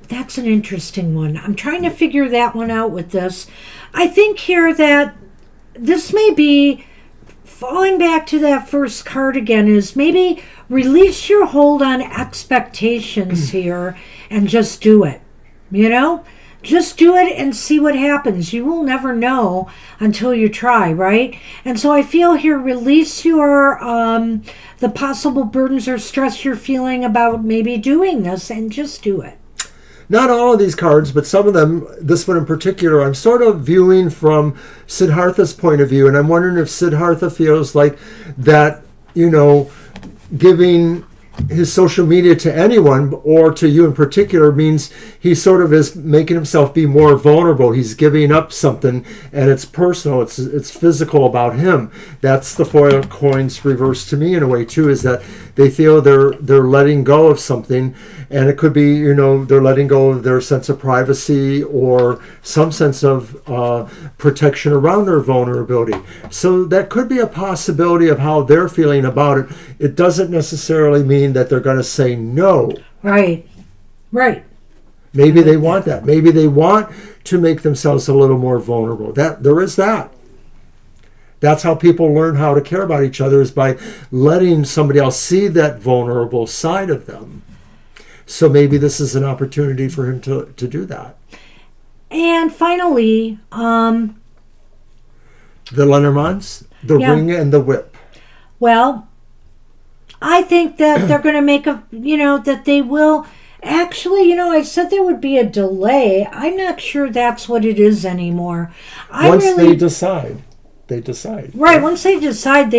that's an interesting one. I'm trying to figure that one out with this. I think here that this may be falling back to that first card again, is maybe release your hold on expectations here and just do it. Just do it and see what happens. You will never know until you try, right? And so I feel here, release your the possible burdens or stress you're feeling about maybe doing this and just do it. Not all of these cards, but some of them, this one in particular, I'm sort of viewing from Siddhartha's point of view, and I'm wondering if Siddhartha feels like that, giving his social media to anyone or to you in particular means he sort of is making himself be more vulnerable. He's giving up something, and it's personal, it's physical about him. That's the Four of Coins reversed to me in a way too, is that they feel they're letting go of something, and it could be they're letting go of their sense of privacy or some sense of protection around their vulnerability. So that could be a possibility of how they're feeling about it. It doesn't necessarily mean that they're going to say no. Right. Maybe they want that. Maybe they want to make themselves a little more vulnerable. There is that. That's how people learn how to care about each other, is by letting somebody else see that vulnerable side of them. So maybe this is an opportunity for him to do that. And finally, the Lenormands, the ring and the whip. Well, I think that they're going to make that they will. Actually, I said there would be a delay. I'm not sure that's what it is anymore. They decide. They decide. Right, once they decide,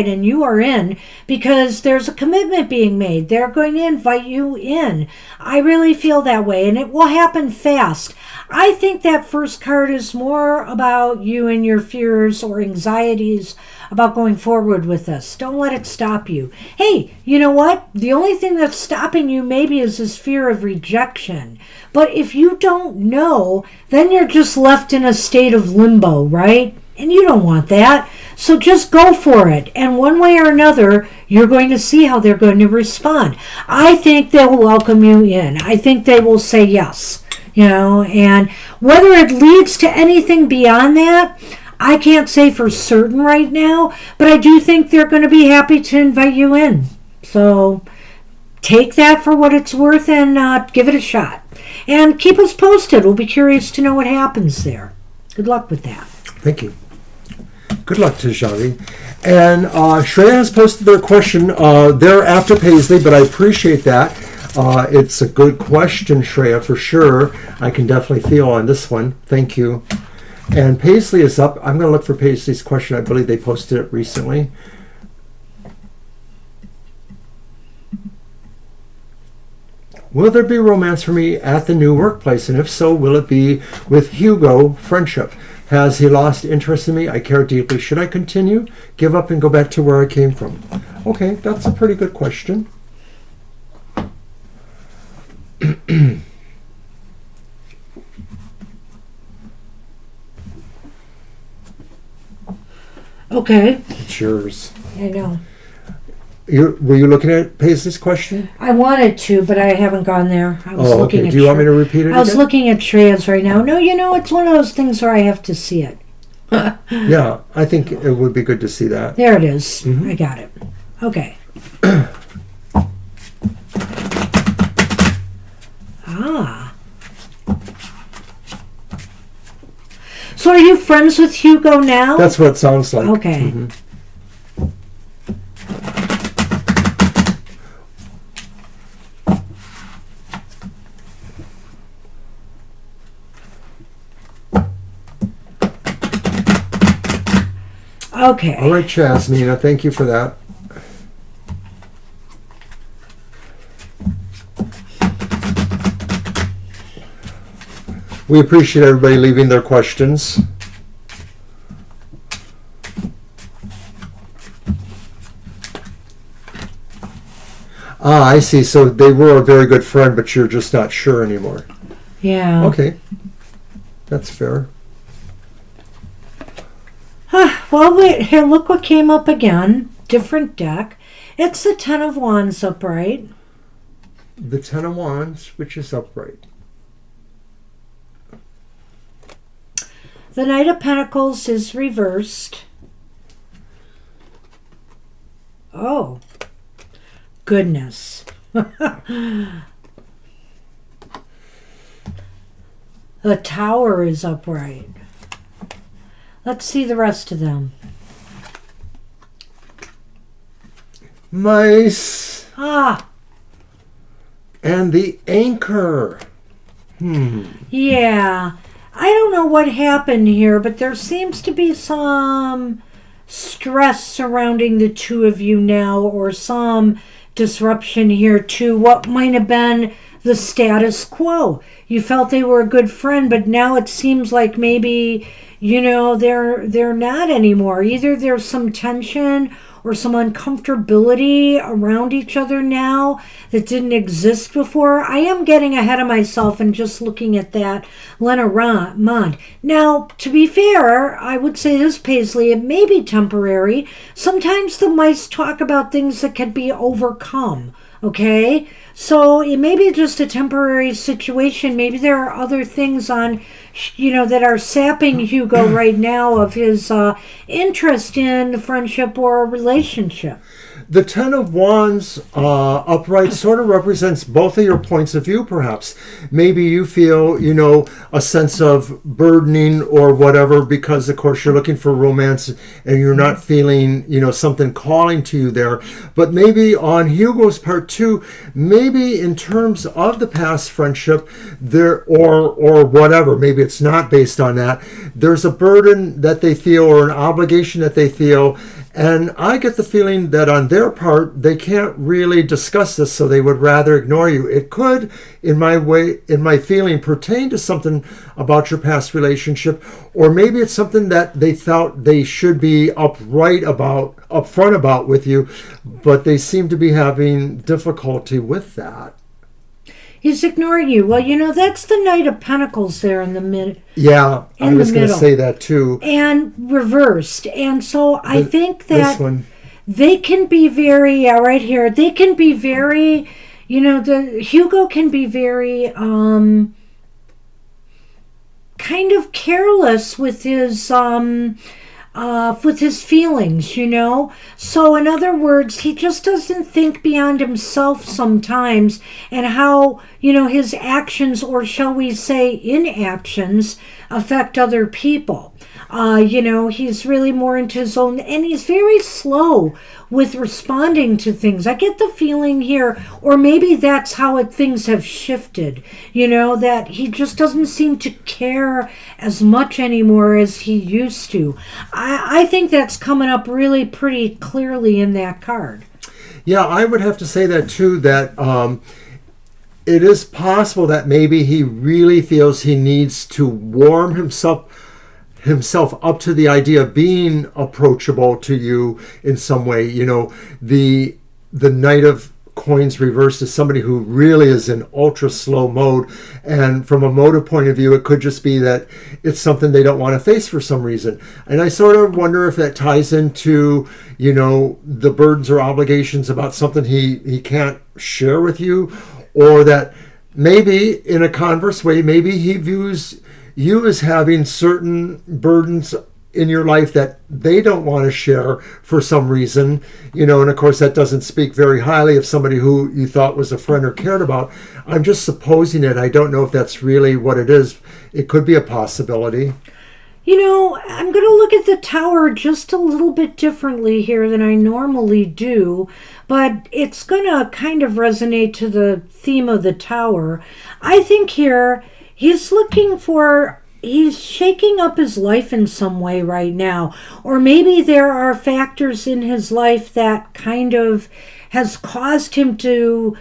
and you are in, because there's a commitment being made. They're going to invite you in. I really feel that way, and it will happen fast. I think that first card is more about you and your fears or anxieties about going forward with this. Don't let it stop you. Hey, you know what? The only thing that's stopping you maybe is this fear of rejection. But if you don't know, then you're just left in a state of limbo, right? And you don't want that. So just go for it. And one way or another, you're going to see how they're going to respond. I think they will welcome you in. I think they will say yes. And whether it leads to anything beyond that, I can't say for certain right now, but I do think they're going to be happy to invite you in. So take that for what it's worth and give it a shot. And keep us posted. We'll be curious to know what happens there. Good luck with that. Thank you. Good luck to Javi. And Shreya has posted their question. They're after Paisley, but I appreciate that. It's a good question, Shreya, for sure. I can definitely feel on this one. Thank you. And Paisley is up. I'm going to look for Paisley's question. I believe they posted it recently. Will there be romance for me at the new workplace? And if so, will it be with Hugo friendship? Has he lost interest in me? I care deeply. Should I continue, give up, and go back to where I came from? Okay, that's a pretty good question. Okay. It's yours. I know. Were you looking at Paisley's question? I wanted to, but I haven't gone there. I was looking okay. at Do you want me to repeat it I was again? looking at Shreyas right now. No, it's one of those things where I have to see it. Yeah, I think it would be good to see that. There it is. Mm-hmm. I got it. Okay. So are you friends with Hugo now? That's what it sounds like. Okay. Mm-hmm. Okay. All right, Jasmina, thank you for that. We appreciate everybody leaving their questions. I see. So they were a very good friend, but you're just not sure anymore. Yeah. Okay. That's fair. Well, wait, here, look what came up again. Different deck. It's the Ten of Wands upright. The Ten of Wands, which is upright. The Knight of Pentacles is reversed. Oh, goodness. The Tower is upright. Let's see the rest of them. Mice. Ah. And the Anchor. Yeah. I don't know what happened here, but there seems to be some stress surrounding the two of you now, or some disruption here to what might have been the status quo. You felt they were a good friend, but now it seems like maybe, they're not anymore. Either there's some tension or some uncomfortability around each other now that didn't exist before. I am getting ahead of myself and just looking at that Lenormand. Now, to be fair, I would say this, Paisley, it may be temporary. Sometimes the mice talk about things that can be overcome, okay? So it may be just a temporary situation. Maybe there are other things on, that are sapping Hugo right now of his interest in the friendship or a relationship. The Ten of Wands upright sort of represents both of your points of view, perhaps. Maybe you feel, a sense of burdening or whatever because, of course, you're looking for romance and you're not feeling, something calling to you there. But maybe on Hugo's part, too, maybe in terms of the past friendship, there or whatever, maybe it's not based on that, there's a burden that they feel or an obligation that they feel. And I get the feeling that on their part, they can't really discuss this, so they would rather ignore you. It could, in my feeling, pertain to something about your past relationship, or maybe it's something that they felt they should be upfront about with you, but they seem to be having difficulty with that. He's ignoring you. Well, that's the Knight of Pentacles there in the mid. Yeah, I was going to say that too. And reversed. And so I think that this one, they can be very, right here, they can be very, the Hugo can be very kind of careless with his feelings, So in other words, he just doesn't think beyond himself sometimes, and how, his actions, or shall we say inactions, affect other people. He's really more into his own, and he's very slow with responding to things. I get the feeling here, or maybe that's how things have shifted, that he just doesn't seem to care as much anymore as he used to. I think that's coming up really pretty clearly in that card. Yeah, I would have to say that too, that it is possible that maybe he really feels he needs to warm himself up to the idea of being approachable to you in some way. The Knight of coins reversed is somebody who really is in ultra slow mode. And from a motive point of view, it could just be that it's something they don't want to face for some reason. And I sort of wonder if that ties into, the burdens or obligations about something he can't share with you, or that maybe in a converse way, maybe he views you as having certain burdens in your life that they don't want to share for some reason, and of course that doesn't speak very highly of somebody who you thought was a friend or cared about. I'm just supposing it. I don't know if that's really what it is. It could be a possibility. I'm going to look at the Tower just a little bit differently here than I normally do, but it's going to kind of resonate to the theme of the Tower. I think here he's shaking up his life in some way right now. Or maybe there are factors in his life that kind of has caused him to,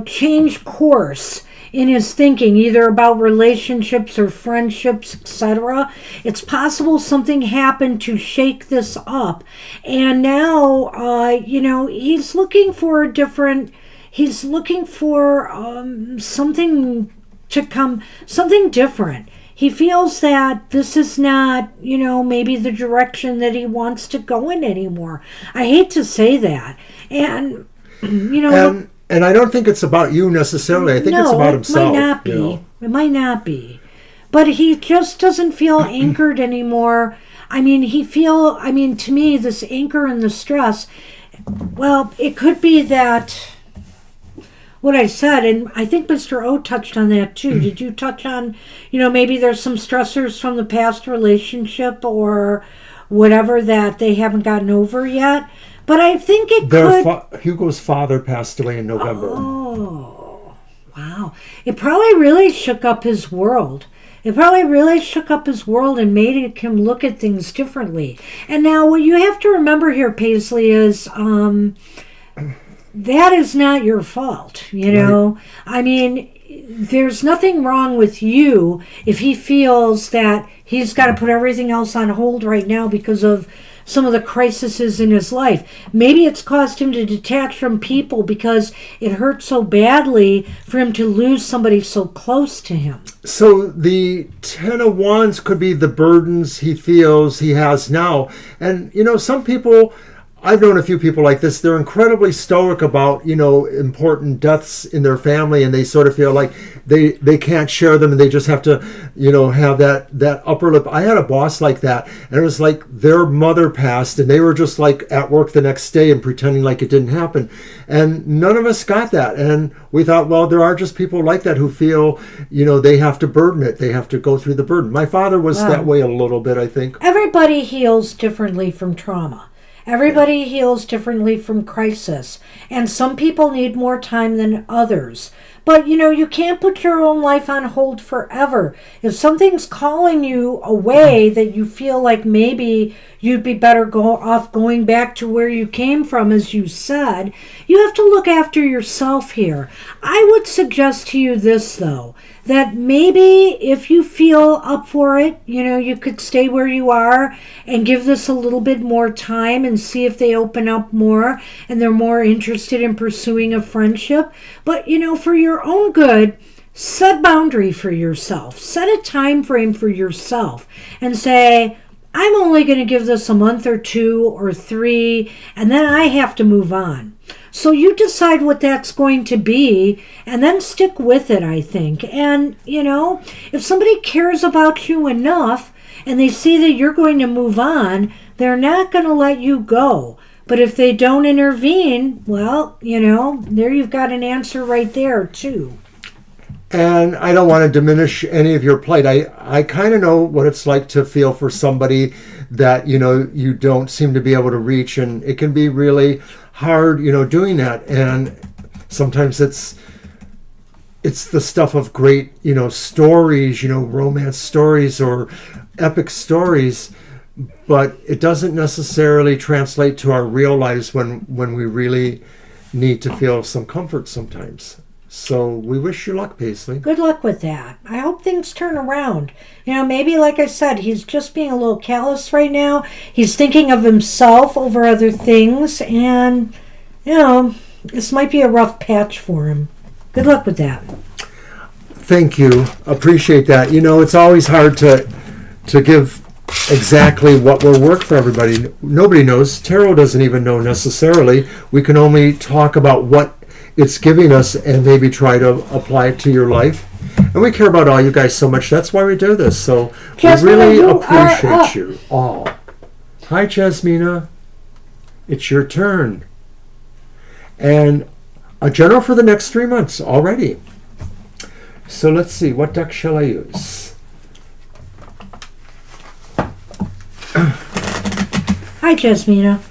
change course in his thinking, either about relationships or friendships, etc. It's possible something happened to shake this up. And now, he's looking for something to come, something different. He feels that this is not, maybe the direction that he wants to go in anymore. I hate to say that. And, And I don't think it's about you necessarily. I think it's about himself. It might not be. It might not be. But he just doesn't feel anchored anymore. To me, this anchor and the stress, well, it could be that what I said, and I think Mr. O touched on that too. Did you touch on, maybe there's some stressors from the past relationship or whatever that they haven't gotten over yet? But I think Hugo's father passed away in November. Oh, wow. It probably really shook up his world. It probably really shook up his world and made him look at things differently. And now what you have to remember here, Paisley, is that is not your fault, Right. There's nothing wrong with you if he feels that he's got to put everything else on hold right now because of some of the crises in his life. Maybe it's caused him to detach from people because it hurt so badly for him to lose somebody so close to him. So the Ten of Wands could be the burdens he feels he has now. And, some people, I've known a few people like this, they're incredibly stoic about, important deaths in their family, and they sort of feel like they can't share them and they just have to, have that upper lip. I had a boss like that, and it was like their mother passed and they were just like at work the next day and pretending like it didn't happen. And none of us got that. And we thought, well, there are just people like that who feel, they have to burden it. They have to go through the burden. My father was that way a little bit, I think. Everybody heals differently from trauma. Everybody heals differently from crisis, and some people need more time than others. But, you can't put your own life on hold forever. If something's calling you away that you feel like maybe you'd be better off going back to where you came from, as you said, you have to look after yourself here. I would suggest to you this, though, that maybe if you feel up for it, you could stay where you are and give this a little bit more time and see if they open up more and they're more interested in pursuing a friendship. But, for your own good, set boundary for yourself. Set a time frame for yourself and say, I'm only going to give this a month or 2 or 3, and then I have to move on. So you decide what that's going to be and then stick with it, I think. And, if somebody cares about you enough and they see that you're going to move on, they're not going to let you go. But if they don't intervene, well, there you've got an answer right there, too. And I don't want to diminish any of your plight. I kind of know what it's like to feel for somebody that, you don't seem to be able to reach. And it can be really hard, doing that. And sometimes it's the stuff of great, stories, romance stories or epic stories. But it doesn't necessarily translate to our real lives when we really need to feel some comfort sometimes. So we wish you luck, Paisley. Good luck with that. I hope things turn around. Maybe, like I said, he's just being a little callous right now. He's thinking of himself over other things. And, This might be a rough patch for him. Good luck with that. Thank you. Appreciate that. It's always hard to give exactly what will work for everybody. Nobody knows. Tarot doesn't even know necessarily. We can only talk about what it's giving us and maybe try to apply it to your life. And we care about all you guys so much. That's why we do this. So Jasmina, we really you appreciate you all. Hi, Jasmina. It's your turn. And a general for the next 3 months already. So let's see. What deck shall I use? Hi, Jasmina.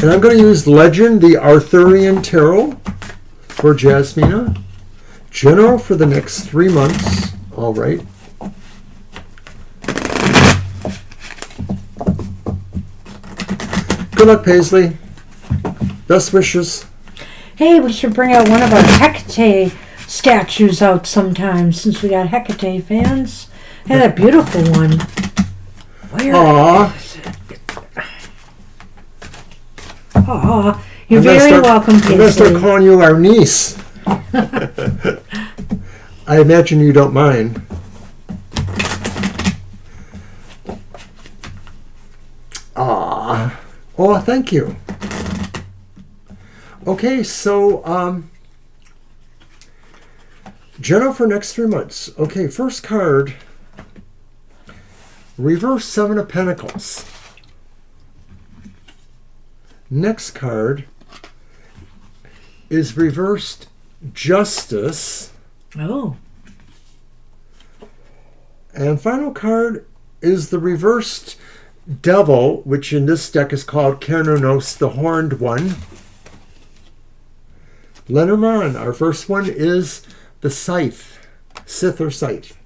And I'm going to use Legend, the Arthurian Tarot for Jasmina. General for the next 3 months. All right. Good luck, Paisley. Best wishes. Hey, we should bring out one of our Hecate statues out sometime since we got Hecate fans. Hey, that beautiful one. Where Aww. is it? Aw, you're very welcome, I'm going to start Paisley. calling you our niece. I imagine you don't mind. Oh, thank you. Okay, so general for next 3 months. Okay, first card, reverse 7 of Pentacles. Next card is reversed Justice. Oh. And final card is the reversed Devil, which in this deck is called Kernos, the Horned One. Lenormand, our first one is the Scythe, Scythe or Scythe.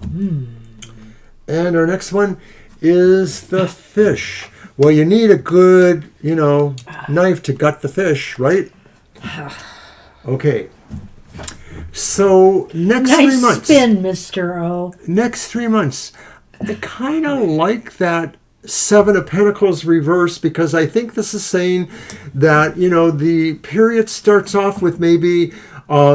And our next one is the Fish. Well, you need a good, knife to gut the fish, right? Okay. So next 3 months. Nice spin, Mr. O. Next 3 months. I kind of like that 7 of Pentacles reverse because I think this is saying that, the period starts off with maybe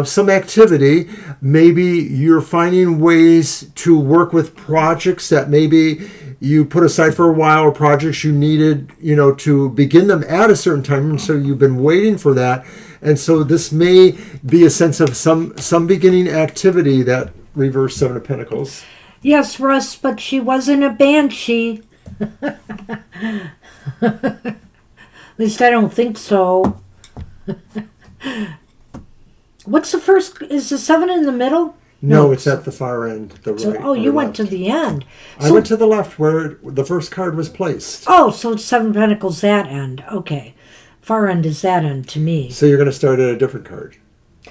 some activity. Maybe you're finding ways to work with projects that maybe you put aside for a while, or projects you needed, to begin them at a certain time. And so you've been waiting for that. And so this may be a sense of some beginning activity, that reverse 7 of Pentacles. Yes, Russ, but she wasn't a banshee. At least I don't think so. What's the first? Is the 7 in the middle? No, it's at the far end, the right. Oh, you went left. to the end. I went to the left where the first card was placed. Oh, so it's 7 Pentacles that end. Okay. Far end is that end to me. So you're going to start at a different card.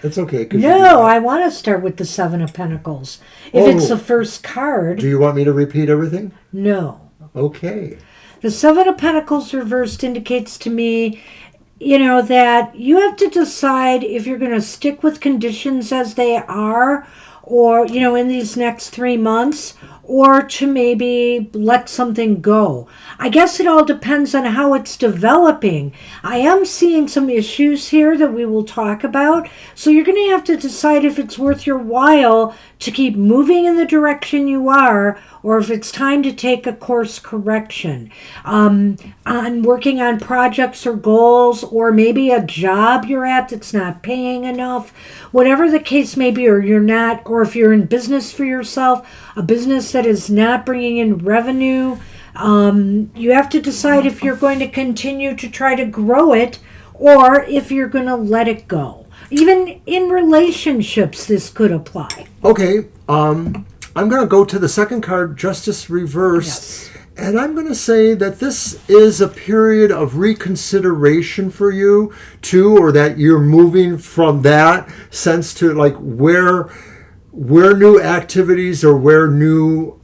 It's okay. No, I want to start with the 7 of Pentacles. If it's the first card. Do you want me to repeat everything? No. Okay. The 7 of Pentacles reversed indicates to me, that you have to decide if you're going to stick with conditions as they are, or, in these next 3 months, or to maybe let something go. I guess it all depends on how it's developing. I am seeing some issues here that we will talk about, so you're going to have to decide if it's worth your while to keep moving in the direction you are, or if it's time to take a course correction. On working on projects or goals, or maybe a job you're at that's not paying enough, whatever the case may be, or you're not, or if you're in business for yourself, a business that is not bringing in revenue, you have to decide if you're going to continue to try to grow it, or if you're going to let it go. Even in relationships, this could apply. Okay. I'm going to go to the second card, Justice Reversed. Yes. And I'm going to say that this is a period of reconsideration for you, too, or that you're moving from that sense to like where new activities or where new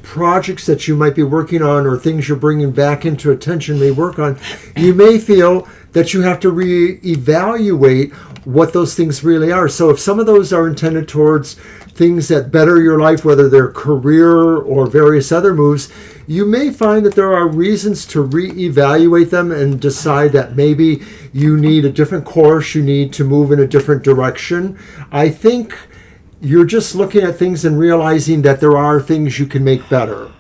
projects that you might be working on or things you're bringing back into attention may work on, you may feel that you have to reevaluate what those things really are. So if some of those are intended towards things that better your life, whether they're career or various other moves, you may find that there are reasons to reevaluate them and decide that maybe you need a different course, you need to move in a different direction. I think you're just looking at things and realizing that there are things you can make better.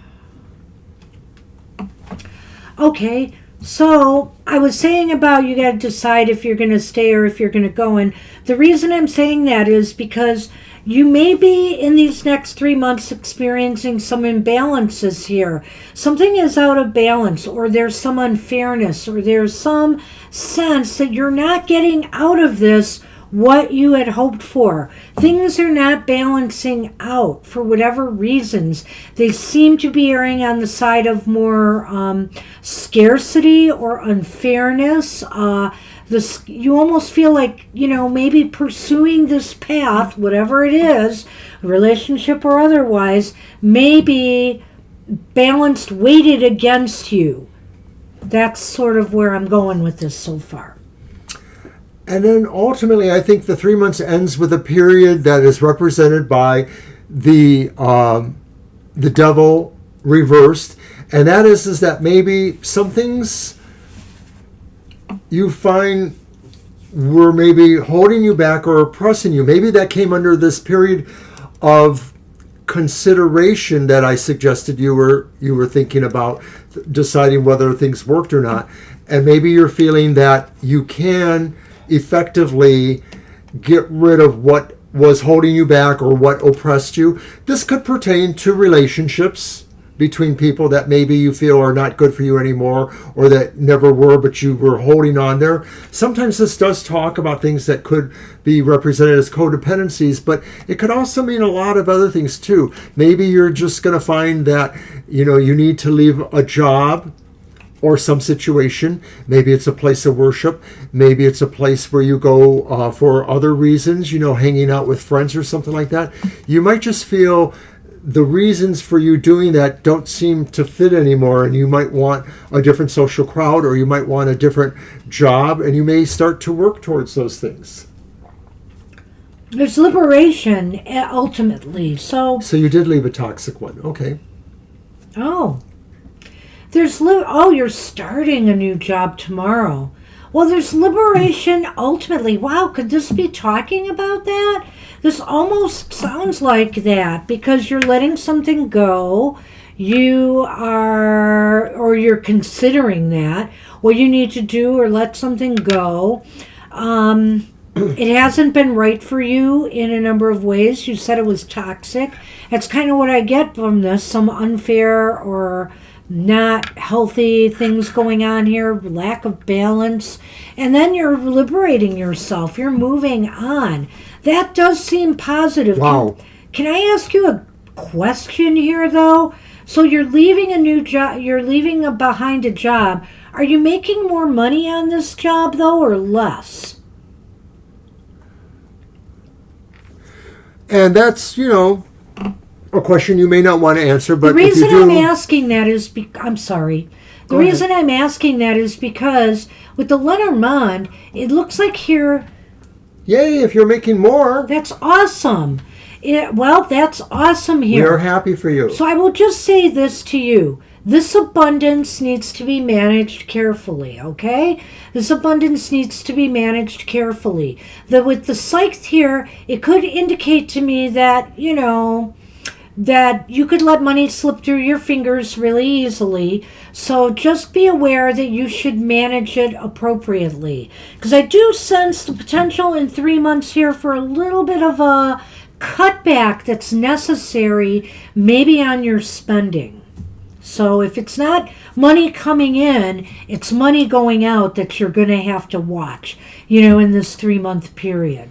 Okay, so I was saying about you got to decide if you're going to stay or if you're going to go. And the reason I'm saying that is because you may be in these next 3 months experiencing some imbalances here. Something is out of balance, or there's some unfairness, or there's some sense that you're not getting out of this what you had hoped for. Things are not balancing out for whatever reasons. They seem to be erring on the side of more scarcity or unfairness. You almost feel like, maybe pursuing this path, whatever it is, relationship or otherwise, may be balanced, weighted against you. That's sort of where I'm going with this so far. And then ultimately, I think the 3 months ends with a period that is represented by the devil reversed, and that is that maybe some things you find were maybe holding you back or oppressing you. Maybe that came under this period of consideration that I suggested you were thinking about, deciding whether things worked or not, and maybe you're feeling that you can effectively get rid of what was holding you back or what oppressed you. This could pertain to relationships between people that maybe you feel are not good for you anymore, or that never were, but you were holding on there. Sometimes this does talk about things that could be represented as codependencies, but it could also mean a lot of other things too. Maybe you're just going to find that you need to leave a job or some situation. Maybe it's a place of worship. Maybe it's a place where you go for other reasons, hanging out with friends or something like that. You might just feel the reasons for you doing that don't seem to fit anymore, and you might want a different social crowd, or you might want a different job, and you may start to work towards those things. There's liberation, ultimately. So you did leave a toxic one. Okay. Oh. You're starting a new job tomorrow. Well, there's liberation ultimately. Wow, could this be talking about that? This almost sounds like that, because you're letting something go. You're considering that. What you need to do or let something go. It hasn't been right for you in a number of ways. You said it was toxic. That's kind of what I get from this. Some unfair or not healthy things going on here, lack of balance, and then you're liberating yourself, you're moving on. That does seem positive. Wow. Can I ask you a question here, though? So you're leaving a new job, you're leaving behind a job. Are you making more money on this job, though, or less? And that's, a question you may not want to answer, but the reason if you do, I'm asking that is I'm sorry. The reason I'm asking that is because with the Lenormand, it looks like here. Yay! If you're making more, That's awesome. That's awesome here. we are happy for you. So I will just say this to you. This abundance needs to be managed carefully, okay? This abundance needs to be managed carefully. With the Scythe here, it could indicate to me that, that you could let money slip through your fingers really easily. So just be aware that you should manage it appropriately. Because I do sense the potential in 3 months here for a little bit of a cutback that's necessary, maybe on your spending. So if it's not money coming in, it's money going out that you're going to have to watch, in this 3 month period.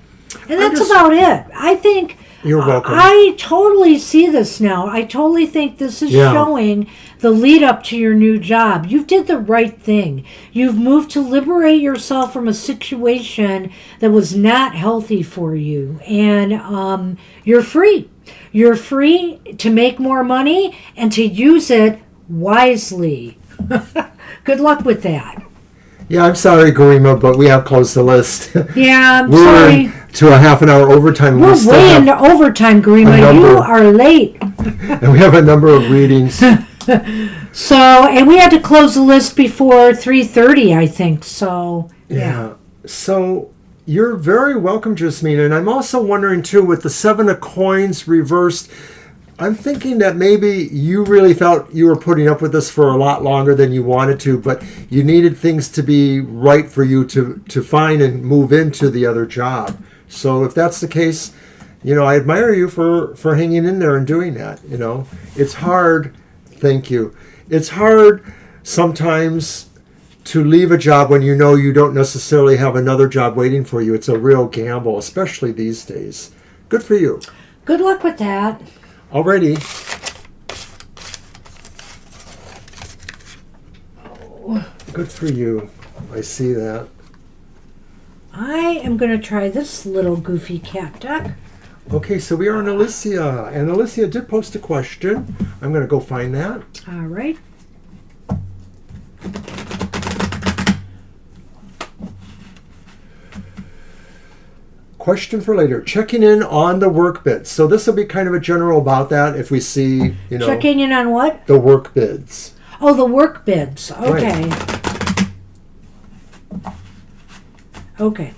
And that's about it. I think you're welcome. I totally see this now. I totally think this is showing the lead up to your new job. You did the right thing. You've moved to liberate yourself from a situation that was not healthy for you. And you're free. You're free to make more money and to use it wisely. Good luck with that. Yeah, I'm sorry, Garima, but we have closed the list. Yeah, I'm We're sorry. to a half an hour overtime. We're way into overtime, Garima. You are late. And we have a number of readings. So, and we had to close the list before 3:30, I think. So, yeah. So, you're very welcome, Jasmine. And I'm also wondering, too, with the 7 of coins reversed, I'm thinking that maybe you really felt you were putting up with this for a lot longer than you wanted to, but you needed things to be right for you to find and move into the other job. So if that's the case, I admire you for hanging in there and doing that. It's hard. Thank you. It's hard sometimes to leave a job when you know you don't necessarily have another job waiting for you. It's a real gamble, especially these days. Good for you. Good luck with that. Alrighty. Good for you. I see that. I am going to try this little goofy cat deck. Okay, so we are on Alicia. And Alicia did post a question. I'm going to go find that. All right. Question for later. Checking in on the work bids. So this will be kind of a general about that if we see, Checking in on what? The work bids. Oh, the work bids. Okay. Right. Okay.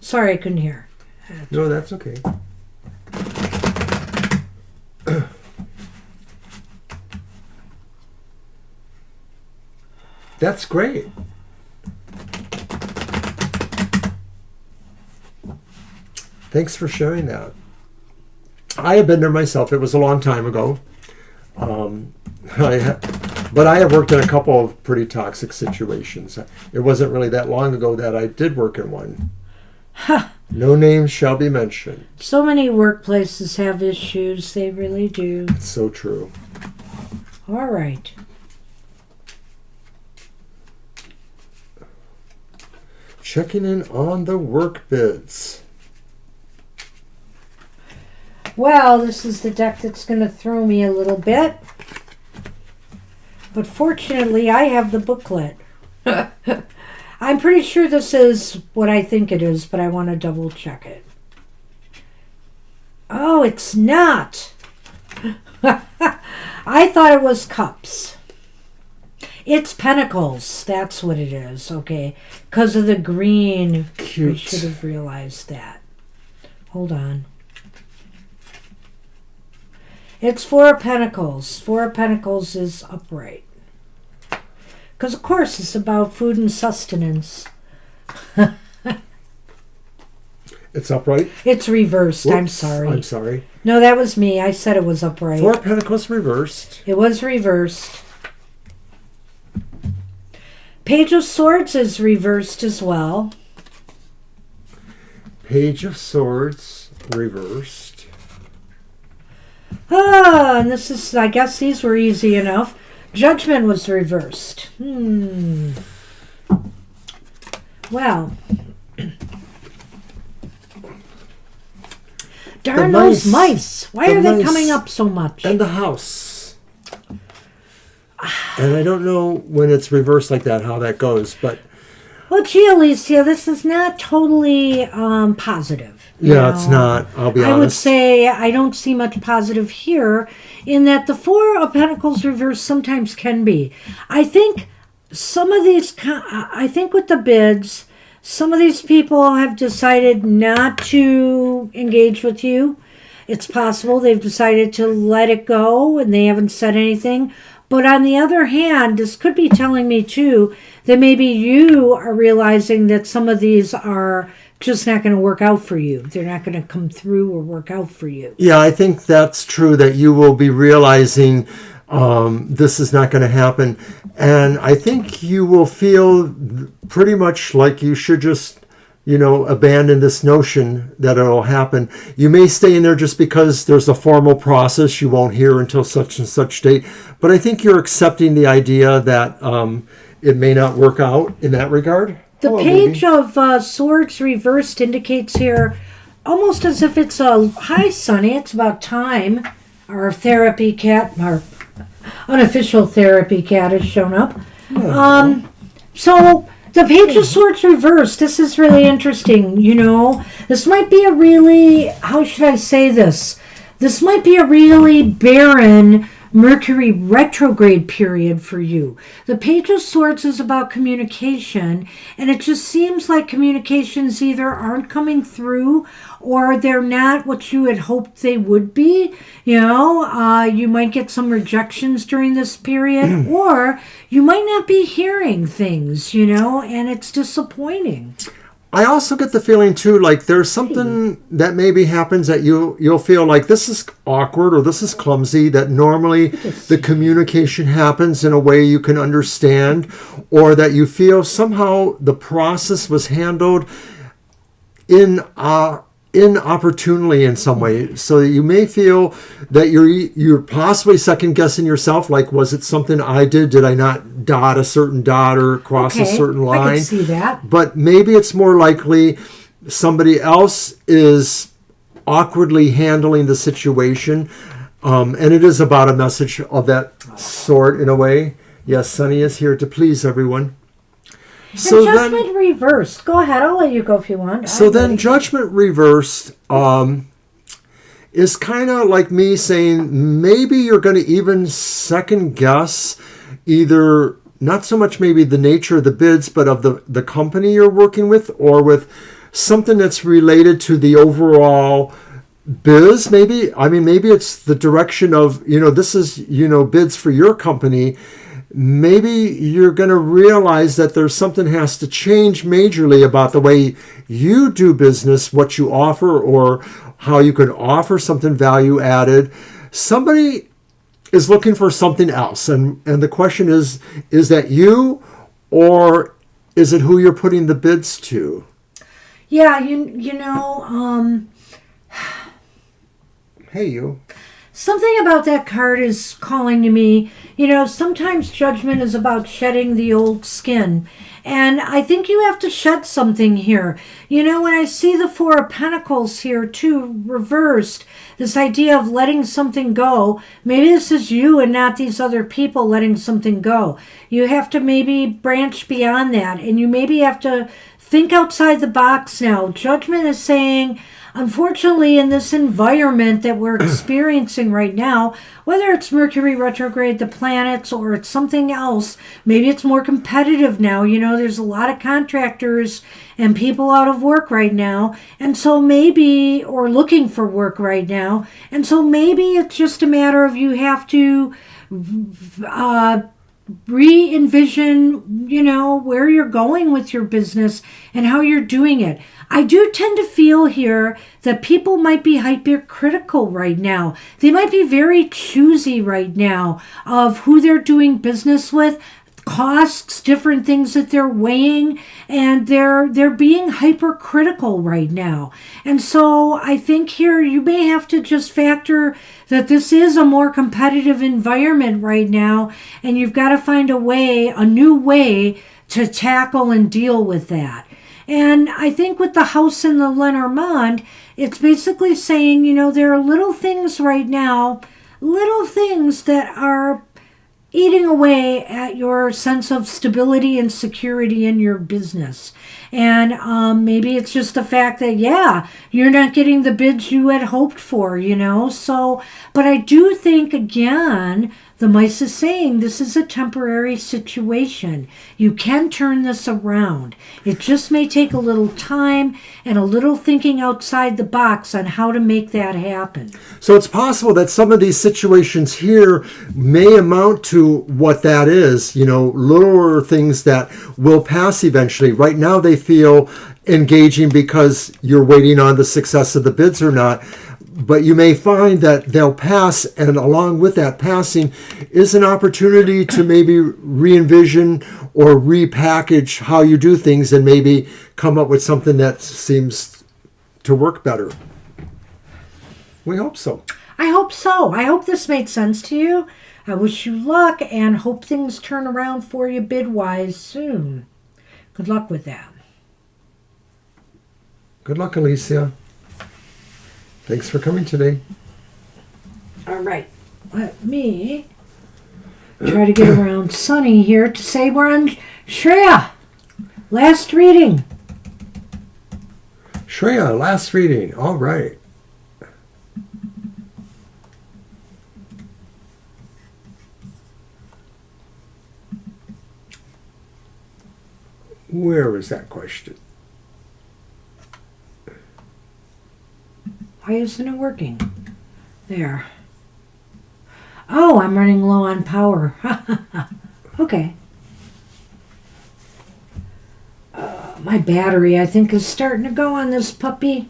Sorry, I couldn't hear. No, that's okay. That's great. Thanks for sharing that. I have been there myself. It was a long time ago. But I have worked in a couple of pretty toxic situations. It wasn't really that long ago that I did work in one. No names shall be mentioned. So many workplaces have issues. They really do. It's so true. All right. Checking in on the work bids. Well, this is the deck that's going to throw me a little bit. But fortunately, I have the booklet. I'm pretty sure this is what I think it is, but I want to double check it. Oh, it's not. I thought it was cups. It's pentacles. That's what it is. Okay. Because of the green. Cute. I should have realized that. Hold on. It's 4 of Pentacles. 4 of Pentacles is upright. Because, of course, it's about food and sustenance. It's upright? It's reversed. Whoops, I'm sorry. I'm sorry. No, that was me. I said it was upright. 4 of Pentacles reversed. It was reversed. Page of Swords is reversed as well. Page of Swords reversed. Ah, and this is, I guess these were easy enough. Judgment was reversed. Well. Darn those mice. Why are they coming up so much? And the house. And I don't know when it's reversed like that, how that goes, but... Well, gee, Alicia, this is not totally positive. Yeah, it's not. I'll be honest. I would say I don't see much positive here in that the 4 of Pentacles reversed sometimes can be. I think some of these, I think with the bids, some of these people have decided not to engage with you. It's possible they've decided to let it go and they haven't said anything. But on the other hand, this could be telling me too that maybe you are realizing that some of these are just not going to work out for you. They're not going to come through or work out for you. Yeah, I think that's true, that you will be realizing this is not going to happen. And I think you will feel pretty much like you should just, abandon this notion that it'll happen. You may stay in there just because there's a formal process you won't hear until such and such date. But I think you're accepting the idea that it may not work out in that regard. The Page of Swords reversed indicates here almost as if it's a, hi, Sonny, it's about time. Our therapy cat, our unofficial therapy cat has shown up. So the Page of Swords reversed. This is really interesting. This might be a really, how should I say this? This might be a really barren Mercury retrograde period for you. The Page of Swords is about communication, and it just seems like communications either aren't coming through or they're not what you had hoped they would be. You might get some rejections during this period, or you might not be hearing things, and it's disappointing. I also get the feeling too, like there's something that maybe happens that you'll feel like this is awkward or this is clumsy, that normally the communication happens in a way you can understand, or that you feel somehow the process was handled inopportunely in some way, so that you may feel that you're possibly second guessing yourself, like, was it something I did I not dot a certain dot or cross a certain line? I can see that. But maybe it's more likely somebody else is awkwardly handling the situation, and it is about a message of that sort in a way. Yes, Sunny is here to please everyone. So Judgment reversed. Go ahead. I'll let you go if you want. So then Judgment reversed is kind of like me saying maybe you're going to even second guess either not so much maybe the nature of the bids, but of the company you're working with, or with something that's related to the overall biz. Maybe it's the direction of, this is, bids for your company. Maybe you're going to realize that there's something has to change majorly about the way you do business, what you offer, or how you could offer something value added. Somebody is looking for something else. And the question is that you, or is it who you're putting the bids to? Yeah, Hey, you. Something about that card is calling to me. Sometimes Judgment is about shedding the old skin. And I think you have to shed something here. When I see the Four of Pentacles here too, reversed, this idea of letting something go, maybe this is you and not these other people letting something go. You have to maybe branch beyond that, and you maybe have to think outside the box now. Judgment is saying, unfortunately, in this environment that we're experiencing right now, whether it's Mercury retrograde, the planets, or it's something else, maybe it's more competitive now. There's a lot of contractors and people out of work right now, and so maybe, or looking for work right now, and so maybe it's just a matter of you have to re-envision, where you're going with your business and how you're doing it. I do tend to feel here that people might be hypercritical right now. They might be very choosy right now of who they're doing business with, costs, different things that they're weighing, and they're being hypercritical right now. And so I think here you may have to just factor that this is a more competitive environment right now, and you've got to find a new way to tackle and deal with that. And I think with the house and the Lenormand, it's basically saying, there are little things right now, little things that are eating away at your sense of stability and security in your business. And maybe it's just the fact that, you're not getting the bids you had hoped for, So, but I do think, again, the mice is saying this is a temporary situation. You can turn this around. It just may take a little time and a little thinking outside the box on how to make that happen. So it's possible that some of these situations here may amount to what that is, littler things that will pass eventually. Right now they feel engaging because you're waiting on the success of the bids or not. But you may find that they'll pass, and along with that passing is an opportunity to maybe re-envision or repackage how you do things and maybe come up with something that seems to work better. We hope so. I hope so. I hope this made sense to you. I wish you luck and hope things turn around for you bid-wise soon. Good luck with that. Good luck, Alicia. Thanks for coming today. All right. Let me try to get around Sunny here to say we're on Shreya. Last reading. Shreya, last reading. All right. Where was that question? Why isn't it working? There. Oh, I'm running low on power. Okay. My battery, I think, is starting to go on this puppy.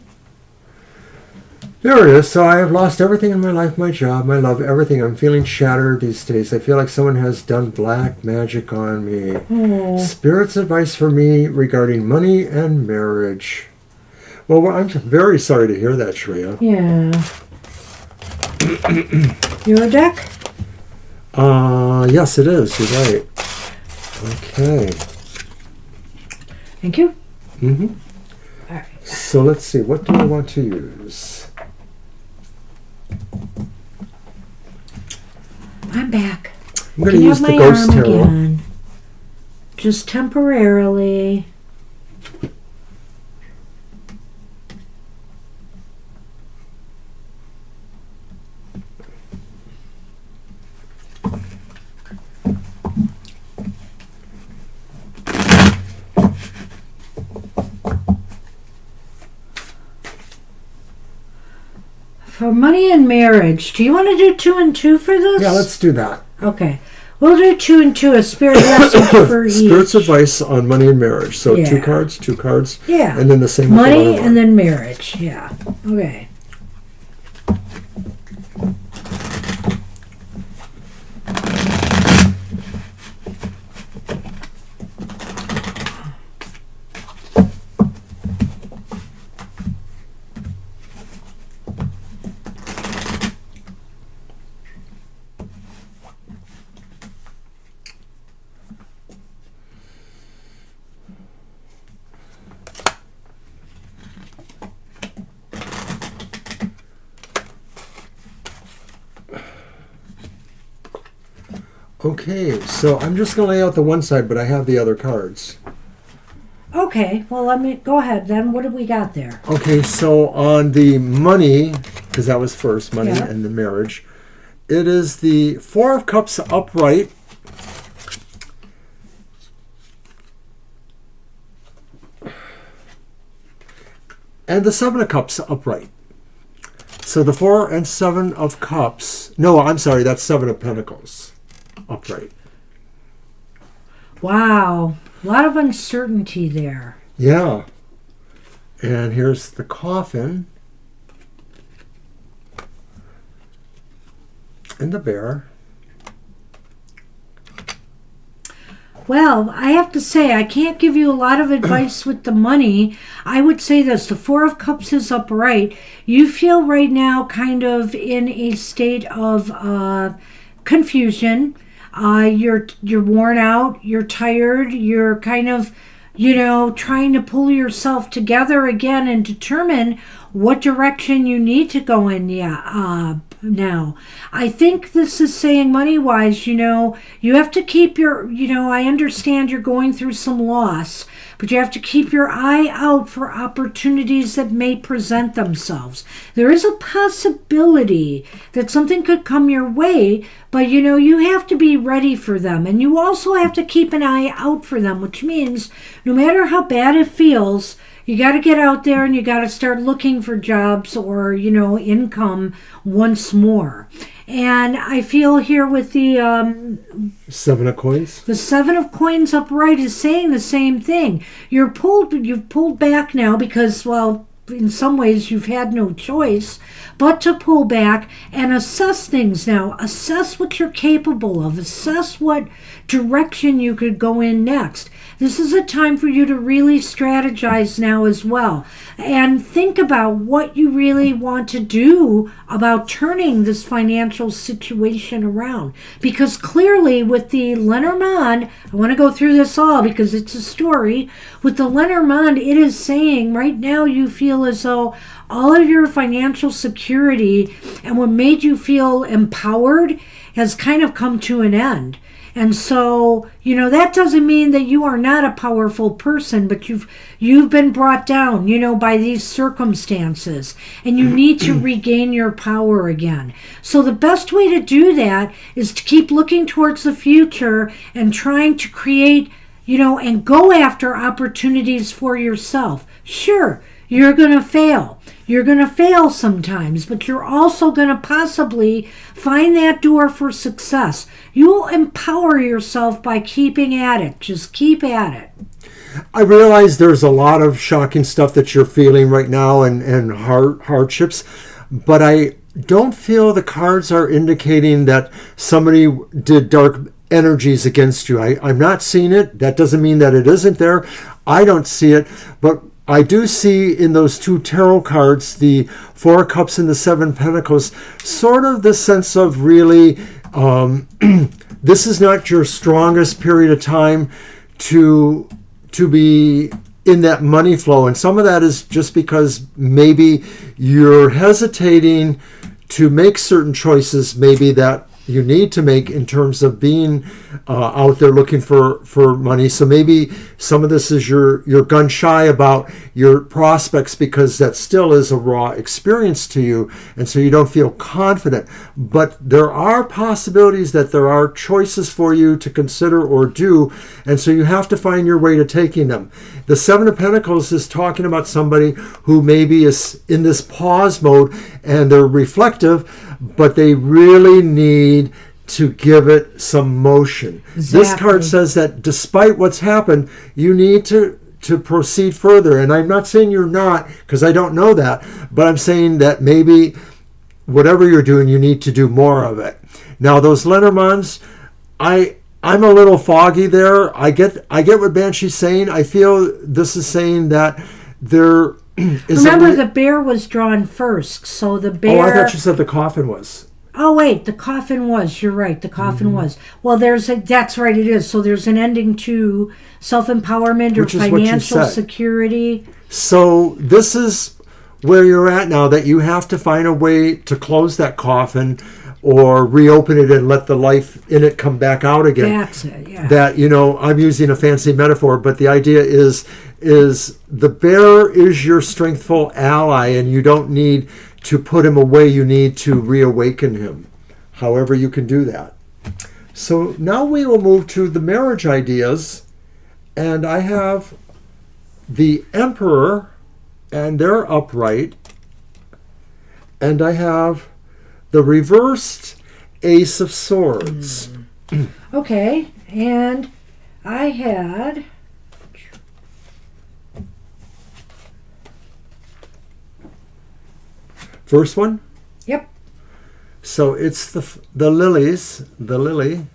There it is. So I have lost everything in my life, my job, my love, everything. I'm feeling shattered these days. I feel like someone has done black magic on me. Oh. Spirit's advice for me regarding money and marriage. Well, I'm very sorry to hear that, Shreya. Yeah. Your deck? Yes, it is. You're right. Okay. Thank you. Mm-hmm. All right. So let's see. What do I want to use? I'm back. I'm going to use the Ghost Tarot. Again. Just temporarily. For money and marriage, do you want to do 2 and 2 for this? Yeah, let's do that. Okay. We'll do 2 and 2, a spirit lesson for each. Spirit's advice on money and marriage. So Yeah. two cards. Yeah. And then the same with the money Lenormand. and then marriage. Yeah. Okay. Okay, so I'm just going to lay out the one side, but I have the other cards. Okay. Well, let me go ahead then. What do we got there? Okay, so on the money, because that was first, money Yeah. and the marriage, it is the Four of Cups upright. And the Seven of Cups upright. So the 4 and 7 of Cups. No, I'm sorry, that's 7 of Pentacles upright. Wow. A lot of uncertainty there. Yeah. And here's the coffin. And the bear. Well, I have to say, I can't give you a lot of advice with the money. I would say this, the Four of Cups is upright. You feel right now kind of in a state of confusion. You're worn out, you're tired, you're kind of, trying to pull yourself together again and determine what direction you need to go in. Now, I think this is saying money-wise, you have to keep your, I understand you're going through some loss, but you have to keep your eye out for opportunities that may present themselves. There is a possibility that something could come your way, but you have to be ready for them. And you also have to keep an eye out for them, which means no matter how bad it feels, you got to get out there and you got to start looking for jobs or, income once more. And I feel here with the 7 of Coins. the 7 of Coins upright is saying the same thing. You've pulled back now because, well, in some ways you've had no choice but to pull back and assess things now. Assess what you're capable of. Assess what direction you could go in next. This is a time for you to really strategize now as well and think about what you really want to do about turning this financial situation around. Because clearly with the Lenormand, I want to go through this all because it's a story. With the Lenormand, it is saying right now you feel feel as though all of your financial security and what made you feel empowered has kind of come to an end. And so, that doesn't mean that you are not a powerful person, but you've been brought down, by these circumstances, and you need to regain your power again. So the best way to do that is to keep looking towards the future and trying to create, and go after opportunities for yourself. Sure, you're going to fail. You're going to fail sometimes, but you're also going to possibly find that door for success. You'll empower yourself by keeping at it. Just keep at it. I realize there's a lot of shocking stuff that you're feeling right now and hardships, but I don't feel the cards are indicating that somebody did dark energies against you. I'm not seeing it. That doesn't mean that it isn't there. I don't see it, but I do see in those two tarot cards, the Four of Cups and the Seven of Pentacles, sort of the sense of really, this is not your strongest period of time to be in that money flow. And some of that is just because maybe you're hesitating to make certain choices, maybe that you need to make in terms of being out there looking for money. So maybe some of this is you're gun shy about your prospects because that still is a raw experience to you, and so you don't feel confident. But there are possibilities that there are choices for you to consider or do, and so you have to find your way to taking them. The Seven of Pentacles is talking about somebody who maybe is in this pause mode and they're reflective, but they really need to give it some motion. Exactly. This card says that despite what's happened, you need to proceed further. And I'm not saying you're not, because I don't know that, but I'm saying that maybe whatever you're doing, you need to do more of it. Now, those Lenormands, I'm a little foggy there. I get what Banshee's saying. I feel this is saying that there is. Remember, the bear was drawn first, so the bear. Oh, I thought you said the coffin was. Oh wait, the coffin was. You're right. The coffin was. Well, that's right. It is. So there's an ending to self-empowerment or financial security. So this is where you're at now. That you have to find a way to close that coffin, or reopen it and let the life in it come back out again. That's it. Yeah. That I'm using a fancy metaphor, but the idea is the bear is your strengthful ally, and you don't need to put him away. You need to reawaken him, however you can do that. So now we will move to the marriage ideas, and I have the Emperor, and they're upright, and I have the reversed Ace of Swords. Okay, and I had first one? Yep. So it's the lilies, the lily,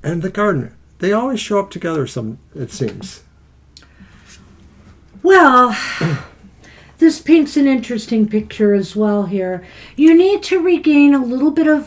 and the gardener. They always show up together, it seems. Well, this paints an interesting picture as well here. You need to regain a little bit of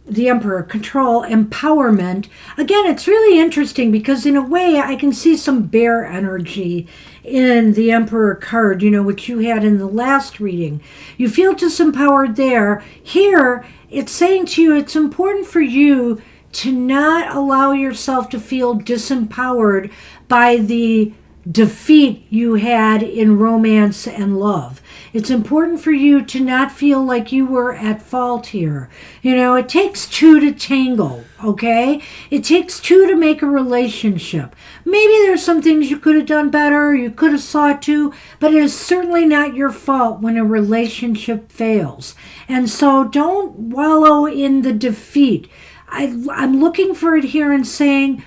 the Emperor, control, empowerment. Again, it's really interesting because in a way I can see some bear energy in the Emperor card, which you had in the last reading. You feel disempowered there. Here, it's saying to you it's important for you to not allow yourself to feel disempowered by the defeat you had in romance and love. It's important for you to not feel like you were at fault here. It takes two to tango, okay? It takes two to make a relationship. Maybe there's some things you could have done better, you could have sought to, but it is certainly not your fault when a relationship fails. And so don't wallow in the defeat. I'm looking for it here and saying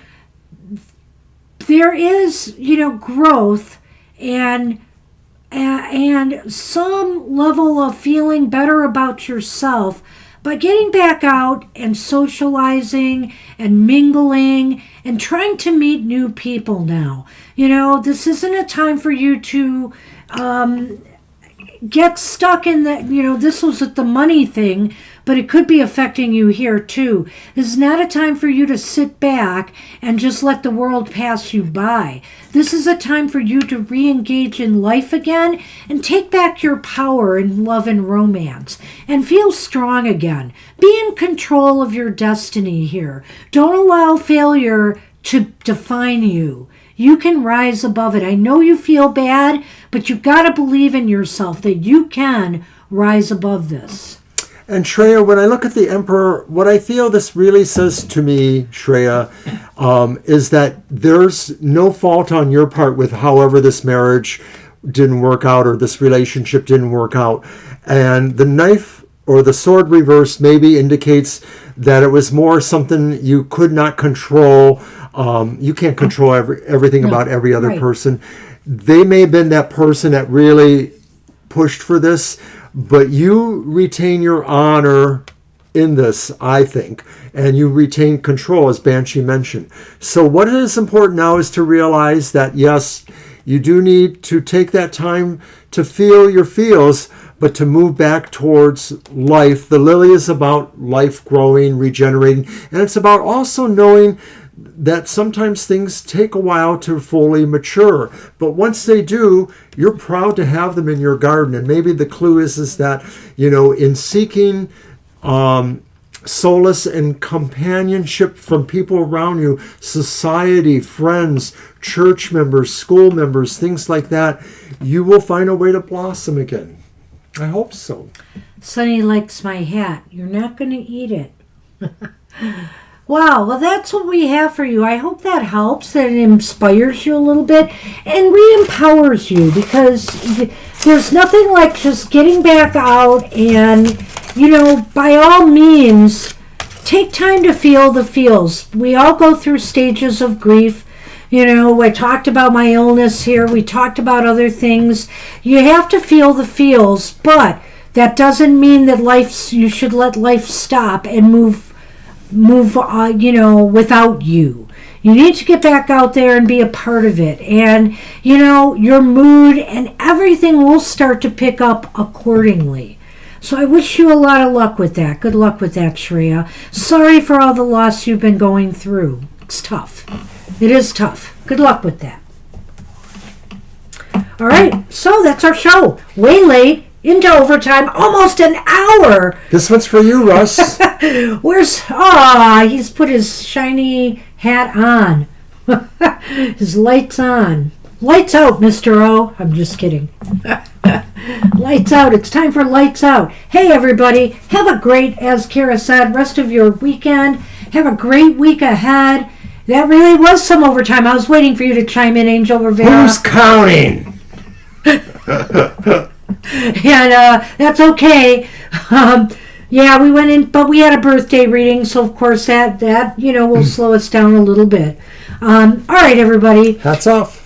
there is, growth and some level of feeling better about yourself by getting back out and socializing and mingling and trying to meet new people now. This isn't a time for you to get stuck in that, this was at the money thing, but it could be affecting you here too. This is not a time for you to sit back and just let the world pass you by. This is a time for you to re-engage in life again and take back your power in love and romance and feel strong again. Be in control of your destiny here. Don't allow failure to define you. You can rise above it. I know you feel bad, but you got to believe in yourself that you can rise above this. And Shreya, when I look at the Emperor, what I feel this really says to me, Shreya, is that there's no fault on your part with however this marriage didn't work out or this relationship didn't work out. And the knife or the sword reverse maybe indicates that it was more something you could not control. You can't control everything about every other person. They may have been that person that really pushed for this, but you retain your honor in this, I think, and you retain control, as Banshee mentioned. So what is important now is to realize that, yes, you do need to take that time to feel your feels, but to move back towards life. The lily is about life growing, regenerating, and it's about also knowing that sometimes things take a while to fully mature. But once they do, you're proud to have them in your garden. And maybe the clue is that, in seeking solace and companionship from people around you, society, friends, church members, school members, things like that, you will find a way to blossom again. I hope so. Sonny likes my hat. You're not going to eat it. Wow, well, that's what we have for you. I hope that helps, that it inspires you a little bit and re-empowers you, because there's nothing like just getting back out and, by all means, take time to feel the feels. We all go through stages of grief. I talked about my illness here. We talked about other things. You have to feel the feels, but that doesn't mean that you should let life stop and move without you. You need to get back out there and be a part of it. And, your mood and everything will start to pick up accordingly. So I wish you a lot of luck with that. Good luck with that, Shreya. Sorry for all the loss you've been going through. It's tough. It is tough. Good luck with that. All right, so that's our show. Way late. Into overtime, almost an hour. This one's for you, Russ. He's put his shiny hat on. His light's on. Lights out, Mr. O. I'm just kidding. Lights out. It's time for lights out. Hey, everybody. Have a great, as Kara said, rest of your weekend. Have a great week ahead. That really was some overtime. I was waiting for you to chime in, Angel Rivera. Who's counting? And that's okay. We went in, but we had a birthday reading, so of course that will slow us down a little bit. All right, everybody. Hats off.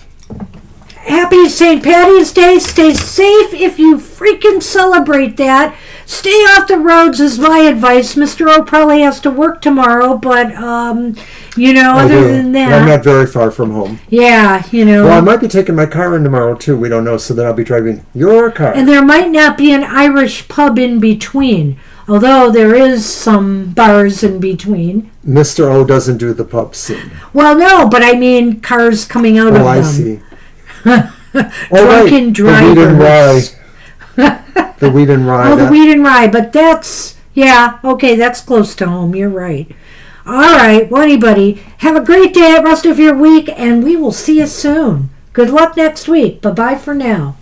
Happy St. Patty's Day. Stay safe if you freaking celebrate that. Stay off the roads is my advice. Mr. O probably has to work tomorrow, but, other than that. I'm not very far from home. Yeah, Well, I might be taking my car in tomorrow, too. We don't know, so then I'll be driving your car. And there might not be an Irish pub in between, although there is some bars in between. Mr. O doesn't do the pub scene. Well, no, but I mean cars coming out of them. Oh, I see. Drunken drivers. The wheat and rye. The wheat and rye, but that's close to home. You're right. All right, well, anybody, have a great day, rest of your week, and we will see you soon. Good luck next week. Bye-bye for now.